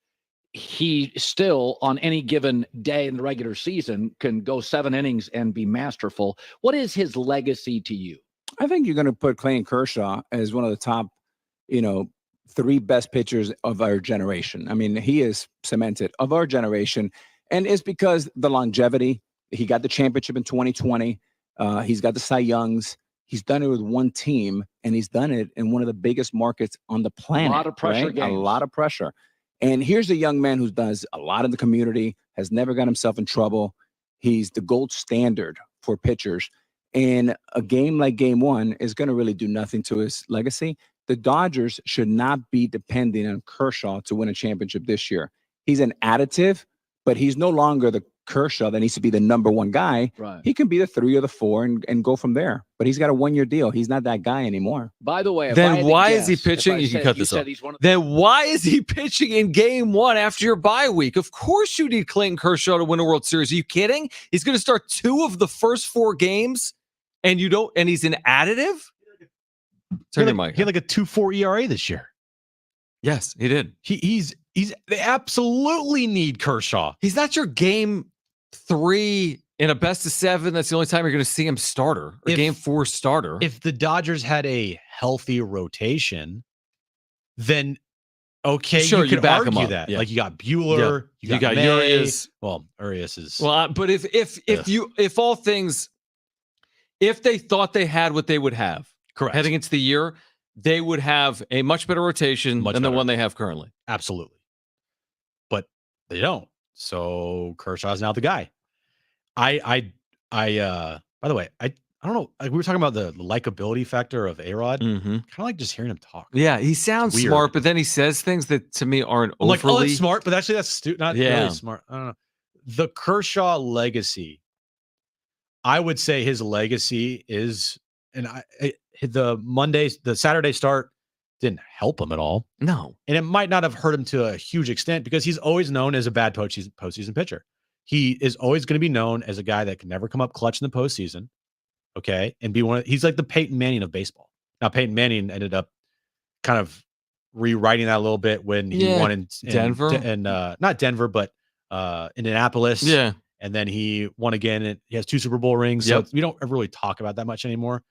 He still, on any given day in the regular season, can go 7 innings and be masterful. What is his legacy to you? I think you're going to put Clayton Kershaw as one of the top, 3 best pitchers of our generation. I mean, he is cemented of our generation, and it's because the longevity. He got the championship in 2020. He's got the Cy Youngs. He's done it with one team, and he's done it in one of the biggest markets on the planet. A lot of pressure, right? games. A lot of pressure. And here's a young man who does a lot in the community, has never got himself in trouble. He's the gold standard for pitchers. in a game like game one is going to really do nothing to his legacy. The Dodgers should not be depending on Kershaw to win a championship this year. He's an additive, but he's no longer the Kershaw that needs to be the number one guy. Right. He can be the 3 or the 4 and go from there. But he's got a 1-year deal. He's not that guy anymore. By the way, if I Then had to why is he guess, if pitching? I You can said- cut you this said off. he's one of- Then why is he pitching in game one after your bye week? Of course you need Clayton Kershaw to win a World Series. Are you kidding? He's going to start 2 of the first 4 games, and you don't. And he's an additive. Turn your mic. He had like a 2.4 ERA this year. Yes, he did. He's they absolutely need Kershaw. He's not your game 3 in a best of 7. That's the only time you're going to see him starter or game 4 starter. If the Dodgers had a healthy rotation, then okay, Sure, you you could back him argue up. that. Yeah. Like you got Bueller, You got May. Urias. Well, Urias is Well, but if all things, if they thought they had what they would have correct heading into the year, they would have a much better rotation than the one they have currently. Absolutely. But they don't. So Kershaw's now the guy. By the way, I don't know. Like we were talking about the likability factor of A-Rod. Mm-hmm. Kind of like just hearing him talk. Yeah, he sounds Weird. smart, but then he says things that to me aren't I'm like, oh, overly that's smart, but actually that's not really smart. I don't know. The Kershaw legacy, I would say his legacy is, and the Saturday start didn't help him at all. No. And it might not have hurt him to a huge extent because he's always known as a bad postseason pitcher. He is always going to be known as a guy that can never come up clutch in the postseason. Okay. And he's like the Peyton Manning of baseball. Now, Peyton Manning ended up kind of rewriting that a little bit when he won in Denver and not Denver, but Indianapolis. Yeah. And then he won again. And he has 2 Super Bowl rings. So we don't ever really talk about that much anymore.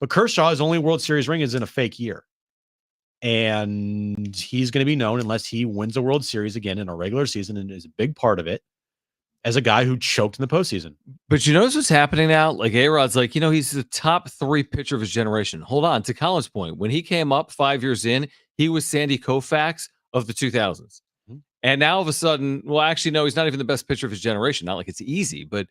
But Kershaw's only World Series ring is in a fake year. And he's going to be known unless he wins a World Series again in a regular season and is a big part of it as a guy who choked in the postseason. But you notice what's happening now? Like A-Rod's like, he's the top 3 pitcher of his generation. Hold on, to Colin's point, when he came up 5 years in, he was Sandy Koufax of the 2000s. Mm-hmm. And now all of a sudden, well, actually, no, he's not even the best pitcher of his generation. Not like it's easy, but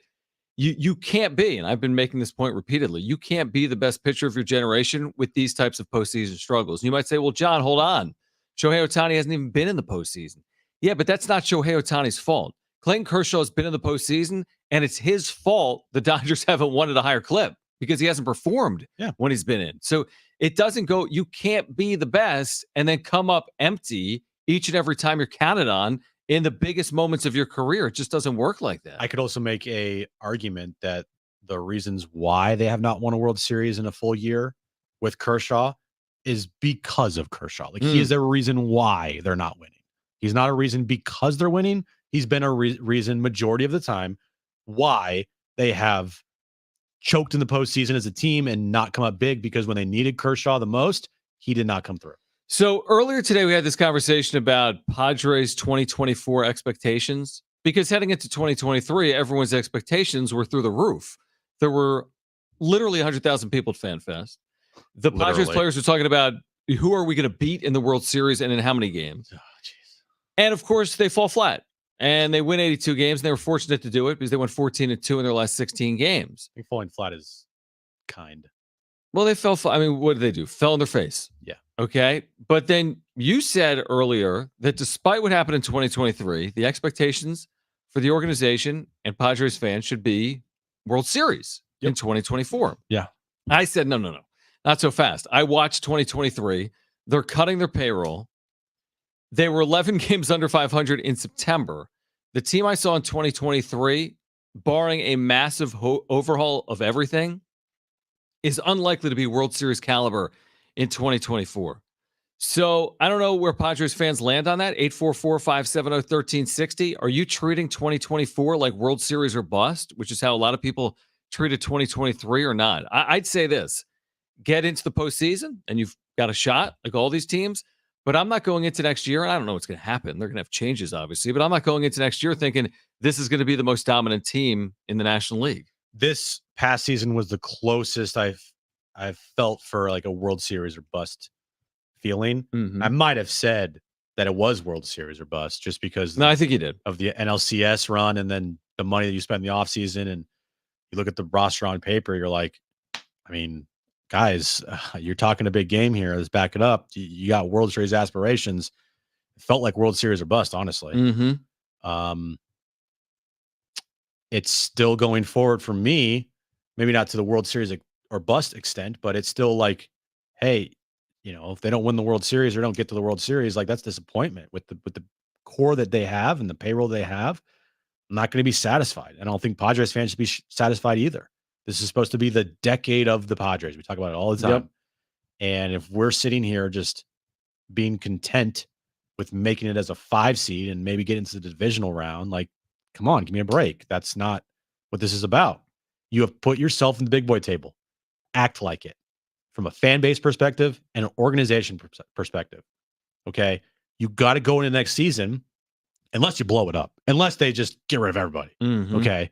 you can't be, and I've been making this point repeatedly, you can't be the best pitcher of your generation with these types of postseason struggles. And you might say, well, John, hold on. Shohei Ohtani hasn't even been in the postseason. Yeah, but that's not Shohei Ohtani's fault. Clayton Kershaw has been in the postseason, and it's his fault the Dodgers haven't won at a higher clip because he hasn't performed when he's been in. So it doesn't go, you can't be the best and then come up empty each and every time you're counted on in the biggest moments of your career. It just doesn't work like that. I could also make a argument that the reasons why they have not won a World Series in a full year with Kershaw is because of Kershaw. Like he is a reason why they're not winning. He's not a reason because they're winning. He's been a reason majority of the time why they have choked in the postseason as a team and not come up big, because when they needed Kershaw the most, he did not come through. So earlier today, we had this conversation about Padres 2024 expectations, because heading into 2023, everyone's expectations were through the roof. There were literally 100,000 people at FanFest. The Padres players were talking about who are we going to beat in the World Series and in how many games. Oh, and of course, they fall flat and they win 82 games. And they were fortunate to do it because they won 14-2 in their last 16 games. I think falling flat is kind. Well, they fell flat. I mean, what did they do? Fell on their face. Yeah. Okay. But then you said earlier that despite what happened in 2023, the expectations for the organization and Padres fans should be World Series in 2024. Yeah. I said, no, not so fast. I watched 2023. They're cutting their payroll. They were 11 games under 500 in September. The team I saw in 2023, barring a massive overhaul of everything, is unlikely to be World Series caliber in 2024. So I don't know where Padres fans land on that. 844-570-1360. Are you treating 2024 like World Series or bust, which is how a lot of people treated 2023, or not? I'd say this. Get into the postseason and you've got a shot like all these teams. But I'm not going into next year, and I don't know what's going to happen. They're going to have changes, obviously. But I'm not going into next year thinking this is going to be the most dominant team in the National League. This past season was the closest I've felt for like a World Series or bust feeling. Mm-hmm. I might have said that it was World Series or bust just because I think you did. Of the NLCS run and then the money that you spent in the offseason, and you look at the roster on paper, you're like, I mean, guys, you're talking a big game here. Let's back it up. You got World Series aspirations. It felt like World Series or bust, honestly. Mm-hmm. It's still going forward for me, maybe not to the World Series or bust extent, but it's still like, hey, if they don't win the World Series or don't get to the World Series, like that's disappointment with the core that they have and the payroll they have. I'm not going to be satisfied. I don't think Padres fans should be satisfied either. This is supposed to be the decade of the Padres. We talk about it all the time. Yep. And if we're sitting here just being content with making it as a 5 seed and maybe get into the divisional round, like, come on, give me a break. That's not what this is about. You have put yourself in the big boy table. Act like it from a fan base perspective and an organization perspective. Okay. You got to go into the next season, unless you blow it up, unless they just get rid of everybody. Mhm. Okay.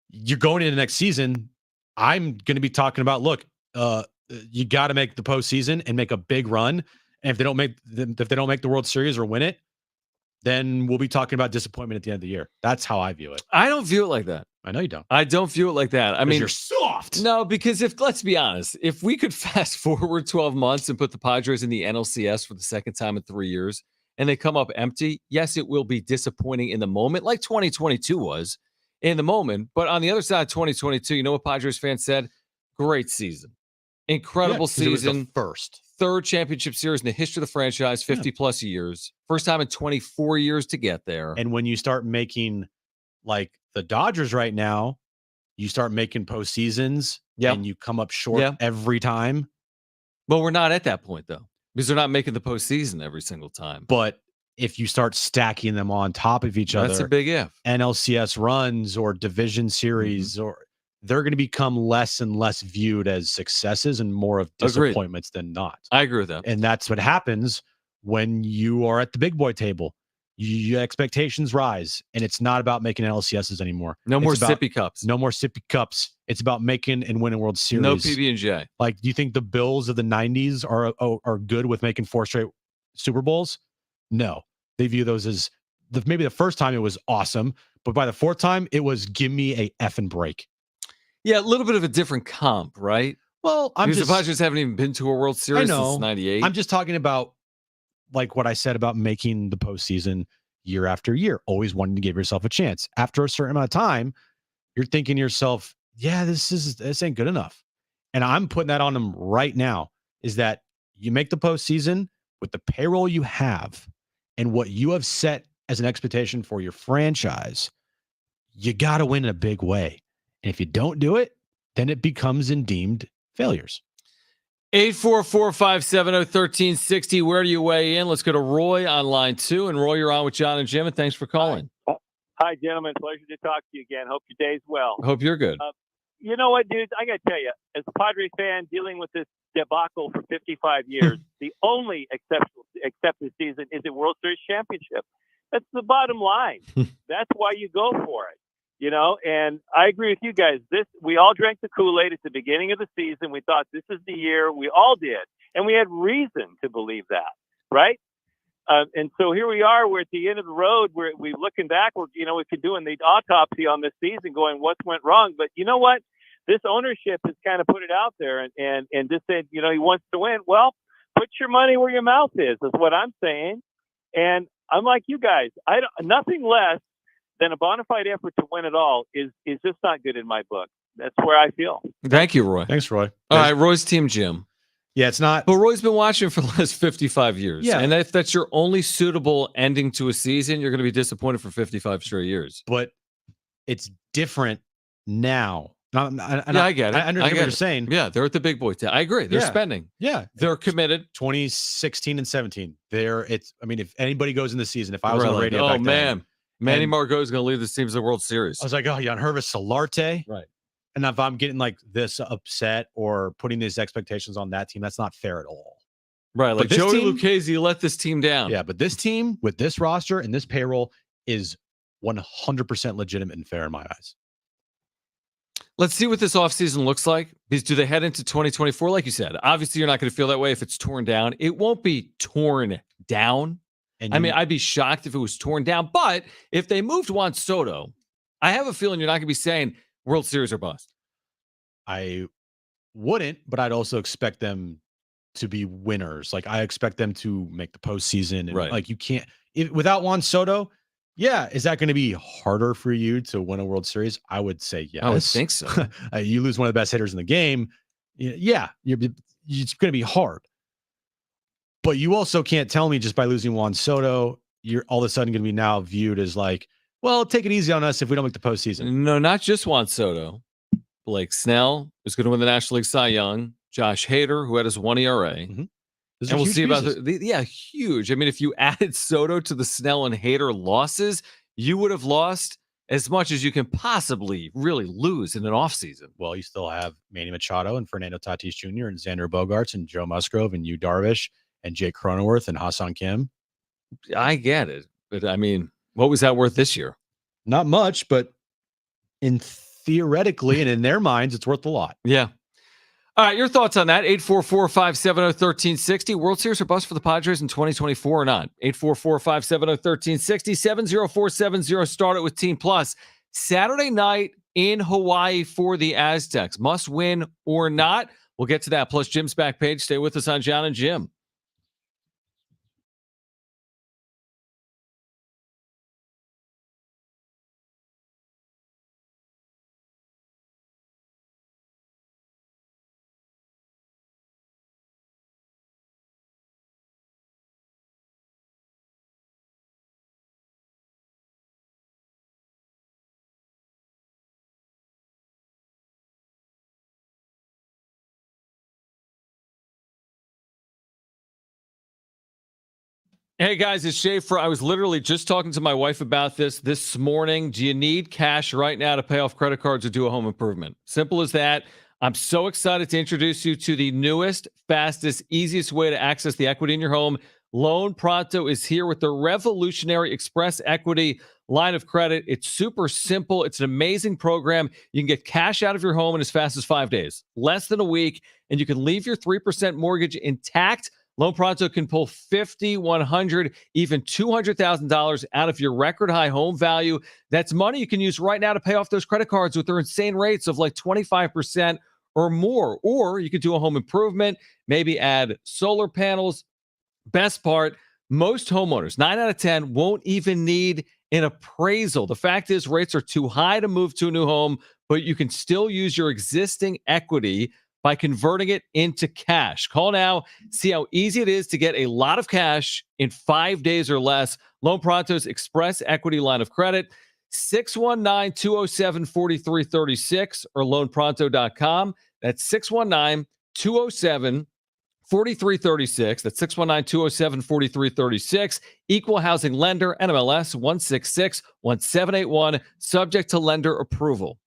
You're going into the next season. I'm going to be talking about, look, you got to make the postseason and make a big run. And if they don't make the World Series or win it, then we'll be talking about disappointment at the end of the year. That's how I view it. I don't view it like that. I know you don't. I don't view it like that. I mean, you're soft. No, because let's be honest, if we could fast forward 12 months and put the Padres in the NLCS for the second time in 3 years and they come up empty, yes, it will be disappointing in the moment, like 2022 was in the moment. But on the other side of 2022, you know what Padres fans said? Great season. Incredible season. It was the first. Third championship series in the history of the franchise, 50 plus years. First time in 24 years to get there. And when you start making like the Dodgers right now, you start making postseasons and you come up short every time. But we're not at that point, though, because they're not making the postseason every single time. But if you start stacking them on top of each other, that's a big if. NLCS runs or division series, or they're going to become less and less viewed as successes and more of disappointments than not. I agree with that. And that's what happens when you are at the big boy table. Your expectations rise, and it's not about making LCSs anymore. No more sippy cups. No more sippy cups. It's about making and winning World Series. No PB&J. Like, do you think the Bills of the 90s are good with making 4 straight Super Bowls? No. They view those as maybe the first time it was awesome, but by the 4th time, it was give me a effing break. Yeah, a little bit of a different comp, right? Well, the Padres haven't even been to a World Series since 98. I'm just talking about like what I said about making the postseason year after year, always wanting to give yourself a chance. After a certain amount of time, you're thinking to yourself, yeah, this ain't good enough. And I'm putting that on them right now, is that you make the postseason with the payroll you have and what you have set as an expectation for your franchise. You got to win in a big way. And if you don't do it, then it becomes deemed failures. 844-570-1360. Where do you weigh in? Let's go to Roy on line 2. And Roy, you're on with Jon and Jim, and thanks for calling. Hi, gentlemen. Pleasure to talk to you again. Hope your day's well. Hope you're good. You know what, dudes? I got to tell you, as a Padres fan dealing with this debacle for 55 years, the only accepted season is a World Series championship. That's the bottom line. That's why you go for it. You know, and I agree with you guys. We all drank the Kool-Aid at the beginning of the season. We thought this is the year. We all did. And we had reason to believe that, right? And so here we are. We're at the end of the road. We're looking back. We're doing the autopsy on this season going, what went wrong? But you know what? This ownership has kind of put it out there and just said, he wants to win. Well, put your money where your mouth is what I'm saying. And I'm like you guys. Nothing less than a bona fide effort to win it all is just not good in my book. That's where I feel. Thank you, Roy. Thanks, Roy. All right, Roy's team, Jim. Yeah, it's not. But Roy's been watching for the last 55 years. Yeah. And if that's your only suitable ending to a season, you're going to be disappointed for 55 straight years. But it's different now. I get it. I understand what you're saying. Yeah, they're at the big boy town. I agree. They're spending. Yeah. They're committed. 2016 and 17. If anybody goes in the season, if I was on the radio back then, Manny Margot is going to lead this team to the World Series. I was like, oh, Jan Hervis Solarte. Right. And if I'm getting like this upset or putting these expectations on that team, that's not fair at all. Right. Like Joey Lucchesi let this team down. Yeah. But this team with this roster and this payroll is 100% legitimate and fair in my eyes. Let's see what this offseason looks like. Because do they head into 2024? Like you said, obviously you're not going to feel that way if it's torn down. It won't be torn down. I'd be shocked if it was torn down. But if they moved Juan Soto, I have a feeling you're not going to be saying World Series or bust. I wouldn't, but I'd also expect them to be winners. Like I expect them to make the postseason. And Right. like you can't without Juan Soto. Yeah, is that going to be harder for you to win a World Series? I would say yes. I would think so. You lose one of the best hitters in the game. Yeah, it's going to be hard. But you also can't tell me just by losing Juan Soto, you're all of a sudden going to be now viewed as like, well, take it easy on us if we don't make the postseason. No, not just Juan Soto. Blake Snell is going to win the National League Cy Young. Josh Hader, who had his 1 ERA. Mm-hmm. And we'll see about huge. I mean, if you added Soto to the Snell and Hader losses, you would have lost as much as you can possibly really lose in an offseason. Well, you still have Manny Machado and Fernando Tatis Jr. and Xander Bogaerts and Joe Musgrove and Yu Darvish and Jake Cronenworth and Ha-Seong Kim. I get it. But I mean, what was that worth this year? Not much, but theoretically and in their minds, it's worth a lot. Yeah. All right, your thoughts on that? 844-570-1360. World Series or bust for the Padres in 2024 or not? 844-570-1360. 70470. Start it with Team Plus. Saturday night in Hawaii for the Aztecs. Must win or not? We'll get to that. Plus Jim's back page. Stay with us on Jon and Jim. Hey guys, it's Schaefer. I was literally just talking to my wife about this morning. Do you need cash right now to pay off credit cards or do a home improvement? Simple as that. I'm so excited to introduce you to the newest, fastest, easiest way to access the equity in your home. Loan Pronto is here with the revolutionary Express Equity line of credit. It's super simple. It's an amazing program. You can get cash out of your home in as fast as 5 days, less than a week, and you can leave your 3% mortgage intact. Loan Pronto can pull $50, $100, even $200,000 out of your record high home value. That's money you can use right now to pay off those credit cards with their insane rates of like 25% or more. Or you could do a home improvement, maybe add solar panels. Best part, most homeowners, 9 out of 10, won't even need an appraisal. The fact is, rates are too high to move to a new home, but you can still use your existing equity by converting it into cash. Call now. See how easy it is to get a lot of cash in 5 days or less. Loan Pronto's Express Equity line of credit, 619-207-4336 or loanpronto.com. That's 619-207-4336. That's 619-207-4336. Equal housing lender, NMLS 1661781, subject to lender approval.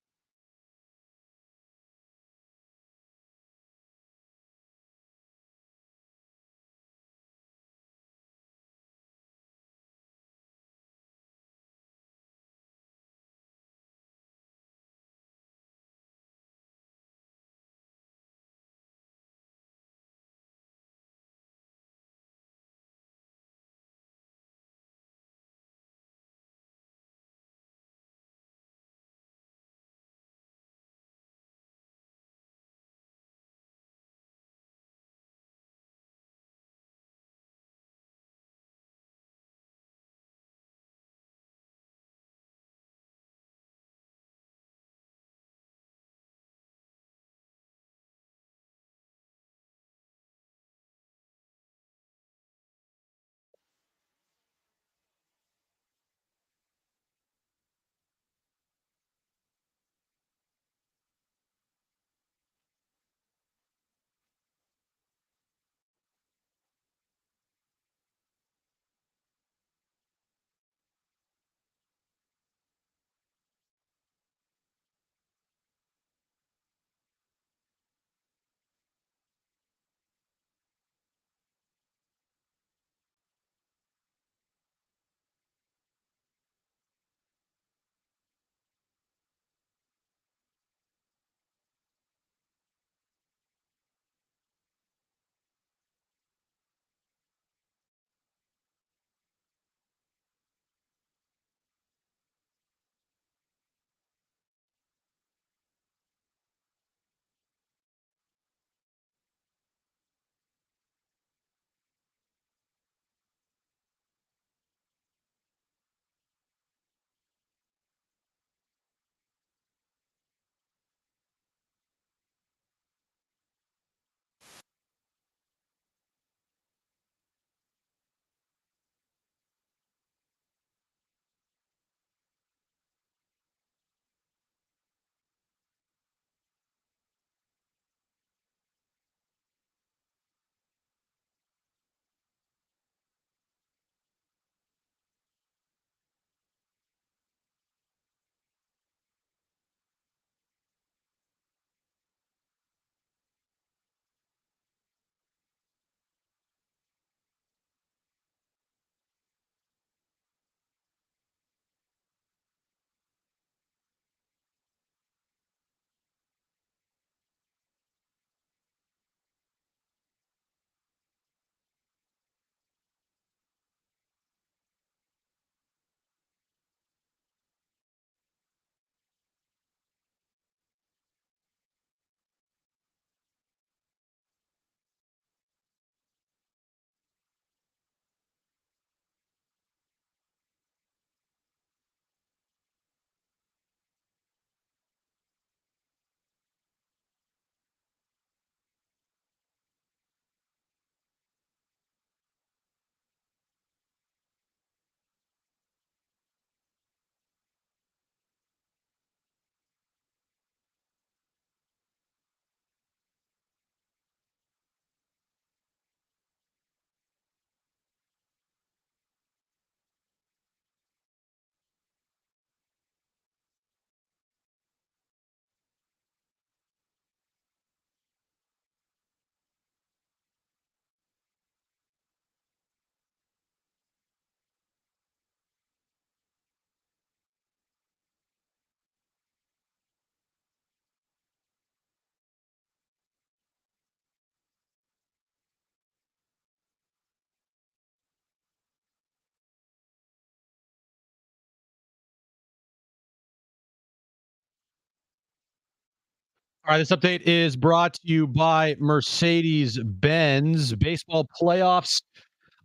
All right, this update is brought to you by Mercedes-Benz. Baseball playoffs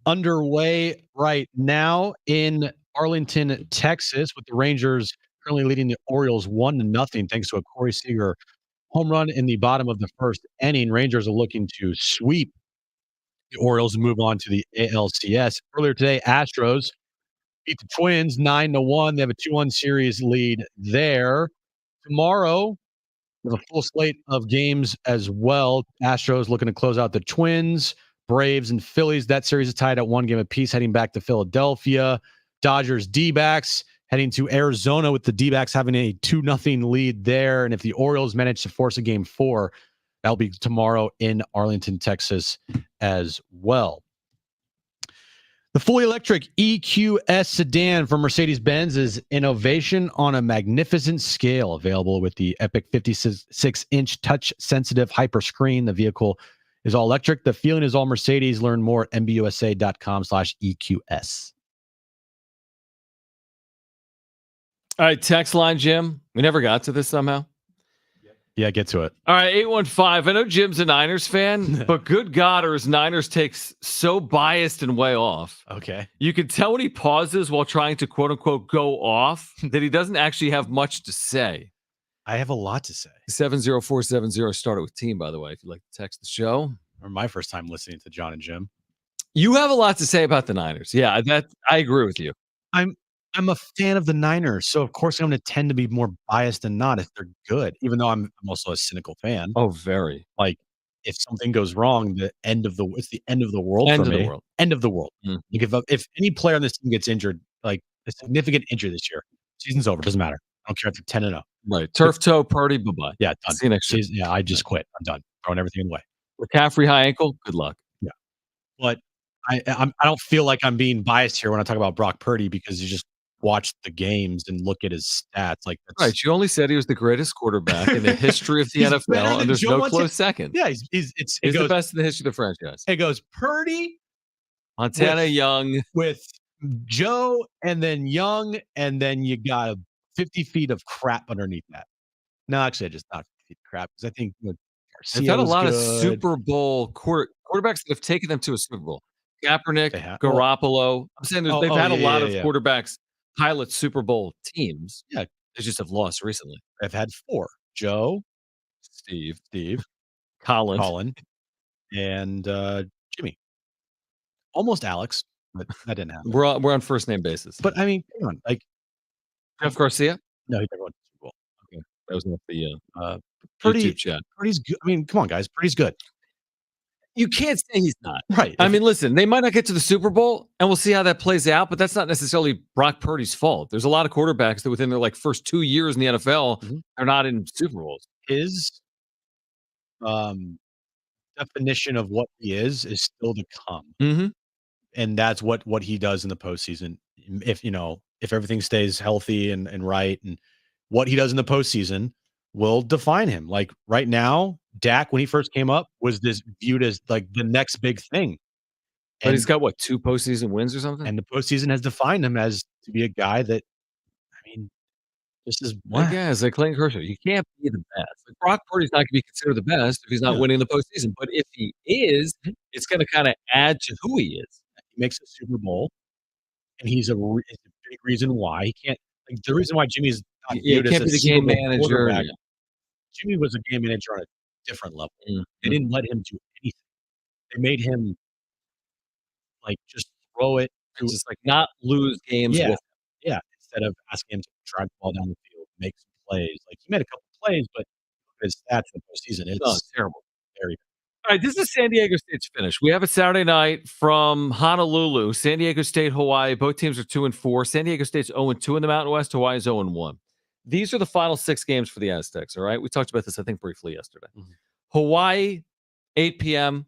underway right now in Arlington, Texas, with the Rangers currently leading the Orioles 1-0 thanks to a Corey Seager home run in the bottom of the first inning. Rangers are looking to sweep the Orioles and move on to the ALCS. Earlier today, Astros beat the Twins 9-1. They have a 2-1 series lead there. Tomorrow, we have a full slate of games as well. Astros looking to close out the Twins, Braves, and Phillies. That series is tied at 1 game apiece, heading back to Philadelphia. Dodgers, D-backs, heading to Arizona with the D-backs having a 2-0 lead there. And if the Orioles manage to force a game 4, that'll be tomorrow in Arlington, Texas as well. The fully electric EQS sedan from Mercedes-Benz is innovation on a magnificent scale, available with the epic 56-inch touch-sensitive hyper screen. The vehicle is all electric. The feeling is all Mercedes. Learn more at mbusa.com/EQS. All right, text line, Jim. We never got to this somehow. Yeah, get to it. All right, 815. I know Jim's a Niners fan, but good God, are his Niners takes so biased and way off. Okay. You can tell when he pauses while trying to quote unquote go off that he doesn't actually have much to say. I have a lot to say. 70470 started with team, by the way, if you'd like to text the show. Or my first time listening to Jon and Jim. You have a lot to say about the Niners. Yeah, that I agree with you. I'm a fan of the Niners, so of course I'm going to tend to be more biased than not if they're good, even though I'm also a cynical fan. Oh, very. Like, if something goes wrong, it's the end of the world End for of me. the world. End of the world. Mm. Like if any player on this team gets injured, like a significant injury this year, season's over. Doesn't matter. I don't care if they're 10-0. Right. Turf toe, Purdy, bye-bye. Yeah, done. See you next year. Yeah, I just quit. I'm done. Throwing everything away. McCaffrey high ankle, good luck. Yeah. But I don't feel like I'm being biased here when I talk about Brock Purdy, because you just watch the games and look at his stats. Like, that's, right. You only said he was the greatest quarterback in the history of the NFL, and there's no close second. Yeah, he's the best in the history of the franchise. It goes Purdy, Montana, Young, with Joe, and then Young, and then you got 50 feet of crap underneath that. No, actually, I just not 50 feet of crap, because I think they've had a lot of Super Bowl quarterbacks that have taken them to a Super Bowl. Kaepernick, Garoppolo. I'm saying they've had a lot of quarterbacks pilot Super Bowl teams. Yeah, they just have lost recently. I've had 4: Joe, Steve, Colin, and Jimmy. Almost Alex, but that didn't happen. We're on first name basis. But I mean, come on, like Jeff Garcia. No, he never won the Super Bowl. Okay, that was not the Purdy, YouTube chat. Purdy's good. I mean, come on, guys. Purdy's good. You can't say he's not. Right. I mean, listen, they might not get to the Super Bowl, and we'll see how that plays out, but that's not necessarily Brock Purdy's fault. There's a lot of quarterbacks that within their first 2 years in the NFL are not in Super Bowls. His definition of what he is still to come. Mm-hmm. And that's what he does in the postseason. If everything stays healthy and right, and what he does in the postseason will define him. Like right now, Dak, when he first came up, was viewed as like the next big thing. But he's got 2 postseason wins or something? And the postseason has defined him as to be a guy that, I mean, this is one guy is like Clayton Kershaw. You can't be the best. Like Brock Purdy's not going to be considered the best if he's not winning the postseason. But if he is, it's going to kind of add to who he is. He makes a Super Bowl, and he's a big reason why he can't. Like, the reason why Jimmy's not viewed can't as be a the game Super Bowl manager. quarterback. Jimmy was a game manager on a different level. Mm-hmm. They didn't let him do anything. They made him just throw it, to just not lose games. Yeah, with him. Yeah. Instead of asking him to drive the ball down the field, make some plays. Like, he made a couple plays, but his stats in the postseason, it's terrible. Very. All right, this is San Diego State's finish. We have a Saturday night from Honolulu. San Diego State, Hawaii. Both teams are 2-4. San Diego State's 0-2 in the Mountain West. Hawaii's 0-1. These are the final 6 games for the Aztecs, all right? We talked about this, I think, briefly yesterday. Mm-hmm. Hawaii, 8 p.m.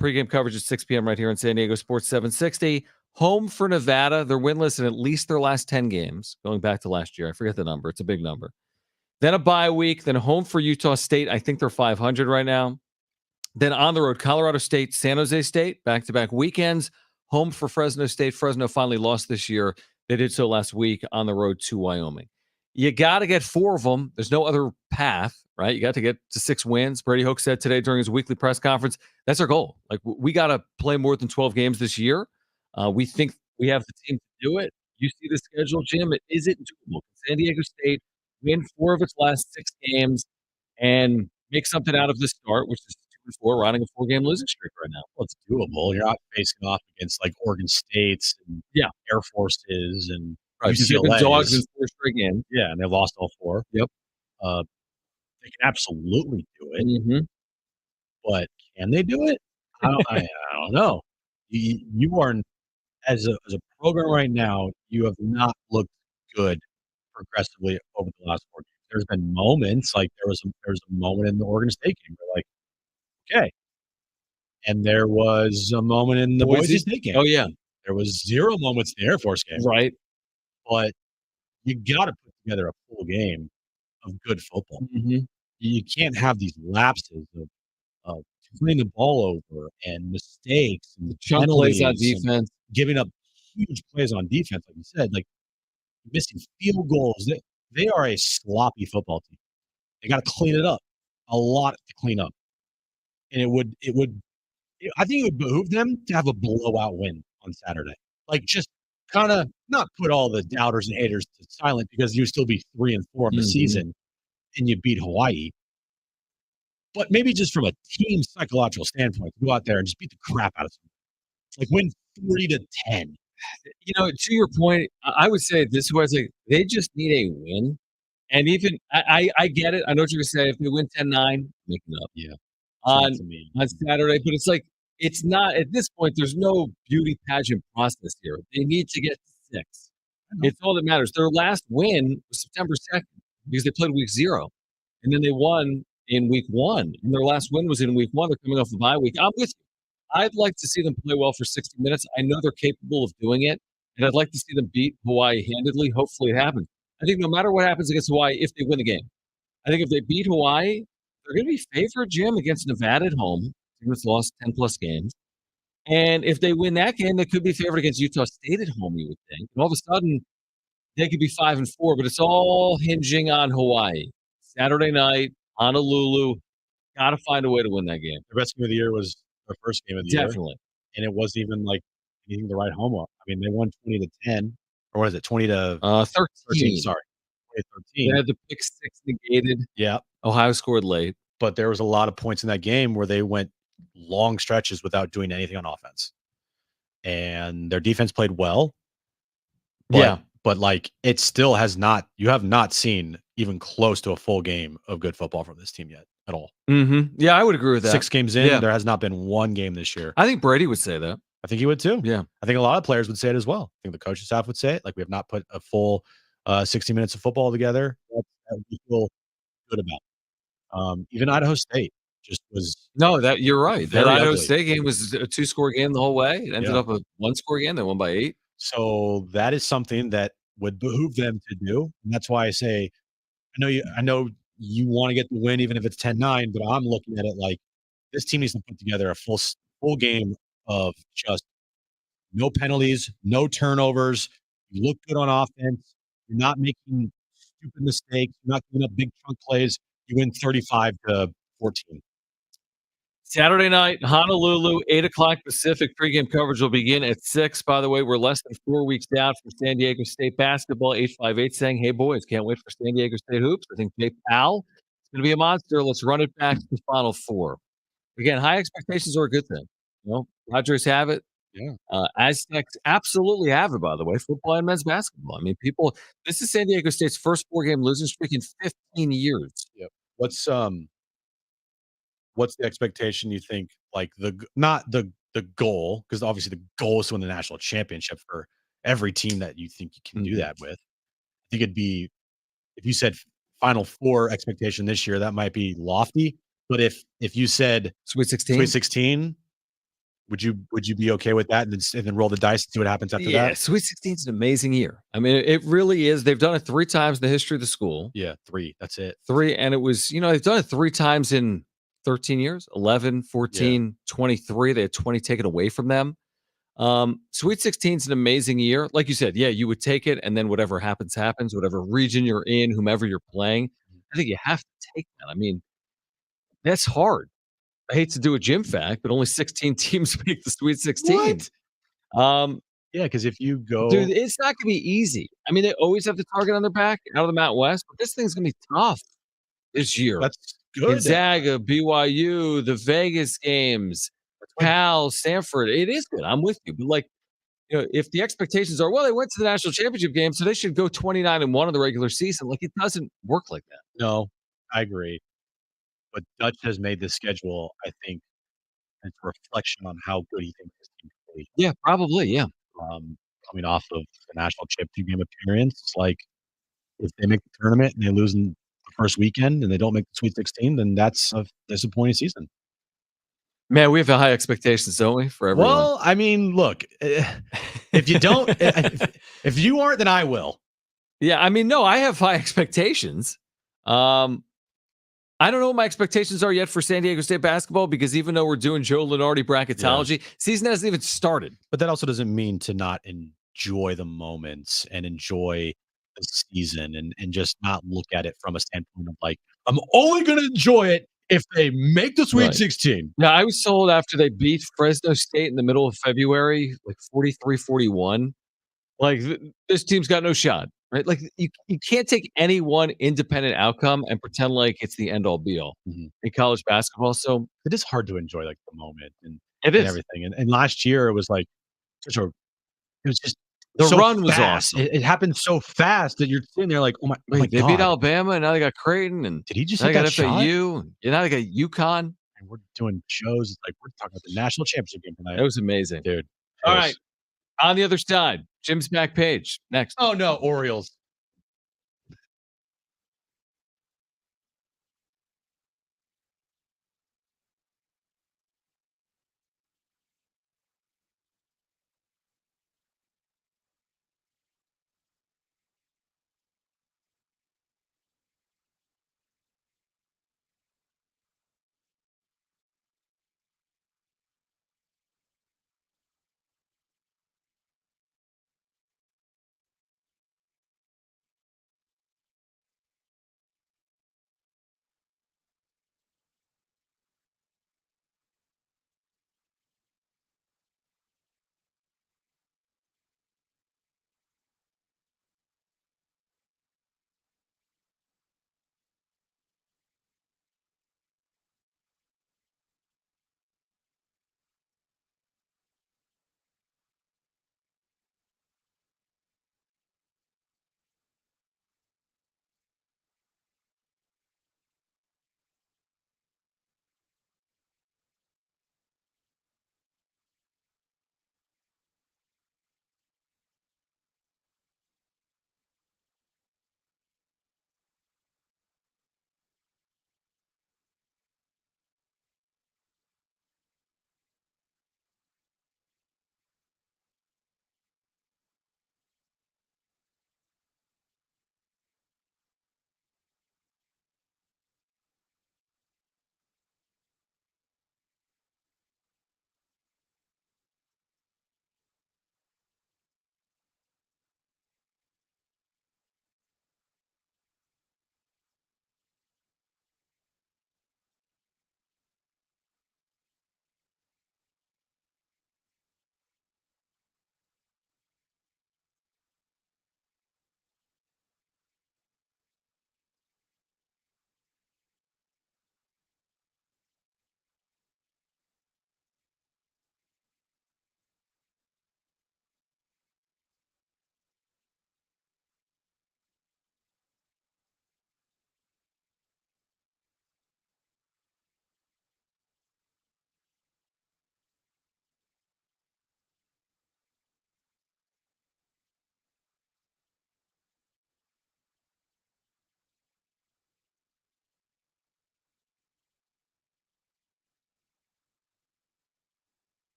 Pregame coverage at 6 p.m. right here on San Diego Sports 760. Home for Nevada. They're winless in at least their last 10 games, going back to last year. I forget the number. It's a big number. Then a bye week. Then home for Utah State. I think they're 500 right now. Then on the road, Colorado State, San Jose State, back-to-back weekends. Home for Fresno State. Fresno finally lost this year. They did so last week on the road to Wyoming. You got to get 4 of them. There's no other path, right? You got to get to 6 wins. Brady Hoke said today during his weekly press conference, that's our goal. Like, we got to play more than 12 games this year. We think we have the team to do it. You see the schedule, Jim. It isn't doable. San Diego State win 4 of its last 6 games and make something out of this start, which is 2-4, riding a 4-game losing streak right now. Well, it's doable. You're not facing off against like Oregon States and Air Forces and Right, they've been dogs in UCLA's. 4 straight games. Yeah, and they lost all 4. Yep. They can absolutely do it, Mm-hmm. but can they do it? I don't know. You are as a program right now. You have not looked good progressively over the last 4 games. There's been moments like there was a moment in the Oregon State game where like, okay, and there was a moment in the Boise State game. Oh yeah, there was 0 moments in the Air Force game. Right. But you got to put together a full game of good football. Mm-hmm. You can't have these lapses of turning the ball over and mistakes and Chunk plays on penalties and defense. giving up huge plays on defense, like you said, like missing field goals. They are a sloppy football team. They got to clean it up. A lot to clean up. And I think it would behoove them to have a blowout win on Saturday. Like, just kind of not put all the doubters and haters to silent, because you still be 3-4 in the season and you beat Hawaii. But maybe just from a team psychological standpoint, go out there and just beat the crap out of them. Like, win 30-10. You know, to your point, I would say this was they just need a win. And even I get it. I know what you're gonna say. If they win 10-9, make it up. Yeah. On Saturday, but it's like, it's not at this point. There's no beauty pageant process here. They need to get to 6. It's all that matters. Their last win was September 2nd because they played week 0, and then they won in week 1. And their last win was in week 1. They're coming off a bye week. I'm with you. I'd like to see them play well for 60 minutes. I know they're capable of doing it, and I'd like to see them beat Hawaii handedly. Hopefully, it happens. I think no matter what happens against Hawaii, if they win the game, I think if they beat Hawaii, they're going to be favored, Jim, against Nevada at home. It's lost 10+ games. And if they win that game, they could be favored against Utah State at home, you would think. And all of a sudden, they could be 5-4, but it's all hinging on Hawaii. Saturday night, Honolulu, got to find a way to win that game. The best game of the year was their first game of the year. Definitely. And it wasn't even like anything to write home on. I mean, they won 20-10. Or what is it, 20-13? 13. Sorry. 13. They had the pick 6 negated. Yeah. Ohio scored late. But there was a lot of points in that game where they went long stretches without doing anything on offense. And their defense played well. But like, it still has not, you have not seen even close to a full game of good football from this team yet at all. Mm-hmm. Yeah, I would agree with that. 6 games in, there has not been one game this year. I think Brady would say that. I think he would too. Yeah. I think a lot of players would say it as well. I think the coaching staff would say it. Like, we have not put a full 60 minutes of football together. That we feel good about. Even Idaho State just was. No, that you're right. That Idaho ugly. State game was a 2-score game the whole way. It ended up a 1-score game. They won by 8. So that is something that would behoove them to do. And that's why I say, I know you want to get the win, even if it's 10-9, but I'm looking at it like this team needs to put together a full game of just no penalties, no turnovers. You look good on offense. You're not making stupid mistakes. You're not giving up big chunk plays. You win 35-14. Saturday night, Honolulu, 8 o'clock Pacific. Pregame coverage will begin at 6. By the way, we're less than 4 weeks out from San Diego State basketball. 858 saying, hey, boys, can't wait for San Diego State hoops. I think Jay Powell is going to be a monster. Let's run it back to the Final Four. Again, high expectations are a good thing. You know, Padres have it. Yeah. Aztecs absolutely have it, by the way, football and men's basketball. I mean, this is San Diego State's first 4-game losing streak in 15 years. Yep. What's the expectation you think, like not the goal, because obviously the goal is to win the national championship for every team that you think you can do that with. I think it'd be, if you said Final Four expectation this year, that might be lofty. But if you said Sweet 16, would you be okay with that and then roll the dice and see what happens after that? Yeah, Sweet 16 is an amazing year. I mean, it really is. They've done it 3 times in the history of the school. Yeah, 3. That's it. 3, and it was, they've done it 3 times in 13 years, 11, 14, 23. They had 20 taken away from them. Sweet 16 is an amazing year. Like you said, yeah, you would take it, and then whatever happens, happens. Whatever region you're in, whomever you're playing, I think you have to take that. I mean, that's hard. I hate to do a gym fact, but only 16 teams make the Sweet 16. What? Um, Yeah, because if you go, dude, it's not gonna be easy. I mean, they always have the target on their back out of the Mountain West, but this thing's gonna be tough this year. that's good. Gonzaga, BYU, the Vegas games, Cal, Stanford. It is good. I'm with you. But like, if the expectations are, well, they went to the national championship game, so they should go 29-1 in the regular season. Like, it doesn't work like that. No, I agree. But Dutch has made this schedule, I think, it's a reflection on how good he thinks his team can be. Yeah, probably. Yeah. Coming off of the national championship game appearance, it's like if they make the tournament and they lose in the first weekend and they don't make the Sweet 16, then that's a disappointing season. Man, we have high expectations, don't we, for everyone? Well, I mean, look, if you don't, if you aren't, then I will. Yeah, I mean, no, I have high expectations. I don't know what my expectations are yet for San Diego State basketball because even though we're doing Joe Lunardi bracketology, season hasn't even started. But that also doesn't mean to not enjoy the moments and enjoy the season and just not look at it from a standpoint of like, I'm only going to enjoy it if they make the Sweet 16. Yeah, I was told after they beat Fresno State in the middle of February, like 43-41, like this team's got no shot, right? Like you can't take any one independent outcome and pretend like it's the end all be all in college basketball. So it is hard to enjoy like the moment and is. everything. And last year it was like it was just the so run was fast. awesome. It happened so fast that you're sitting there like, oh my they God. beat Alabama and now they got Creighton and did he just now hit they got that shot? FAU and now they got UConn. And we're doing shows. It's like we're talking about the national championship game tonight. That was amazing, dude. All right. On the other side, Jim's back page next. Oh no, Orioles.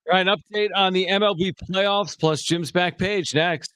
All right, an update on the MLB playoffs plus Jim's back page next.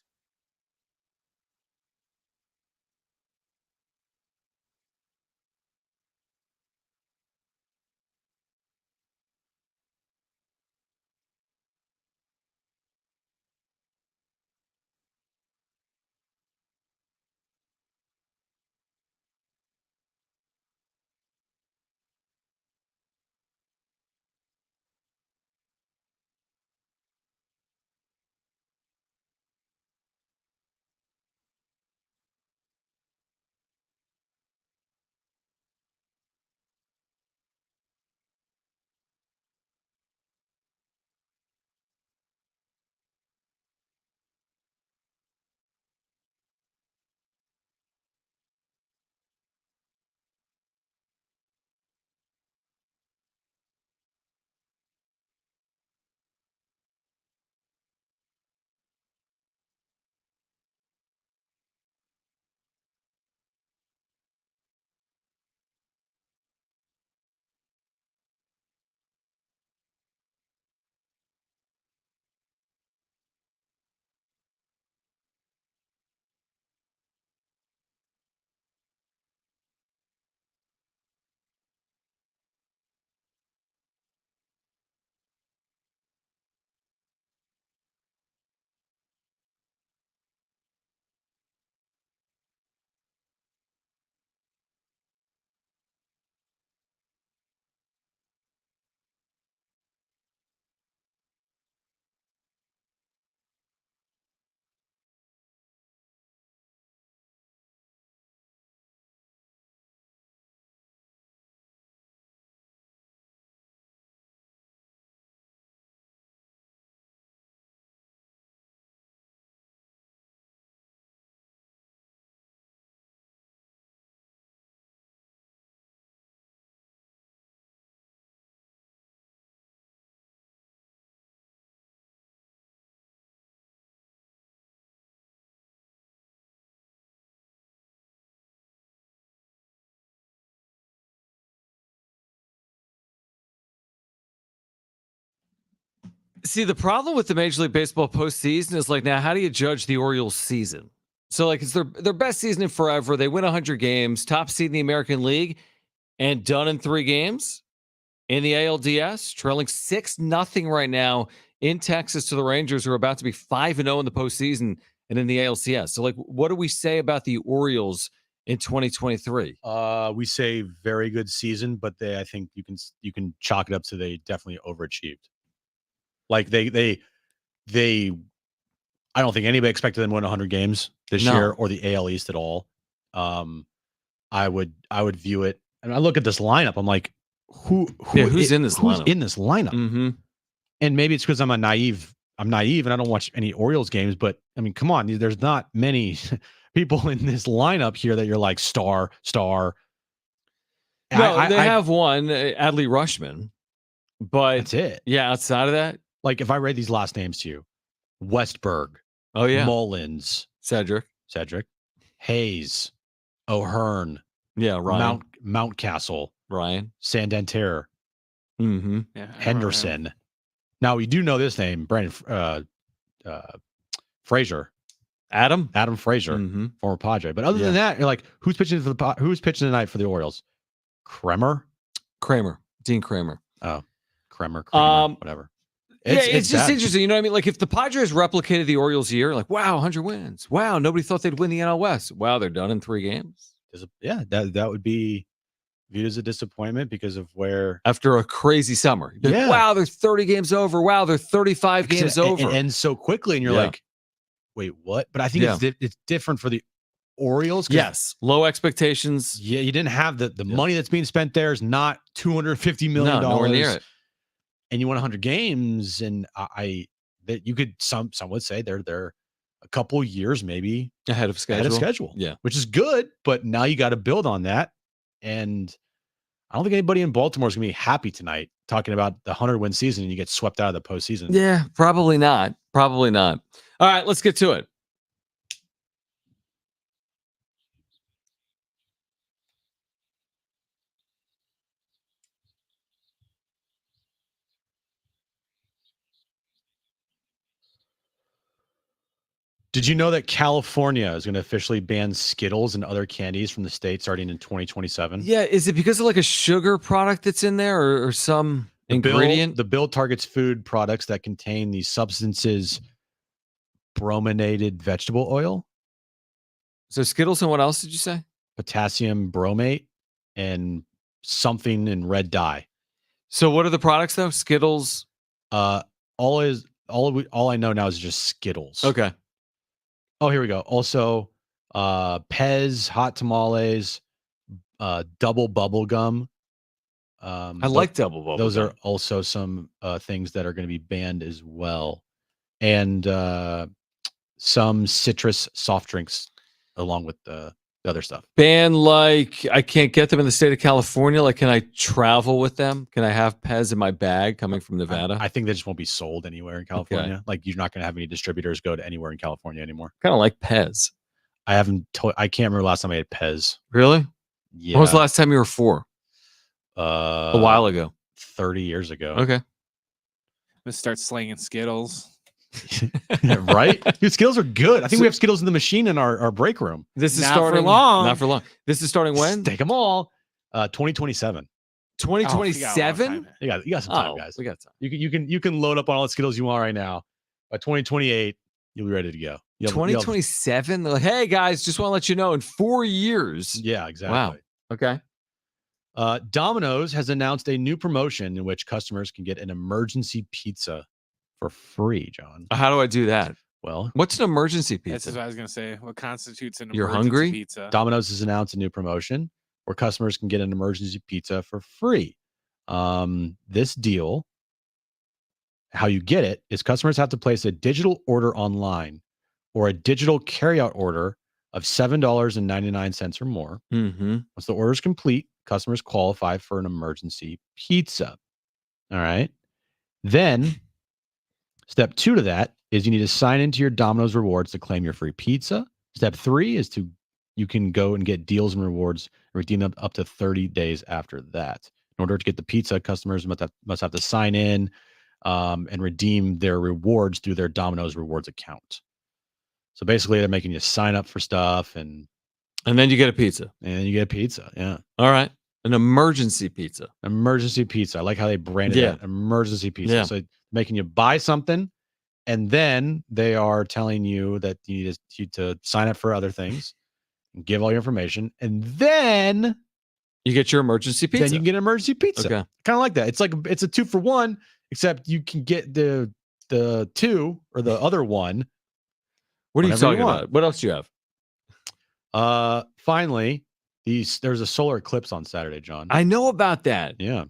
See, the problem with the Major League Baseball postseason is like, now, how do you judge the Orioles season? So, like, it's their best season in forever. They win 100 games, top seed in the American League, and done in 3 games in the ALDS, trailing 6-0 right now in Texas to the Rangers, who are about to be 5-0 in the postseason and in the ALCS. So, like, what do we say about the Orioles in 2023? We say very good season, but I think you can chalk it up to they definitely overachieved. Like they I don't think anybody expected them to win 100 games this year or the AL East at all. I would view it, and I look at this lineup. I'm like, who's in this lineup? In this lineup? Mm-hmm. And maybe it's because I'm naive, and I don't watch any Orioles games. But I mean, come on, there's not many people in this lineup here that you're like star. No, they have one, Adley Rushman, but that's it. Yeah, outside of that, like if I read these last names to you, Westberg, oh yeah, Mullins, Cedric, Hayes, O'Hearn, yeah, Ryan, Mountcastle, Ryan, Santander, mm-hmm. Henderson. Now we do know this name, Brandon Frazier, Adam Frazier, mm-hmm. former Padre. But other than that, you're like, who's pitching tonight for the Orioles? Kramer, Dean Kramer. Oh, Kramer, whatever. It's just interesting. You know what I mean? Like if the Padres replicated the Orioles year, like, wow, 100 wins. Wow, nobody thought they'd win the NL West. Wow, they're done in 3 games. Yeah, that would be viewed as a disappointment because of where after a crazy summer. Yeah. Wow, they're 30 games over. Wow, they're 35 games over. It ends so quickly, and you're like, wait, what? But I think it's different for the Orioles. Yes, low expectations. Yeah, you didn't have the money that's being spent there is not $250 million. No, nowhere near it. And you won 100 games, and that you could some would say they're a couple years maybe ahead of schedule. Yeah, which is good, but now you got to build on that. And I don't think anybody in Baltimore is gonna be happy tonight talking about the 100-win season and you get swept out of the postseason. Yeah, probably not. Probably not. All right, let's get to it. Did you know that California is going to officially ban Skittles and other candies from the state starting in 2027? Yeah, is it because of like a sugar product that's in there or some ingredient? The bill targets food products that contain these substances brominated vegetable oil, So Skittles and what else did you say? potassium bromate, and something in red dye. So what are the products though? Skittles. All I know now is just Skittles. Okay. Oh, here we go. Also, Pez, hot tamales, double bubble gum. I like double bubble Those gum. are also some things that are going to be banned as well, and some citrus soft drinks along with the other stuff. Ban like I can't get them in the state of California. Like, can I travel with them? Can I have Pez in my bag coming from Nevada? I think they just won't be sold anywhere in California. Like you're not going to have any distributors go to anywhere in California anymore. Kind of like Pez. I can't remember last time I had Pez. Really? Yeah. When was the last time you were 4? A while ago. 30 years ago. Okay. Let's start slanging Skittles. Right? Dude, Skittles are good. I think we have Skittles in the machine in our break room. This is Not starting for long. Not for long. This is starting when? Take them all. 2027. 2027? You got some time, guys. We got time. You can load up on all the Skittles you want right now. By 2028, you'll be ready to go. 2027? They're like, hey guys, just want to let you know in 4 years. Yeah, exactly. Wow. Okay. Domino's has announced a new promotion in which customers can get an emergency pizza for free, John. How do I do that? Well, what's an emergency That's pizza? what I was gonna say. What constitutes an You're emergency hungry? pizza? Domino's has announced a new promotion where customers can get an emergency pizza for free. This deal, how you get it is customers have to place a digital order online or a digital carryout order of $7.99 or more. Mm-hmm. Once the order is complete, customers qualify for an emergency pizza. All right. Then step 2 to that is you need to sign into your Domino's rewards to claim your free pizza. Step 3 is you can go and get deals and rewards and redeem them up to 30 days after that. In order to get the pizza, customers must have to sign in and redeem their rewards through their Domino's rewards account. So basically, they're making you sign up for stuff and then you get a pizza. And then you get a pizza. Yeah. All right. An emergency pizza. Emergency pizza. I like how they branded Yeah. that. Emergency pizza. Yeah. So making you buy something, and then they are telling you that you need to sign up for other things and give all your information, and then You get your emergency pizza. then you can get an emergency pizza. Okay. Kind of like that. It's like it's a 2 for 1, except you can get the 2 or the other one. What are you whenever talking want. about? What else do you have? Finally, there's a solar eclipse on Saturday, John. I know about that. Yeah.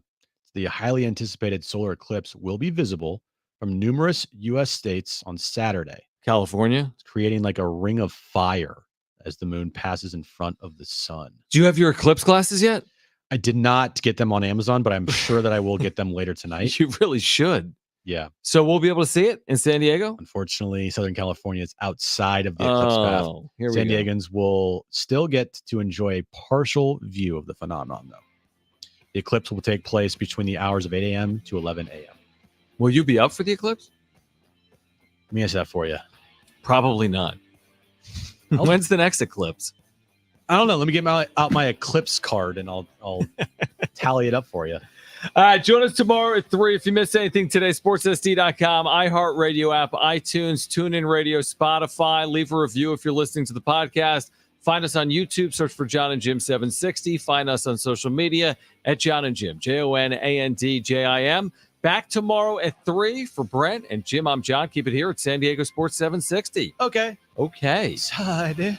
The highly anticipated solar eclipse will be visible from numerous U.S. states on Saturday. California? It's creating like a ring of fire as the moon passes in front of the sun. Do you have your eclipse glasses yet? I did not get them on Amazon, but I'm sure that I will get them later tonight. You really should. Yeah. So we'll be able to see it in San Diego? Unfortunately, Southern California is outside of the eclipse path. Here we San go. Diegans will still get to enjoy a partial view of the phenomenon, though. The eclipse will take place between the hours of 8 a.m. to 11 a.m. Will you be up for the eclipse? Let me answer that for you. Probably not. When's the next eclipse? I don't know. Let me get out my eclipse card and I'll tally it up for you. All right, join us tomorrow at 3. If you missed anything today, sportssd.com, iHeartRadio app, iTunes, TuneIn Radio, Spotify. Leave a review if you're listening to the podcast. Find us on YouTube. Search for Jon and Jim 760. Find us on social media at Jon and Jim, JONANDJIM. Back tomorrow at 3 for Brent and Jim. I'm John. Keep it here at San Diego Sports 760. Okay. Okay. Side.